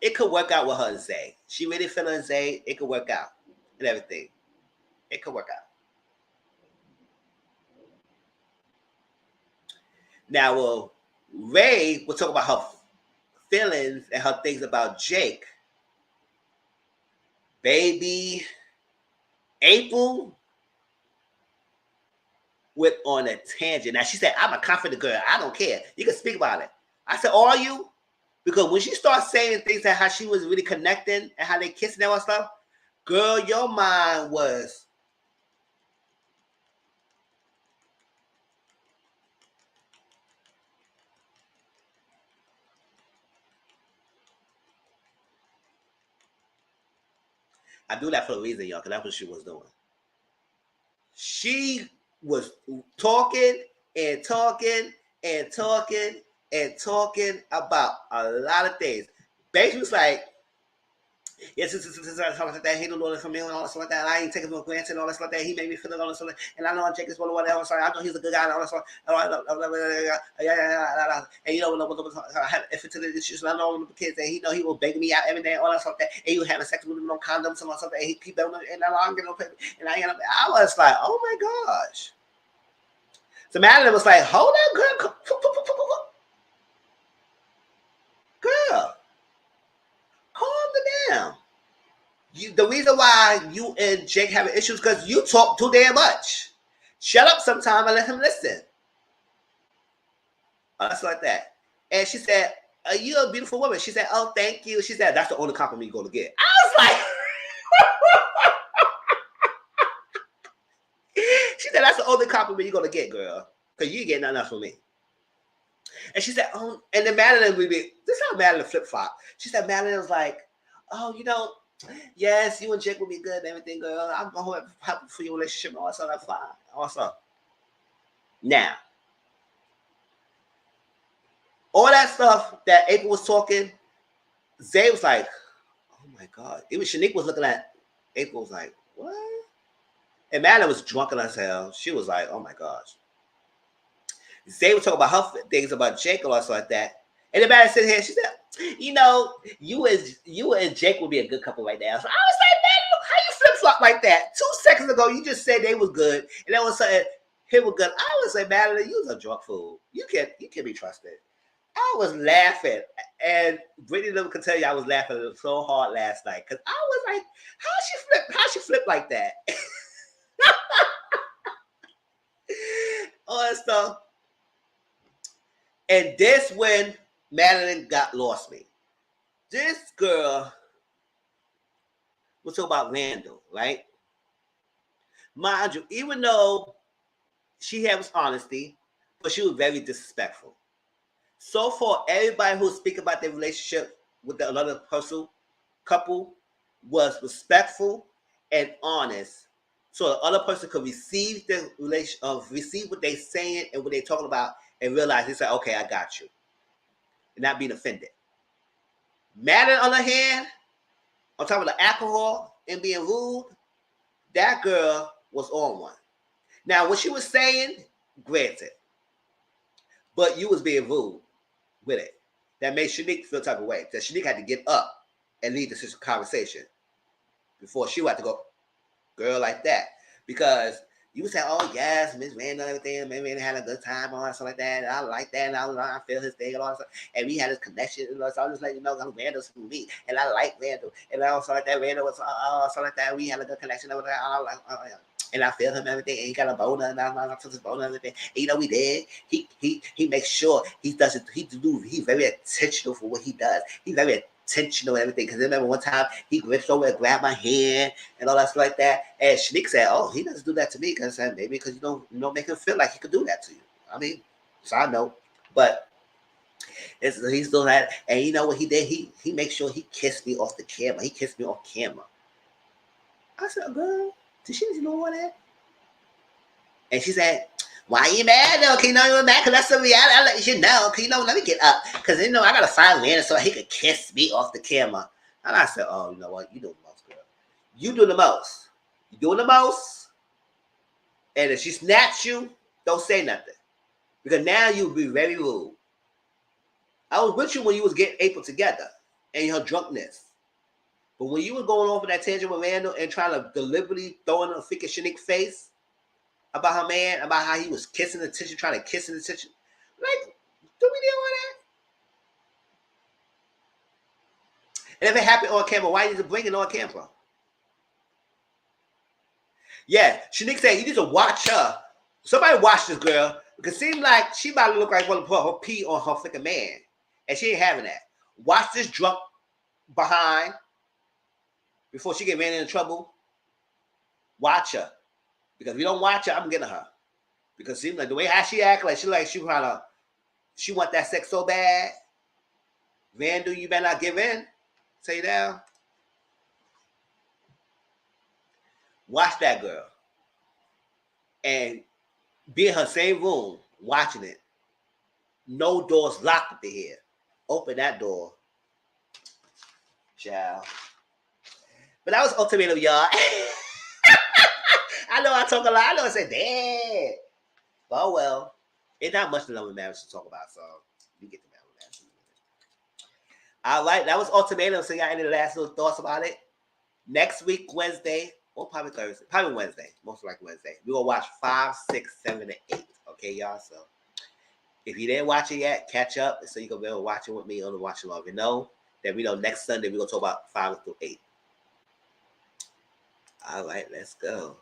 it could work out with her and Zay. She really feeling Zay, it could work out and everything. It could work out. Now, well, Ray will talk about her feelings and her things about Jake. Baby, April went on a tangent. Now, she said, I'm a confident girl. I don't care. You can speak about it. I said, are you? Because when she starts saying things like how she was really connecting and how they kissing and all that stuff, girl, your mind was. I do that for a reason, y'all, because that's what she was doing. She was talking and talking and talking and talking about a lot of things. Basically, was like, yes, that he don't know from me and all that stuff like that. I ain't taking for granted and all that stuff like that. He made me feel all that stuff. And I know I'm Jacob's one whatever. Sorry, I know he's a good guy and all that stuff. And you know, I had infertility issues. And I know the kids, and he know he was begging me out every day, all that stuff. And he was having sex with him, no condoms and all that stuff. And he keep them, and I don't get no paper. And I was like, oh my gosh. So Madeline was like, hold on, girl. Girl, calm down. The reason why you and Jake having issues because you talk too damn much. Shut up sometime and let him listen. That's like that. And she said, are you a beautiful woman? She said, oh, thank you. She said, that's the only compliment you're going to get. I was like, she said, that's the only compliment you're going to get, girl. Because you ain't getting nothing else from me. And she said, oh, and then Madeline would be, this is how Madeline flip flop. She said, Madeline was like, oh, yes, you and Jake will be good and everything, girl. I'm going to help for your relationship. Also, that's fine. Also, now, all that stuff that April was talking, Zay was like, oh my God. Even Shanique was looking at April was like, what? And Madeline was drunken as hell. She was like, oh my gosh. Zay was talking about her things about Jake or something like that. And the Madeline sitting here, she said, you and Jake would be a good couple right now. So I was like, man, how you flip flop like that? 2 seconds ago, you just said they was good, and that was something him was good. I would say, Madeline, you was a drunk fool. You can be trusted. I was laughing, and Brittany Love could tell you I was laughing so hard last night because I was like, how she flip like that? All that stuff. And this when Madeline lost me. This girl was talking about Randall, right? Mind you, even though she had honesty, but she was very disrespectful. So far, everybody who speak about their relationship with the other couple was respectful and honest, so the other person could receive the receive what they're saying and what they're talking about, and realize they say, "Okay, I got you," and not being offended. Madeline, on the other hand, on top of the alcohol and being rude, that girl was on one. Now, what she was saying, granted, but you was being rude with it. That made Shanique feel type of way. That Shanique had to get up and lead this conversation before she had to go, girl, like that. Because you would say, oh, yes, Miss Randall, everything, maybe had a good time or something like that. And I like that. And I feel his thing and all that stuff. And we had this connection. And so I'm just letting you know, Randall's for me. And I like Randall. And I also like that. Randall was something like that. We had a good connection. And I feel him and everything. And he got a boner. And I took his boner and everything. And we did. He makes sure he does it. He's very intentional for what he does. He's very intentional and everything. Because I remember one time he gripped over and grabbed my hand and all that stuff like that. And Shanique said, "Oh, he doesn't do that to me because maybe because you don't make him feel like he could do that to you." I mean, side note, but he's doing that. And you know what he did? He makes sure he kissed me off the camera. He kissed me off camera. I said, "Girl, did she know all that?" And she said, "Why you mad though? Can you know you're mad? Cause that's the reality. I let you know. Cause let me get up. Cause I gotta find Landon so he could kiss me off the camera." And I said, "Oh, you know what? You do the most, girl. You do the most. You doing the most. And if she snaps you, don't say nothing. Because now you'll be very rude. I was with you when you was getting April together and her drunkenness. But when you was going over that tangent with Randall and trying to deliberately throw in a freaking Shanique face about her man, about how he was kissing the tissue, trying to kiss in the tissue, like, do we deal with that? And if it happened on camera, why did you bring it on camera? Yeah, Shanique said you need to watch her. Somebody watch this girl because it seems like she about to look like want to put her pee on her freaking man, and she ain't having that. Watch this drunk behind before she get ran into trouble. Watch her because if you don't watch her, I'm getting her because it seems like the way how she act, like she want that sex so bad. Randall, you better not give in. Say down. Watch that girl and be in her same room watching it. No doors locked up in here. Open that door. Child. But that was Ultimatum, y'all. I know I talk a lot. I know I say, damn. But well, it's not much to love and marriage to talk about, so we get to marriage. All right, that was Ultimatum. So you got any last little thoughts about it? Next week, Wednesday, or probably Thursday, probably Wednesday, most likely Wednesday. We're going to watch 5, 6, 7, and 8. Okay, y'all? So if you didn't watch it yet, catch up so you can be able to watch it with me on the watch along. You know that we know next Sunday we're going to talk about 5 through 8. All right, let's go.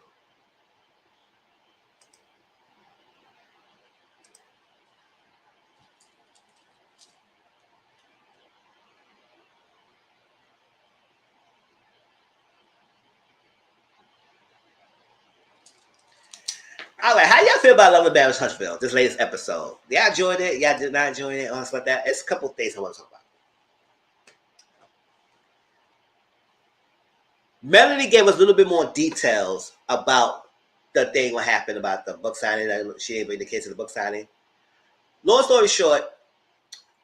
All right, how y'all feel about Love and Marriage Huntsville, this latest episode? Y'all enjoyed it? Y'all did not enjoy it? Or something like that? It's a couple of things I want to talk about. Melanie gave us a little bit more details about the thing what happened about the book signing. She didn't bring the kids to the book signing. Long story short,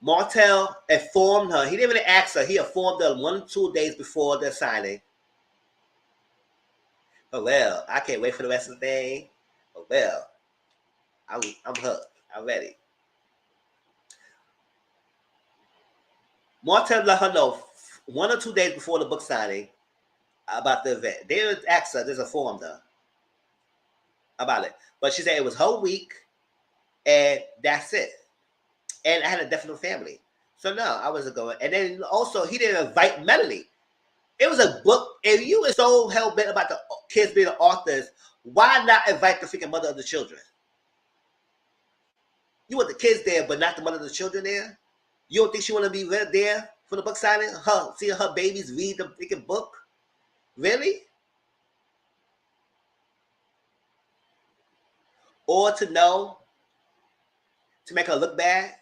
Martell informed her. He didn't even ask her. He informed her 1 or 2 days before the signing. Oh, well, I can't wait for the rest of the thing. Oh, well, I'm hooked. I'm ready. Martell let her know 1 or 2 days before the book signing about the event. They asked her, just informed her about it. But she said it was her week, and that's it. And I had a definite family. So, no, I wasn't going. And then also, he didn't invite Melanie. It was a book. If you were so hell-bent about the kids being the authors, why not invite the freaking mother of the children? You want the kids there, but not the mother of the children there? You don't think she want to be there for the book signing? Seeing her babies read the freaking book? Really? Or to know, to make her look bad?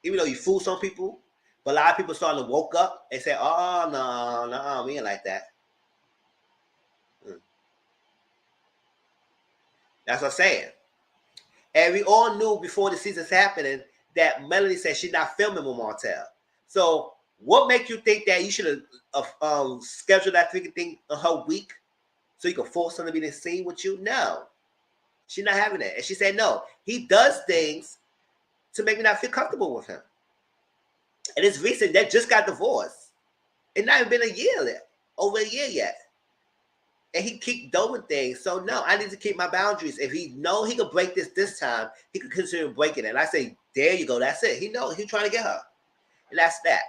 Even though you fool some people, but a lot of people starting to woke up and say, "Oh no, we ain't like that." That's what I'm saying. And we all knew before the season's happening that Melanie said she's not filming with Martell. So what make you think that you should have scheduled that freaking thing on her week so you could force her to be in the scene with you? No, she's not having that. And she said no. He does things to make me not feel comfortable with him. And it's recent. They just got divorced. It's not even been a year yet, over a year yet. And he keep doing things. So no, I need to keep my boundaries. If he know he could break this time, he could consider breaking it. And I say, there you go. That's it. He knows he's trying to get her. And that's that.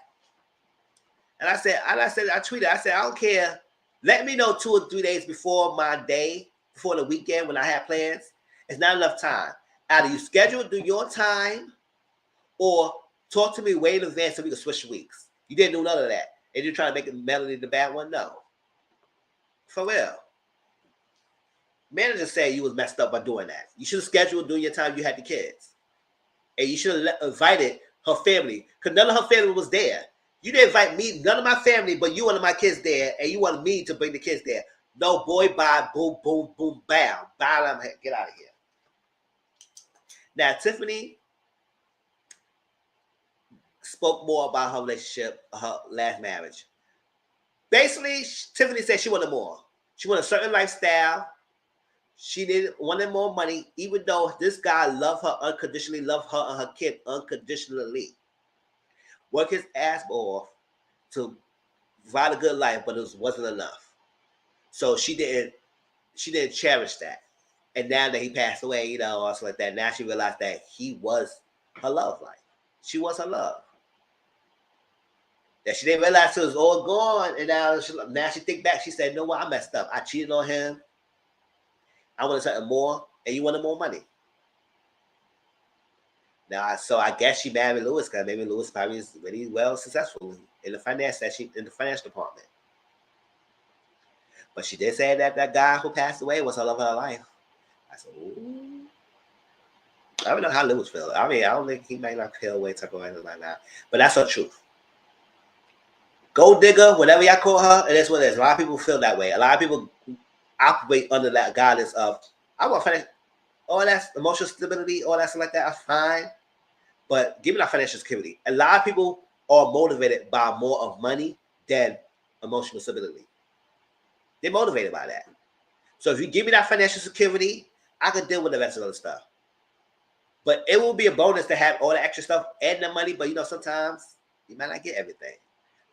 And I tweeted, I said, I don't care. Let me know 2 or 3 days before my day, before the weekend when I have plans. It's not enough time. Either you schedule it through your time or talk to me way in advance so we can switch weeks. You didn't do none of that. And you're trying to make Melanie the bad one? No. For real. Manager said you was messed up by doing that. You should have scheduled during your time you had the kids. And you should have invited her family. Because none of her family was there. You didn't invite me, none of my family, but you wanted my kids there, and you wanted me to bring the kids there. No, boy, bye, boom, boom, boom, bam. Bam, get out of here. Now, Tiffany spoke more about her relationship, her last marriage. Basically, Tiffany said she wanted more. She wanted a certain lifestyle. She wanted more money, even though this guy loved her unconditionally, loved her and her kid unconditionally. Worked his ass off to provide a good life, but it wasn't enough. So she didn't cherish that. And now that he passed away, also like that, now she realized that he was her love life. She was her love. That she didn't realize it was all gone, and now she think back. She said, "No, what? I messed up. I cheated on him. I wanted something more, and you wanted more money." Now, so I guess she married Lewis because maybe Lewis probably is really well successful in the finance department. But she did say that guy who passed away was her love of her life. I said, ooh. I don't know how Lewis felt. I mean, I don't think he might not feel away type of anything like that. But that's her truth. Gold digger, whatever y'all call her, it is what it is. A lot of people feel that way. A lot of people operate under that guidance of, I want financial, all that emotional stability, all that stuff like that, that's fine. But give me that financial security. A lot of people are motivated by more of money than emotional stability. They're motivated by that. So if you give me that financial security, I can deal with the rest of the stuff. But it will be a bonus to have all the extra stuff and the money. But sometimes you might not get everything.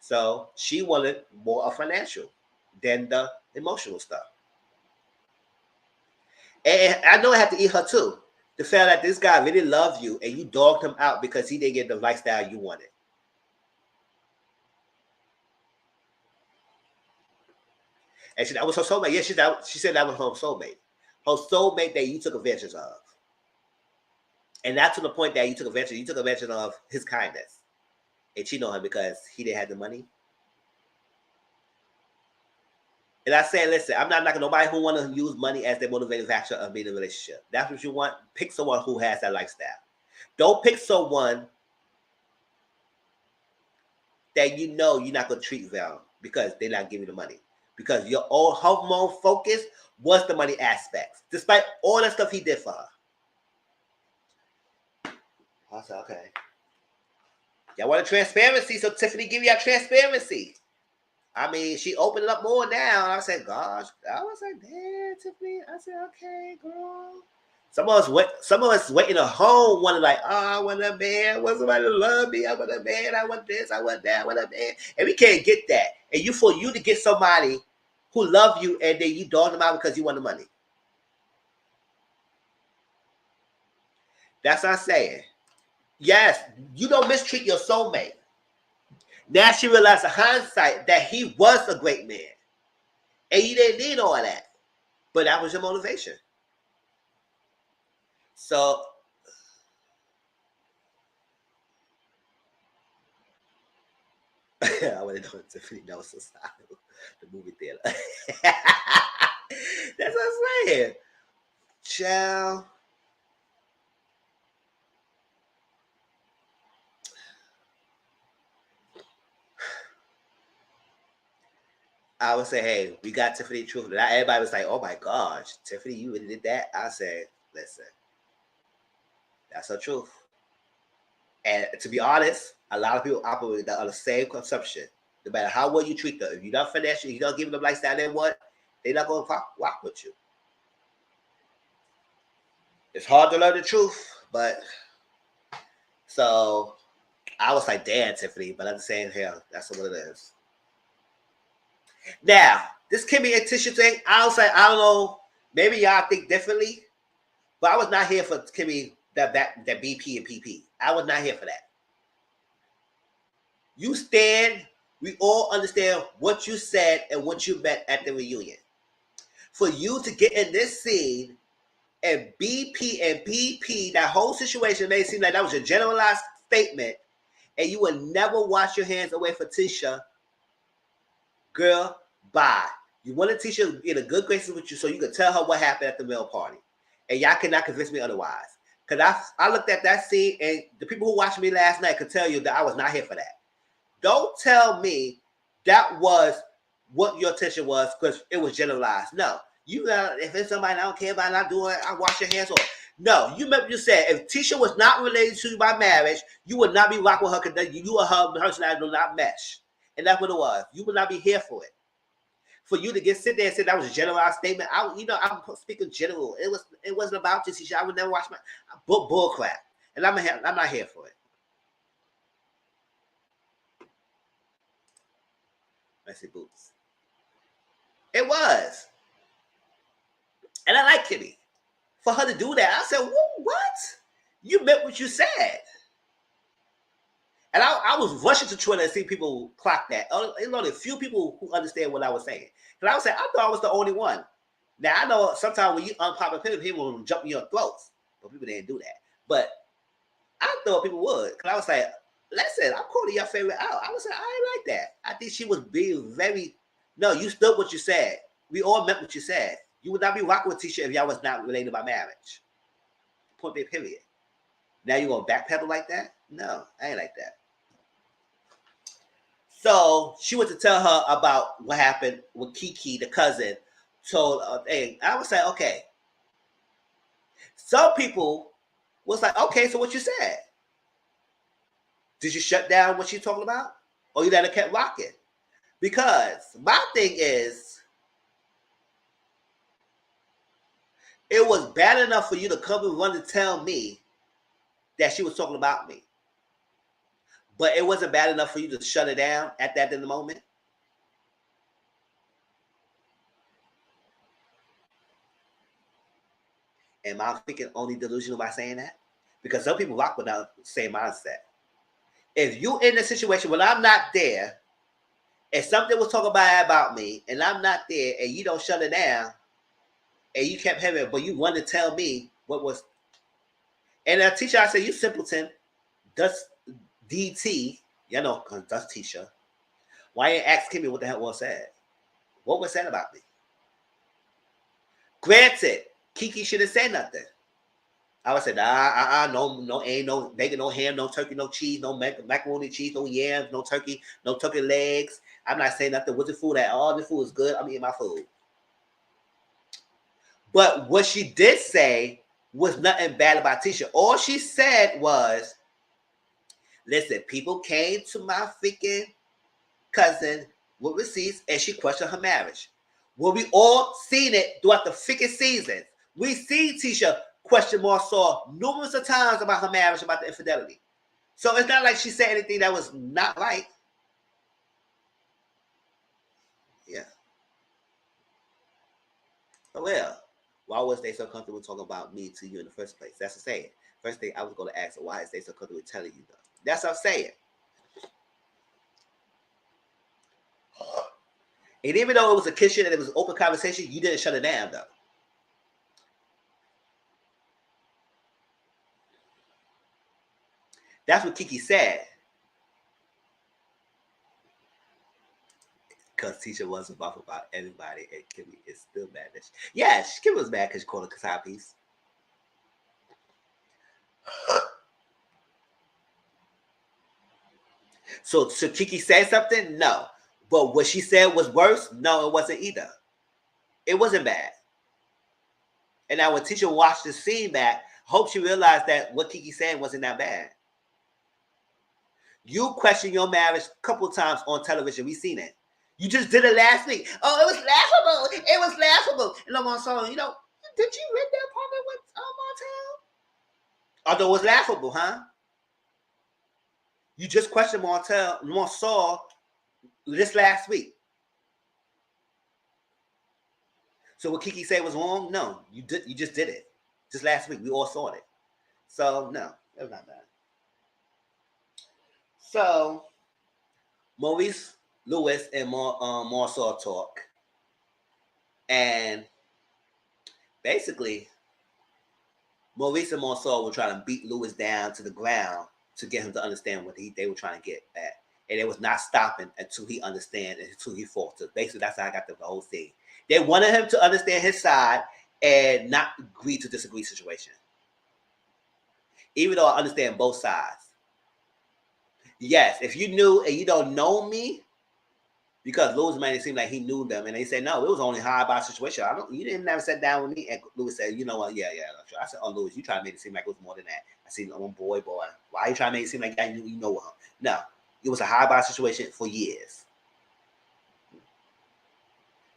So she wanted more of financial than the emotional stuff. And I know I have to eat her too. The fact that this guy really loved you and you dogged him out because he didn't get the lifestyle you wanted. And that was her soulmate. Yeah, she said that was her soulmate. Her soulmate that you took advantage of. And not to the point that you took advantage of his kindness. And cheated on him because he didn't have the money. And I said, listen, I'm not knocking nobody who want to use money as their motivating factor of being in a relationship. That's what you want. Pick someone who has that lifestyle. Don't pick someone that you know you're not going to treat well because they're not giving you the money. Because your own hormone focus was the money aspects, despite all the stuff he did for her. I said, okay. Y'all want a transparency, so Tiffany give you a transparency. I mean, she opened it up more now. I said, gosh. I was like, damn, Tiffany. I said, okay, girl. Some of us waiting at home, wanting like, oh, I want a man. I want somebody to love me. I want a man. I want this. I want that. I want a man. And we can't get that. And for you to get somebody who love you and then you dog them out because you want the money. That's what I'm saying. Yes, you don't mistreat your soulmate. Now she realized in hindsight that he was a great man. And you didn't need all that. But that was your motivation. So, I want to know if Tiffany knows the movie theater. That's what I'm saying. Child. I would say, hey, we got Tiffany Truth. And everybody was like, oh my gosh, Tiffany, you really did that? I said, listen, that's her truth. And to be honest, a lot of people operate on the same consumption. No matter how well you treat them, if you're not financial, you don't give them lifestyle they want, they're not going to rock with you. It's hard to learn the truth, but so I was like, damn, Tiffany, but I'm saying, hell, that's what it is. Now, this Kimmy and Tisha thing, I was like, I don't know, maybe y'all think differently, but I was not here for Kimmy, that BP and PP. I was not here for that. You stand, we all understand what you said and what you meant at the reunion. For you to get in this scene and BP and PP, that whole situation made it seem like that was a generalized statement, and you would never wash your hands away for Tisha. Girl, bye. You wanted Tisha in a good graces with you so you could tell her what happened at the mail party. And y'all cannot convince me otherwise. Because I looked at that scene, and the people who watched me last night could tell you that I was not here for that. Don't tell me that was what your intention was because it was generalized. No. If it's somebody I don't care about, not doing it, I wash your hands off. No, you remember you said if Tisha was not related to you by marriage, you would not be rocking with her because you and her personality do not mesh. And that's what it was. You would not be here for it. For you to sit there and say that was a generalized statement, I'm speaking general. It wasn't about Tisha. I would never watch my bull crap, and I'm not here for it. Messy boots. It was, and I like Kimmy for her to do that. I said, "What? You meant what you said." And I was rushing to Twitter and see people clock that. There's only a few people who understand what I was saying. Because I was saying, I thought I was the only one. Now, I know sometimes when you unpopular opinion, people will jump in your throats. But people didn't do that. But I thought people would. Because I was like, listen, I'm calling your favorite out. I was like, I ain't like that. I think she was being very... No, you stood what you said. We all meant what you said. You would not be rocking with Tisha if y'all was not related by marriage. Point blank, period. Now you going to backpedal like that? No, I ain't like that. So she went to tell her about what happened with Kiki, the cousin, told hey, I was like, okay. Some people was like, okay, so what you said? Did you shut down what she's talking about? Or you let her keep rocking? Because my thing is, it was bad enough for you to come and run and tell me that she was talking about me. But it wasn't bad enough for you to shut it down at that in the moment. Am I thinking only delusional by saying that? Because some people rock without the same mindset. If you in a situation when I'm not there, and something was talking bad about me, and I'm not there, and you don't shut it down, and you kept having, but you wanted to tell me what was. And a teacher, I said, you simpleton, that's DT. You know, because that's Tisha. Why ain't ask Kimmy what the hell was said? What was said about me? Granted, Kiki should have said nothing. I would say, no, ain't no bacon, no ham, no turkey, no cheese, no macaroni cheese, no yams, no turkey legs. I'm not saying nothing with the food at all. The food is good. I'm eating my food. But what she did say was nothing bad about Tisha. All she said was, listen, people came to my freaking cousin with receipts and she questioned her marriage. Well, we all seen it throughout the freaking seasons. We seen Tisha question Marceau numerous of times about her marriage, about the infidelity. So it's not like she said anything that was not right. Yeah. Well, why was they so comfortable talking about me to you in the first place? That's what I'm saying. First thing I was going to ask, why is they so comfortable telling you though? That's what I'm saying. And even though it was a kitchen and it was an open conversation, you didn't shut it down though. That's what Kiki said. Because Tisha wasn't buff about everybody, and Kimmy is still mad. Yes, Kimmy was mad because she called her a side piece. So Kiki said something? No. But what she said was worse? No, it wasn't either. It wasn't bad. And now when Tisha watched the scene back, hope she realized that what Kiki said wasn't that bad. You questioned your marriage a couple times on television. We seen it. You just did it last week. Oh, it was laughable. It was laughable. And I'm also, did you read that part with Martell? Although it was laughable, huh? You just questioned Marceau this last week. So what Kiki said was wrong? No, you just did it. Just last week, we all saw it. So no, it was not bad. So Maurice Lewis and Marceau talk, and basically Maurice and Marceau were trying to beat Lewis down to the ground to get him to understand what they were trying to get at. And it was not stopping until he understand and until he faltered. Basically, that's how I got the whole thing. They wanted him to understand his side and not agree to disagree situation. Even though I understand both sides. Yes, if you knew and you don't know me, because Lewis made it seem like he knew them, and they said, no, it was only a high-by situation. You didn't never sit down with me. And Lewis said, you know what, yeah. I said, oh, Lewis, you trying to make it seem like it was more than that. I said, oh, boy. Why are you trying to make it seem like that? You know what? No, it was a high-by situation for years.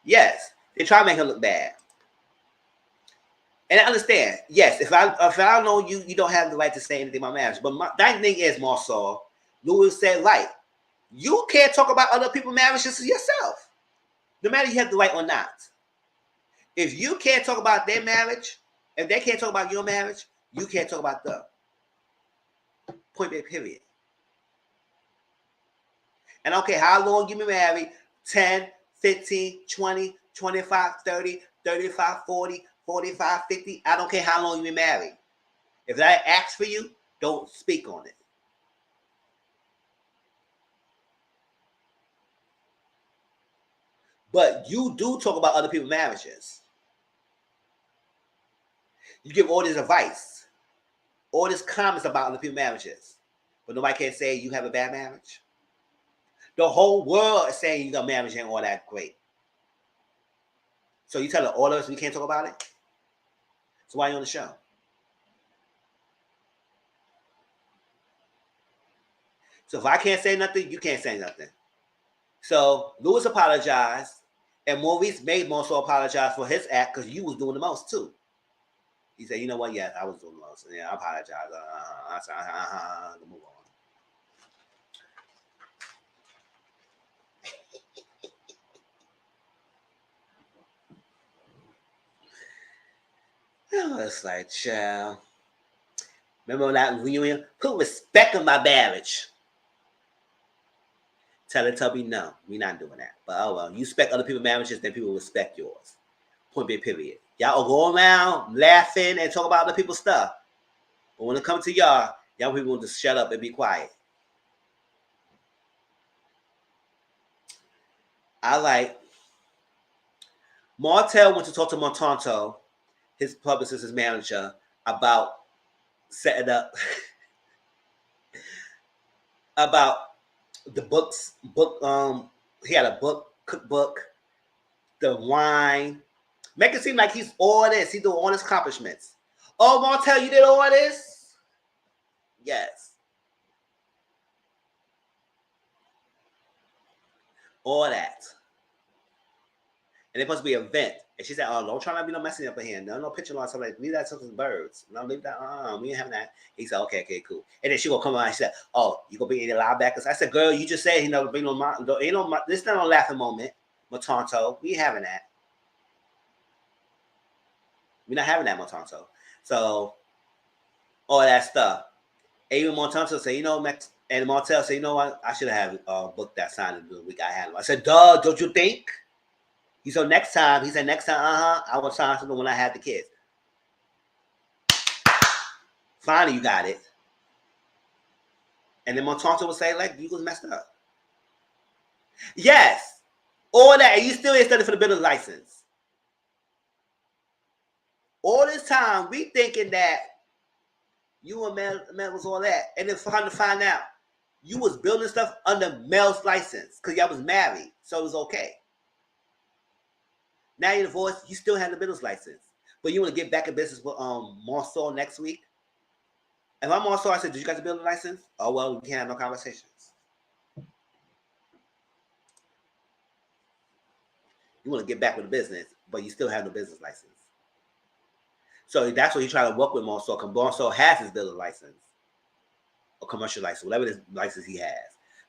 Yes, they try to make her look bad. And I understand, yes, if I know you, you don't have the right to say anything about marriage. But that thing is, Marceau, Lewis said, right, you can't talk about other people's marriages yourself, no matter you have the right or not. If you can't talk about their marriage, if they can't talk about your marriage, you can't talk about them. Point blank, period. And I don't care how long you've been married, 10, 15, 20, 25, 30, 35, 40, 45, 50. I don't care how long you've been married. If I ask for you, don't speak on it. But you do talk about other people's marriages. You give all this advice, all these comments about other people's marriages. But nobody can say you have a bad marriage. The whole world is saying you got marriage ain't all that great. So you telling all of us we can't talk about it? So why are you on the show? So if I can't say nothing, you can't say nothing. So Lewis apologized, and Maurice made Marceau apologize for his act because you was doing the most too. He said, you know what? Yes, I was doing the most. Yeah, I apologize. Move on. It's like, child. Remember that reunion? Put respect on my marriage. Teletubby, no, we're not doing that. But oh well, you respect other people's marriages, then people respect yours. Point blank, period. Y'all will go around laughing and talk about other people's stuff. But when it comes to y'all people will just shut up and be quiet. I like Martell went to talk to Montanto, his publicist, his manager, about setting up about the book. He had a book, cookbook, the wine. Make it seem like he's all this. He doing all his accomplishments. Oh, Martell, you did all this? Yes. All that. And it's supposed to be an event. And she said, oh, don't try not to be no messing up in here. No picture line. Something like, leave that to the birds. No, leave that. We ain't having that. He said, okay, cool. And then she gonna come on and she said, oh, you gonna be any linebackers? I said, girl, you just said, bring no, this not a laughing moment. Montanto, we ain't having that. We're not having that, Montanto. So, all that stuff. And even Montanto said, and Martell said, you know what? I should have booked that signing the week I had him. I said, duh, don't you think? He said, next time, I will sign something when I have the kids. Finally, you got it. And then Montanto would say, like, you was messed up. Yes. All that. And you still ain't studying for the business license. All this time, we thinking that you and Mel was all that. And then for him to find out, you was building stuff under Mel's license because y'all was married. So it was okay. Now you're divorced, you still have the business license. But you want to get back in business with Marceau next week? And my Marceau, I said, did you guys build a license? Oh, well, we can't have no conversations. You want to get back with the business, but you still have no business license. So that's what he's trying to work with Marceau, because Marceau has his business license, or commercial license, whatever this license he has.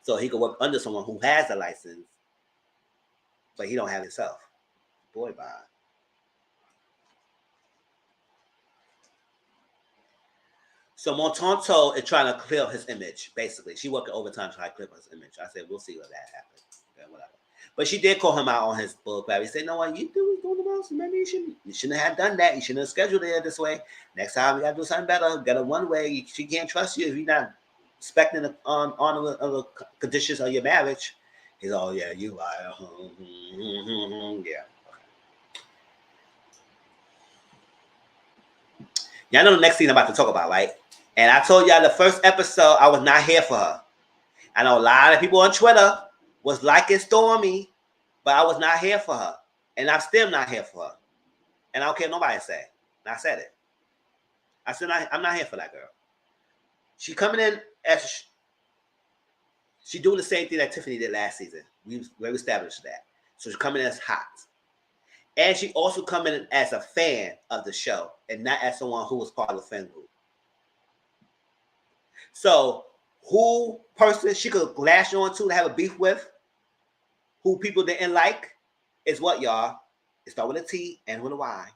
So he can work under someone who has the license, but he don't have it himself. Boy, bye. So Montanto is trying to clear up his image, basically. She working overtime trying to clear up his image. I said, we'll see what that happens. Okay, whatever. But she did call him out on his book. He said, no, what you doing the most? Maybe you shouldn't have done that. You shouldn't have scheduled it this way. Next time we got to do something better. Get it one way. She can't trust you if you're not respecting the honor of the conditions of your marriage. He's all, yeah, you lie. Yeah. Y'all know the next scene I'm about to talk about, right? And I told y'all the first episode, I was not here for her. I know a lot of people on Twitter was liking Stormy, but I was not here for her. And I'm still not here for her. And I don't care what nobody say. And I said it. I said, I'm not here for that girl. She coming in as she doing the same thing that Tiffany did last season. We established that. So she's coming in as hot. And she also coming in as a fan of the show and not as someone who was part of the fan group. So who person she could lash on to have a beef with, who people didn't like, is what, y'all? It starts with a T and with a Y.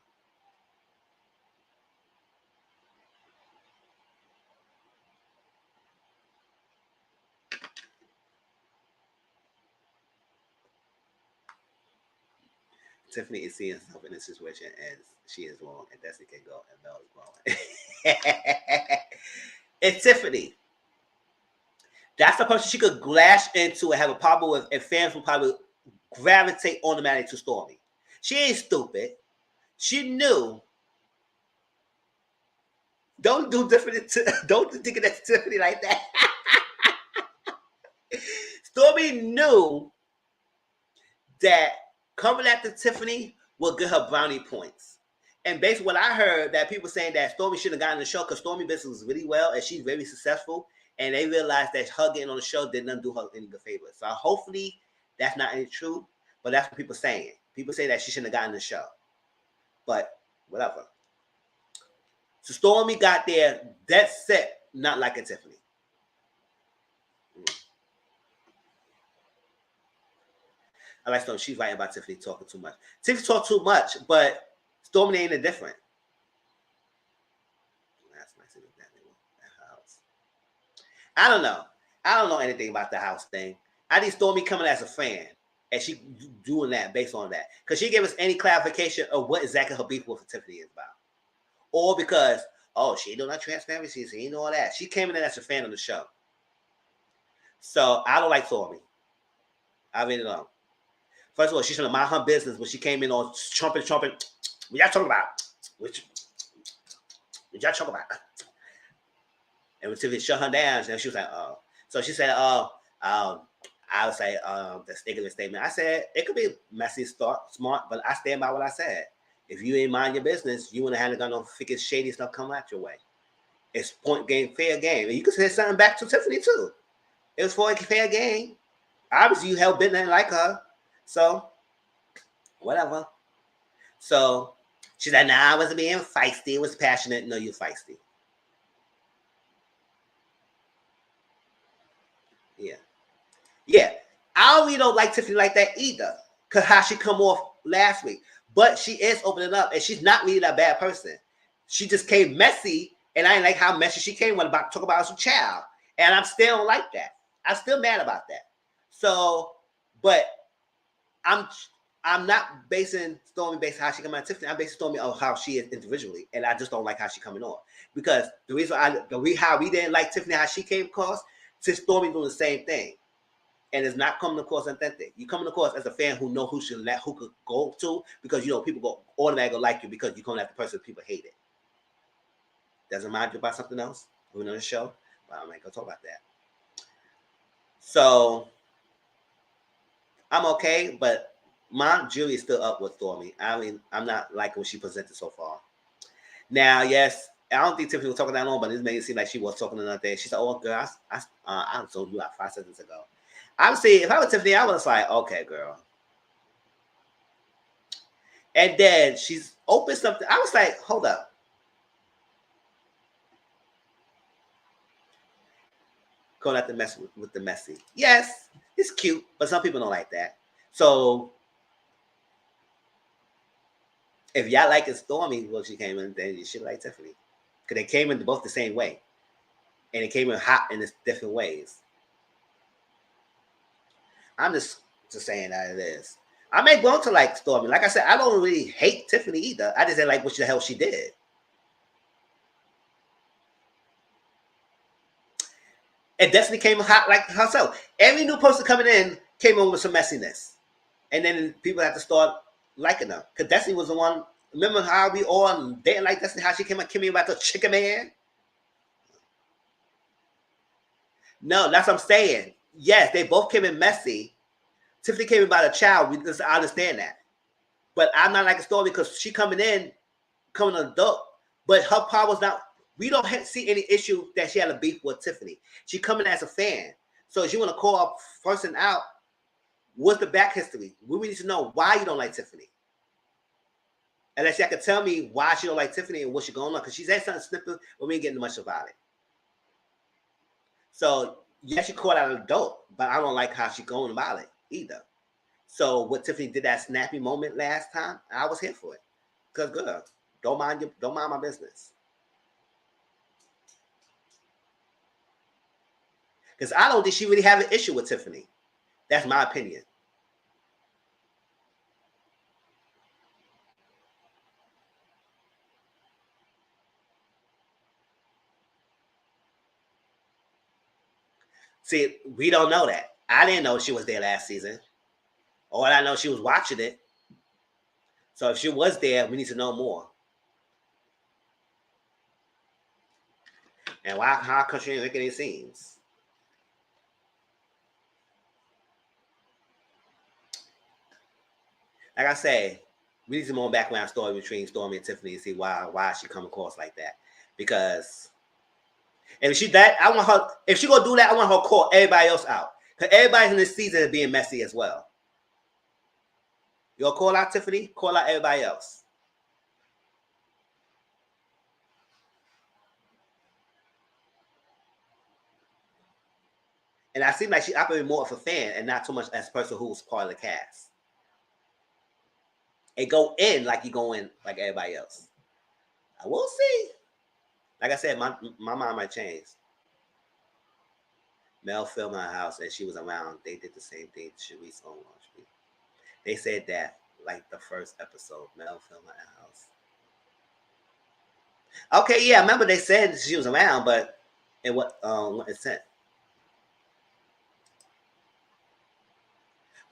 Tiffany is seeing herself in this situation as she is wrong, and Destiny can go, and Mel is wrong. It's Tiffany. That's the person she could lash into and have a problem with, and fans will probably gravitate automatically to Stormy. She ain't stupid. She knew. Don't do different. Don't think of that Tiffany like that. Stormy knew that coming after Tiffany will get her brownie points. And based on what I heard, that people saying that Stormy shouldn't have gotten the show because Stormy business was really well and she's very successful. And they realized that her getting on the show didn't do her any good favor. So hopefully that's not any true, but that's what people saying. People say that she shouldn't have gotten the show. But whatever. So Stormy got there, that's set, not like a Tiffany. I like Stormy. She's writing about Tiffany talking too much. Tiffany talk too much, but Stormy ain't different. That's nice in that house. I don't know. I don't know anything about the house thing. I think Stormy coming as a fan, and she doing that based on that. Because she gave us any clarification of what exactly her beef with Tiffany is about. Or because, she ain't doing that transparency, she ain't know all that. She came in as a fan of the show. So I don't like Stormy. I really don't. First of all, she's trying to mind her business when she came in on trumpet. What y'all talking about? What y'all talking about? And when Tiffany shut her down, and she was like, "Oh." So she said, "Oh, I would say the ignorant statement." I said it could be messy, smart, but I stand by what I said. If you ain't mind your business, you wouldn't have got no freaking shady stuff come out your way. It's point game, fair game, and you could say something back to Tiffany too. It was for a fair game. Obviously, you held bit and like her, so whatever. So she said, "Nah, I wasn't being feisty. It was passionate." No, you're feisty. Yeah. Yeah. I really don't like Tiffany like that either. Cause how she come off last week. But she is opening up and she's not really that bad person. She just came messy and I didn't like how messy she came when about talk about some child. And I'm still don't like that. I'm still mad about that. So, but I'm I'm not basing Stormy based how she come out Tiffany. I'm basing Stormy on how she is individually, and I just don't like how she coming on because the reason how we didn't like Tiffany how she came across, to Stormy doing the same thing, and it's not coming across authentic. You coming across as a fan who know who could go to because you know people go automatically like you because you coming at the person people hate it. Doesn't remind you about something else? We're on the show, but I'm not gonna talk about that. So I'm okay, but my jury is still up with Stormy. I mean, I'm not liking what she presented so far. Now, yes, I don't think Tiffany was talking that long, but it made it seem like she was talking another day. She said, "Oh, girl, I told you like 5 seconds ago." I would say if I was Tiffany, I was like, "Okay, girl." And then she's opened something. I was like, "Hold up." Going at the mess with the messy. Yes, it's cute, but some people don't like that. So if y'all like it Stormy, well, she came in, then you should like Tiffany. Because they came in both the same way. And it came in hot in different ways. I'm just saying that it is. I may go to like Stormy. Like I said, I don't really hate Tiffany either. I just didn't like what the hell she did. And Destiny came hot like herself. Every new person coming in came in with some messiness. And then people have to start liking her. Because Destiny was the one. Remember how we all didn't like Destiny, how she came about the chicken man? No, that's what I'm saying. Yes, they both came in messy. Tiffany came in by the child. I understand that. But I'm not like a story because she coming an adult. But her part was not. We don't see any issue that she had a beef with Tiffany. She coming as a fan. So if you want to call a person out, what's the back history? We need to know why you don't like Tiffany. Unless y'all can tell me why she don't like Tiffany and what's she going on. Because she's had something snippet, but we ain't getting much about it. So yes, she called out an adult, but I don't like how she going about it either. So what Tiffany did that snappy moment last time, I was here for it. Cause girl, don't mind my business. Because I don't think she really have an issue with Tiffany. That's my opinion. See, we don't know that. I didn't know she was there last season. All I know she was watching it. So if she was there, we need to know more. And how come she ain't making any scenes? Like I say, we need some more background story between Stormy and Tiffany and see why she come across like that. Because if she that, I want her. If she gonna do that, I want her to call everybody else out. Cause everybody's in this season is being messy as well. You'll call out Tiffany, call out everybody else. And I seem like she operated more of a fan and not so much as a person who was part of the cast. And go in like you go in like everybody else. I will see. Like I said, my mind might change. Mel filmed my house and she was around. They did the same thing to Sharice on Launch Me. They said that like the first episode, Mel filmed my house. Okay, yeah, I remember they said she was around, but what it said.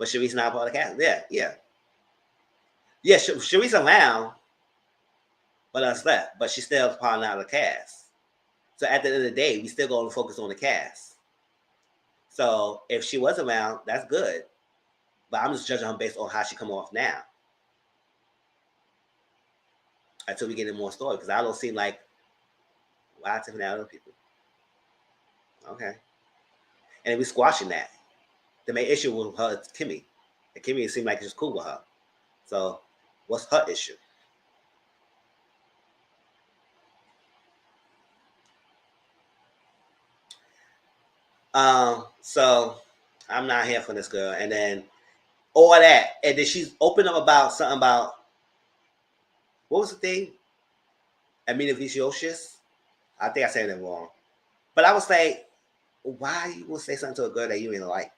But Sharice's not part of the cast. Yeah. Sharice's around, but us left. But she's still part of the cast. So at the end of the day, we still going to focus on the cast. So if she was around, that's good. But I'm just judging her based on how she come off now. Until we get in more story, because I don't seem like why Tiffany other people. Okay. And we squashing that. The main issue with her is Kimmy. And Kimmy seemed like it's just cool with her. So what's her issue? So I'm not here for this girl. And then all that. And then she's open up about something about what was the thing? Amina Vicious. I think I said it wrong. But I was like, why you gonna say something to a girl that you didn't like?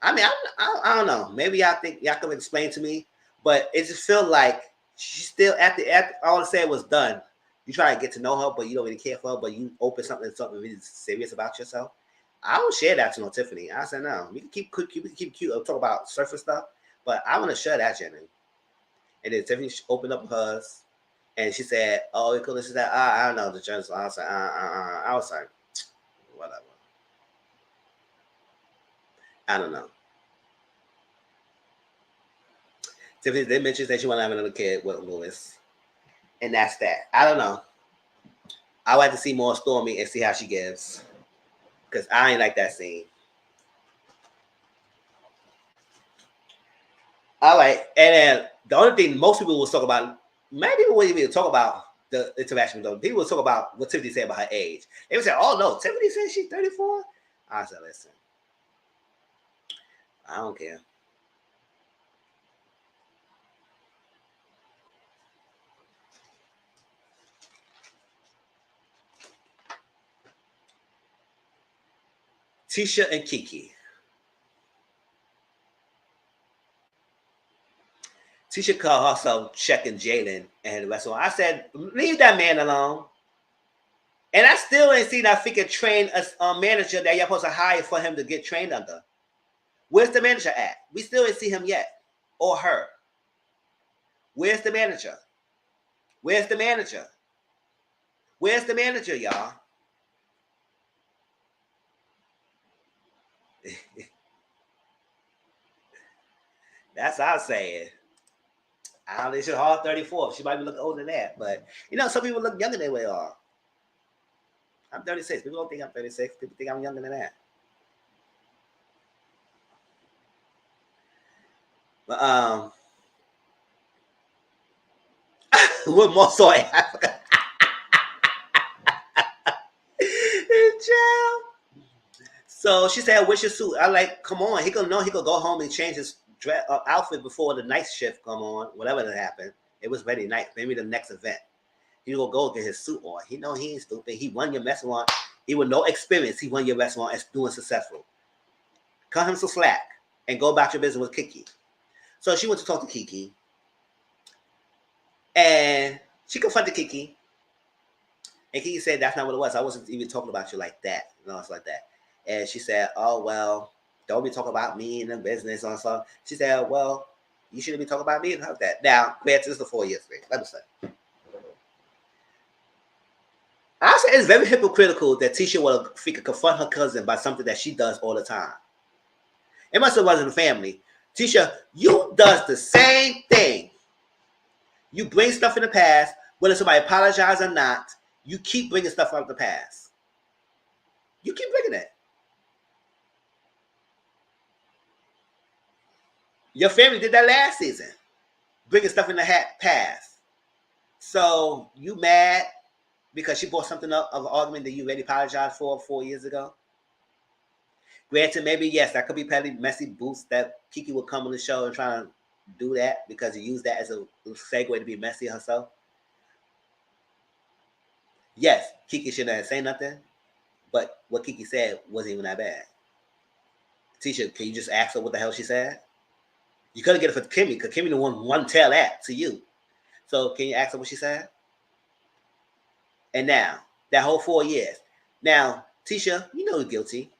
I mean, I don't know. Maybe y'all think y'all can explain to me, but it just feels like she's still after all I said was done. You try to get to know her, but you don't really care for her, but you open something really serious about yourself. I don't share that to no Tiffany. I said no. We can keep cute. I'll talk about surface stuff, but I want to share that, Jenny. And then Tiffany opened up hers, and she said, "Oh, it could." She said, "I don't know the journalist." I was like, I was like, whatever. I don't know. Tiffany did mention that she want to have another kid with Lewis, and that's that. I don't know. I would like to see more Stormy and see how she gives, because I ain't like that scene. All right, and then the only thing most people will talk about, maybe people wouldn't even talk about the interaction with them. People will talk about what Tiffany said about her age. They would say, "Oh no, Tiffany said she's 34." I said, "Listen, I don't care." Tisha and Kiki. Tisha called herself checking Jalen and the rest of them. I said, leave that man alone. And I still ain't seen that freaking train a manager that you're supposed to hire for him to get trained under. Where's the manager at? We still ain't see him yet. Or her. Where's the manager? Where's the manager? Where's the manager, y'all? That's what I'm saying. I don't think she's hard 34. She might be looking older than that. But, some people look younger than they are. I'm 36. People don't think I'm 36. People think I'm younger than that. But, what more saw in Africa? So she said, "What's your suit?" I like, come on. He could go home and change his outfit before the night shift come on. Whatever that happened, it was ready night. Maybe the next event, he will go get his suit on. He know he ain't stupid. He won your restaurant. He with no experience. He won your restaurant and doing successful. Cut him some slack and go about your business with Kiki. So she went to talk to Kiki, and she confronted Kiki. And Kiki said, "That's not what it was. I wasn't even talking about you like that." It's like that. And she said, "Oh, well, don't be talking about me in the business or something." She said, "Well, you shouldn't be talking about me and like that." Now, granted, this is the 4 years thing. Let me say. I say it's very hypocritical that Tisha will freaking confront her cousin by something that she does all the time. It must have wasn't the family. Tisha, you does the same thing. You bring stuff in the past, whether somebody apologizes or not, you keep bringing stuff out of the past. You keep bringing it. Your family did that last season, bringing stuff in the past. So you mad because she brought something up of an argument that you already apologized for 4 years ago? Granted, maybe yes, that could be petty, messy boost that Kiki would come on the show and try to do that because he used that as a segue to be messy herself. Yes, Kiki shouldn't have said nothing, but what Kiki said wasn't even that bad. Tisha, can you just ask her what the hell she said? You couldn't get it for Kimmy because Kimmy the one tell that to you. So can you ask her what she said? And now, that whole 4 years. Now, Tisha, you know you're guilty.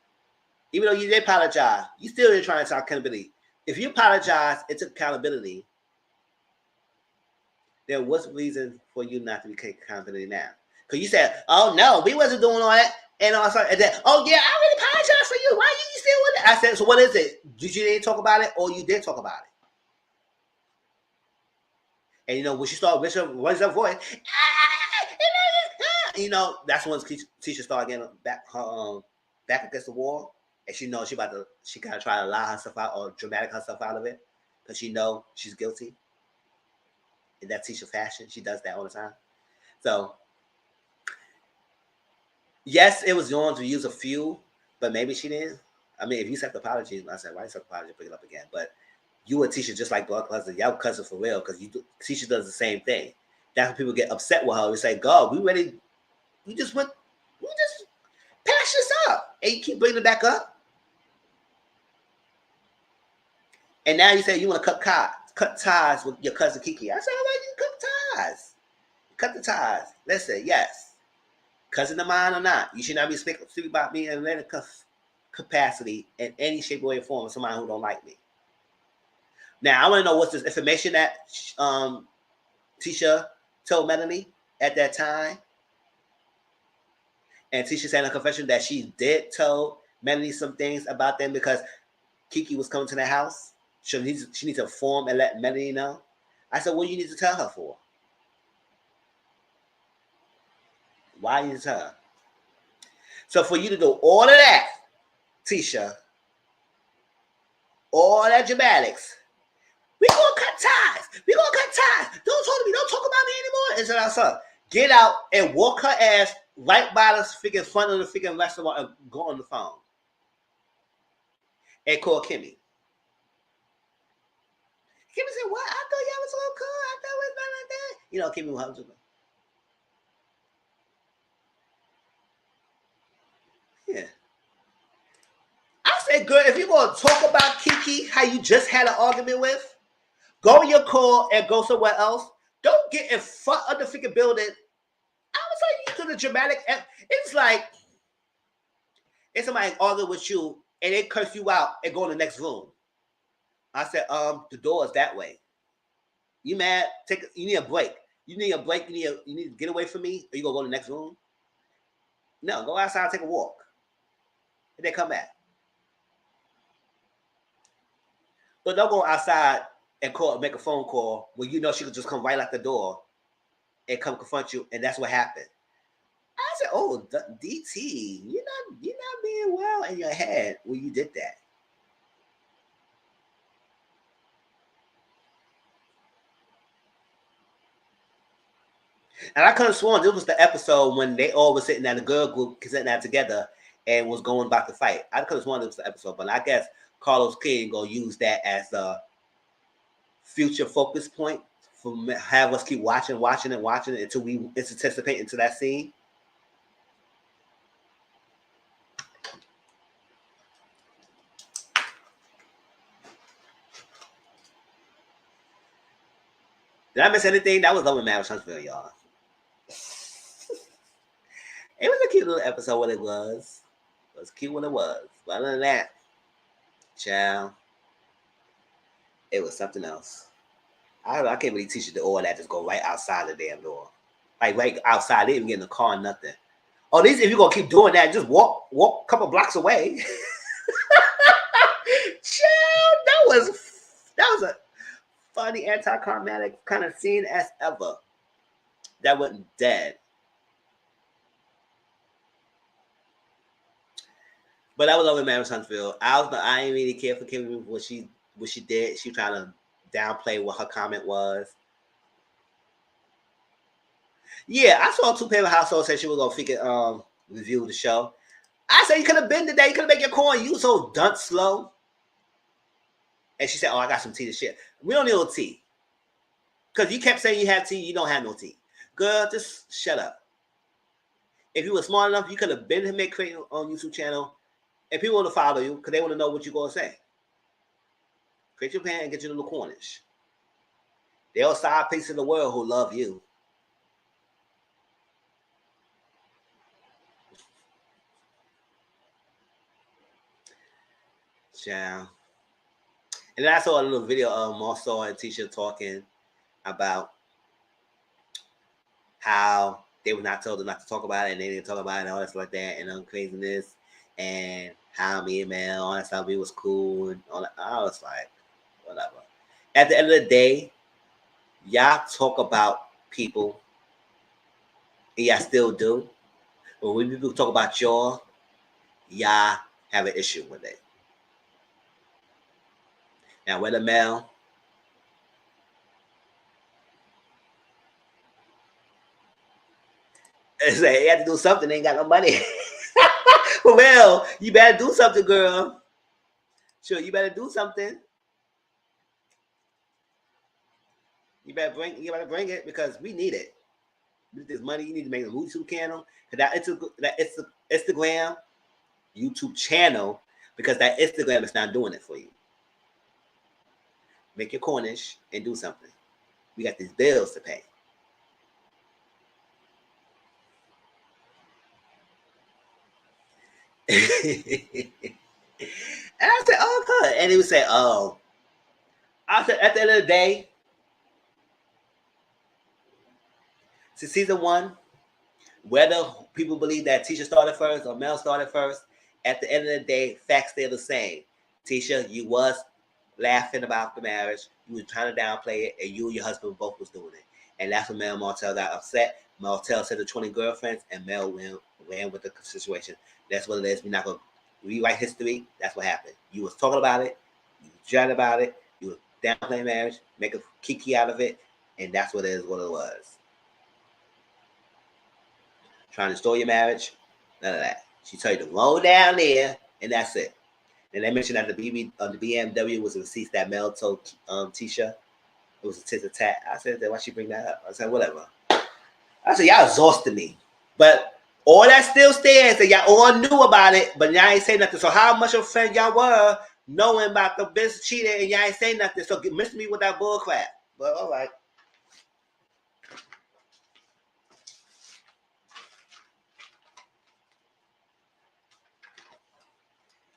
Even though you did apologize, you still didn't try to talk accountability. if you apologize and took accountability, then what's the reason for you not to be taking accountability now? Because you said, "Oh no, we wasn't doing all that," and also, and then, "Oh yeah, I really apologize for you. Why you still with it?" I said, "So what is it? Did you didn't talk about it, or you did talk about it?" And you know, when she started raising her voice, you know, that's when teacher started getting back against the wall, and she knows she kind of try to lie herself out or dramatic herself out of it, because she know she's guilty. In that teacher fashion, she does that all the time. So, yes, it was going to use a few, but maybe she didn't. I mean, if you accept the apology, I said, why you accept the apology? Pick it up again. But you a teacher just like blood cousins. Y'all cousins for real, because teacher does the same thing. That's when people get upset with her. We say, God, we just patch this up. And you keep bringing it back up. And now you say you want to cut ties with your cousin Kiki. I said, all right, you cut ties. Cut the ties. Listen, yes. Cousin of mine or not, you should not be speaking about me in any capacity in any shape, way, or form of somebody who don't like me. Now, I want to know what's this information that Tisha told Melanie at that time. And Tisha said in a confession that she did tell Melanie some things about them because Kiki was coming to the house. She needs to inform and let Melanie know. I said, what do you need to tell her for? Why do you need to tell her? So for you to do all of that, Tisha, all that dramatics, we gonna cut ties. We gonna cut ties. Don't talk to me. Don't talk about me anymore. And so I said, get out and walk her ass right by the freaking front of the freaking restaurant and go on the phone. And call Kimmy. Kimmy said, what? I thought y'all was so cool. I thought it was not like that. You know, Kimmy was Huntsville. Yeah. I said, girl, if you're going to talk about Kiki, how you just had an argument with, go in your car and go somewhere else. Don't get in front of the freaking building. I was like, you do the dramatic. It's like, if somebody arguing with you and they curse you out and go in the next room. I said, the door is that way. You mad? You need a break. You need a break. You need to get away from me, or you gonna go to the next room? No, go outside and take a walk. And then come back. But don't go outside and make a phone call when you know she could just come right out the door and come confront you, and that's what happened. I said, "Oh, DT, you're not being well in your head when you did that." And I could have sworn this was the episode when they all were sitting there, the girl group sitting there together and was going about to fight. I could have sworn this was the episode, but I guess Carlos King gonna use that as a future focus point for have us keep watching until we anticipate into that scene. Did I miss anything? That was Love and Marriage Huntsville, y'all. It was a cute little episode when it was. It was cute when it was. But other than that, child, it was something else. I can't really teach you to all that. Just go right outside the damn door. Like right outside, they didn't even get in the car or nothing. Or at least if you're gonna keep doing that, just walk a couple blocks away. Child, that was a funny anticlimactic kind of scene as ever. That went dead. But that was over Marriage Huntsville. I didn't really care for Kimmy what she did. She trying to downplay what her comment was. Yeah, I saw Two Paper Household say she was gonna freaking review the show. I said you could have been today. You could have made your corn. You so dunce slow. And she said, "Oh, I got some tea to share." We don't need no tea. Because you kept saying you have tea, you don't have no tea. Girl, just shut up. If you were smart enough, you could have been to make creating on YouTube channel, and people want to follow you because they want to know what you're gonna say. Create your plan and get your little Cornish. There are side pieces in the world who love you. Child. And then I saw a little video of Marcel and Tisha talking about how they were not told not to talk about it, and they didn't talk about it, and all that stuff like that, and craziness, and how me and Mel, all that stuff, we was cool, and all that. I was like, whatever. At the end of the day, y'all talk about people, and y'all still do. But when people talk about y'all have an issue with it. Now, whether Mel, it's like, you have to do something, they ain't got no money. Well, you better do something, girl. Sure, you better do something. You better bring it because we need it. We need this money. You need to make a YouTube channel. That it's a Instagram, YouTube channel, because that Instagram is not doing it for you. Make your Cornish and do something. We got these bills to pay. And I said, oh, good. And he would say, oh. I said, at the end of the day, since season 1, whether people believe that Tisha started first or Mel started first, at the end of the day, facts stay the same. Tisha, you was laughing about the marriage. You was trying to downplay it, and you and your husband both was doing it. And that's when Mel and Martell got upset. Martell said the 20 girlfriends, and Mel ran with the situation. That's what it is. We're not going to rewrite history. That's what happened. You was talking about it. You was chatting about it. You was downplaying marriage, make a kiki out of it, and that's what it is, what it was. Trying to store your marriage, none of that. She told you to roll down there, and that's it. And they mentioned that the BMW was a receipt that Mel told Tisha. It was a tit a tat. I said, why she bring that up? I said, whatever. I said, y'all exhausted me. But all that still stands, and y'all all knew about it, but y'all ain't say nothing. So how much of a friend y'all were knowing about the business cheating, and y'all ain't say nothing? So miss me with that bull crap. But all right.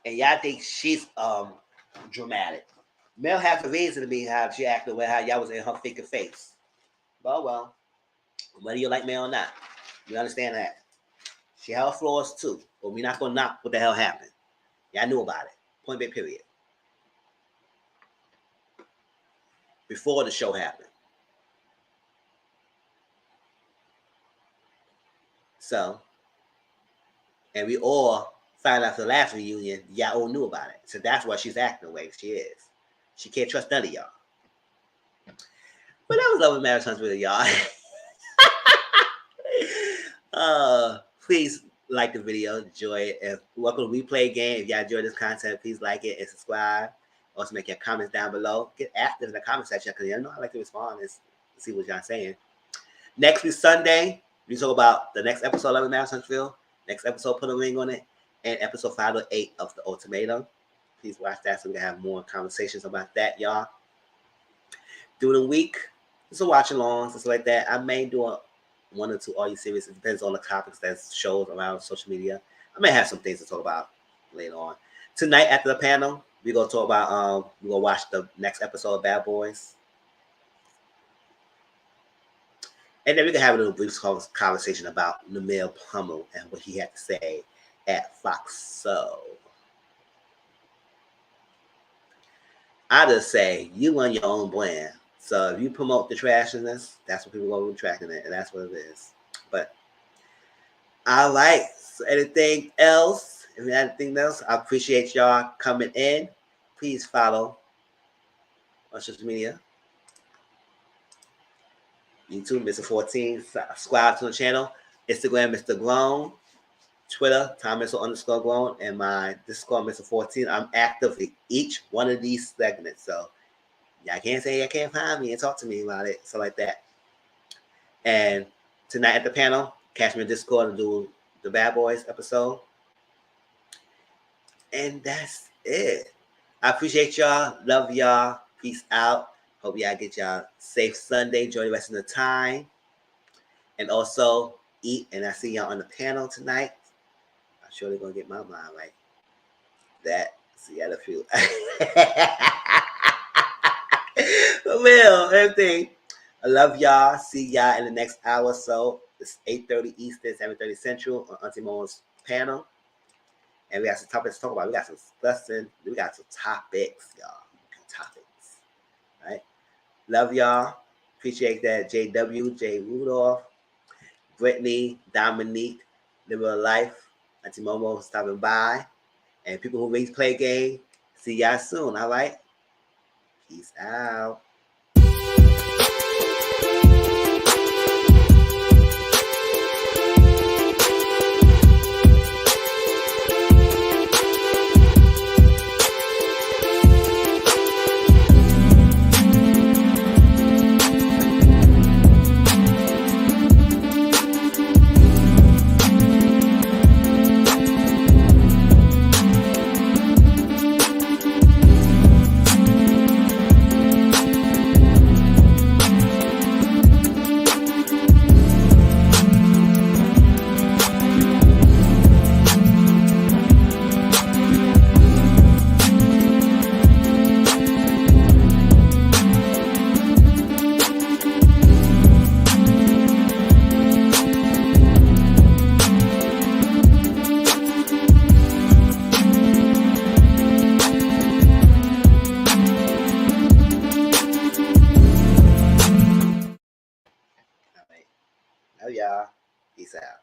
And y'all think she's dramatic. Mel has a reason to be how she acted with how y'all was in her freaking face. Well, whether you like Mel or not, you understand that. She had her flaws too, but we're not gonna knock what the hell happened. Y'all knew about it. Point blank period. Before the show happened. So, and we all found out the last reunion, y'all all knew about it. So that's why she's acting the way she is. She can't trust none of y'all. But that was Love and Marriage Huntsville, y'all. Please like the video, enjoy it. And welcome to Replay Game. If y'all enjoy this content, please like it and subscribe. Also, make your comments down below. Get active in the comment section because you know I like to respond and see what y'all saying. Next week, Sunday, we talk about the next episode of Love and Marriage Huntsville. Next episode, put a ring on it. And episode 5 or 8 of the Ultimatum. Please watch that so we can have more conversations about that, y'all. During the week, just a watch along, stuff like that. I may do one or two audio series. It depends on the topics that shows around social media. I may have some things to talk about later on. Tonight after the panel, we're gonna talk about we're gonna watch the next episode of Bad Boys. And then we can have a little brief conversation about Namil Plummer and what he had to say at Fox. So I just say you run your own brand. So if you promote the trashiness, that's what people are going to be tracking it, and that's what it is. But all right. So anything else? If you have anything else, I appreciate y'all coming in. Please follow on social media. YouTube, Mr. 14. Subscribe to the channel. Instagram, Mr. Grown. Twitter, Tom__Grown, and my Discord, Mr. 14. I'm active in each one of these segments. So y'all can't say y'all can't find me and talk to me about it. So like that. And tonight at the panel, catch me in Discord and do the Bad Boys episode. And that's it. I appreciate y'all. Love y'all. Peace out. Hope y'all get y'all safe Sunday. Enjoy the rest of the time. And also eat. And I see y'all on the panel tonight. I'm sure they're going to get my mind right. That. See y'all in a few. For real, everything. I love y'all. See y'all in the next hour or so. It's 8:30 Eastern, 7:30 Central on Auntie Mo's panel. And we got some topics to talk about. We got some discussing. We got some topics, y'all. Topics. Right? Love y'all. Appreciate that. JW, J. Rudolph, Brittany, Dominique, Liberal Life, Auntie Momo stopping by. And people who play game. See y'all soon. All right? Peace out. Love y'all. Peace out.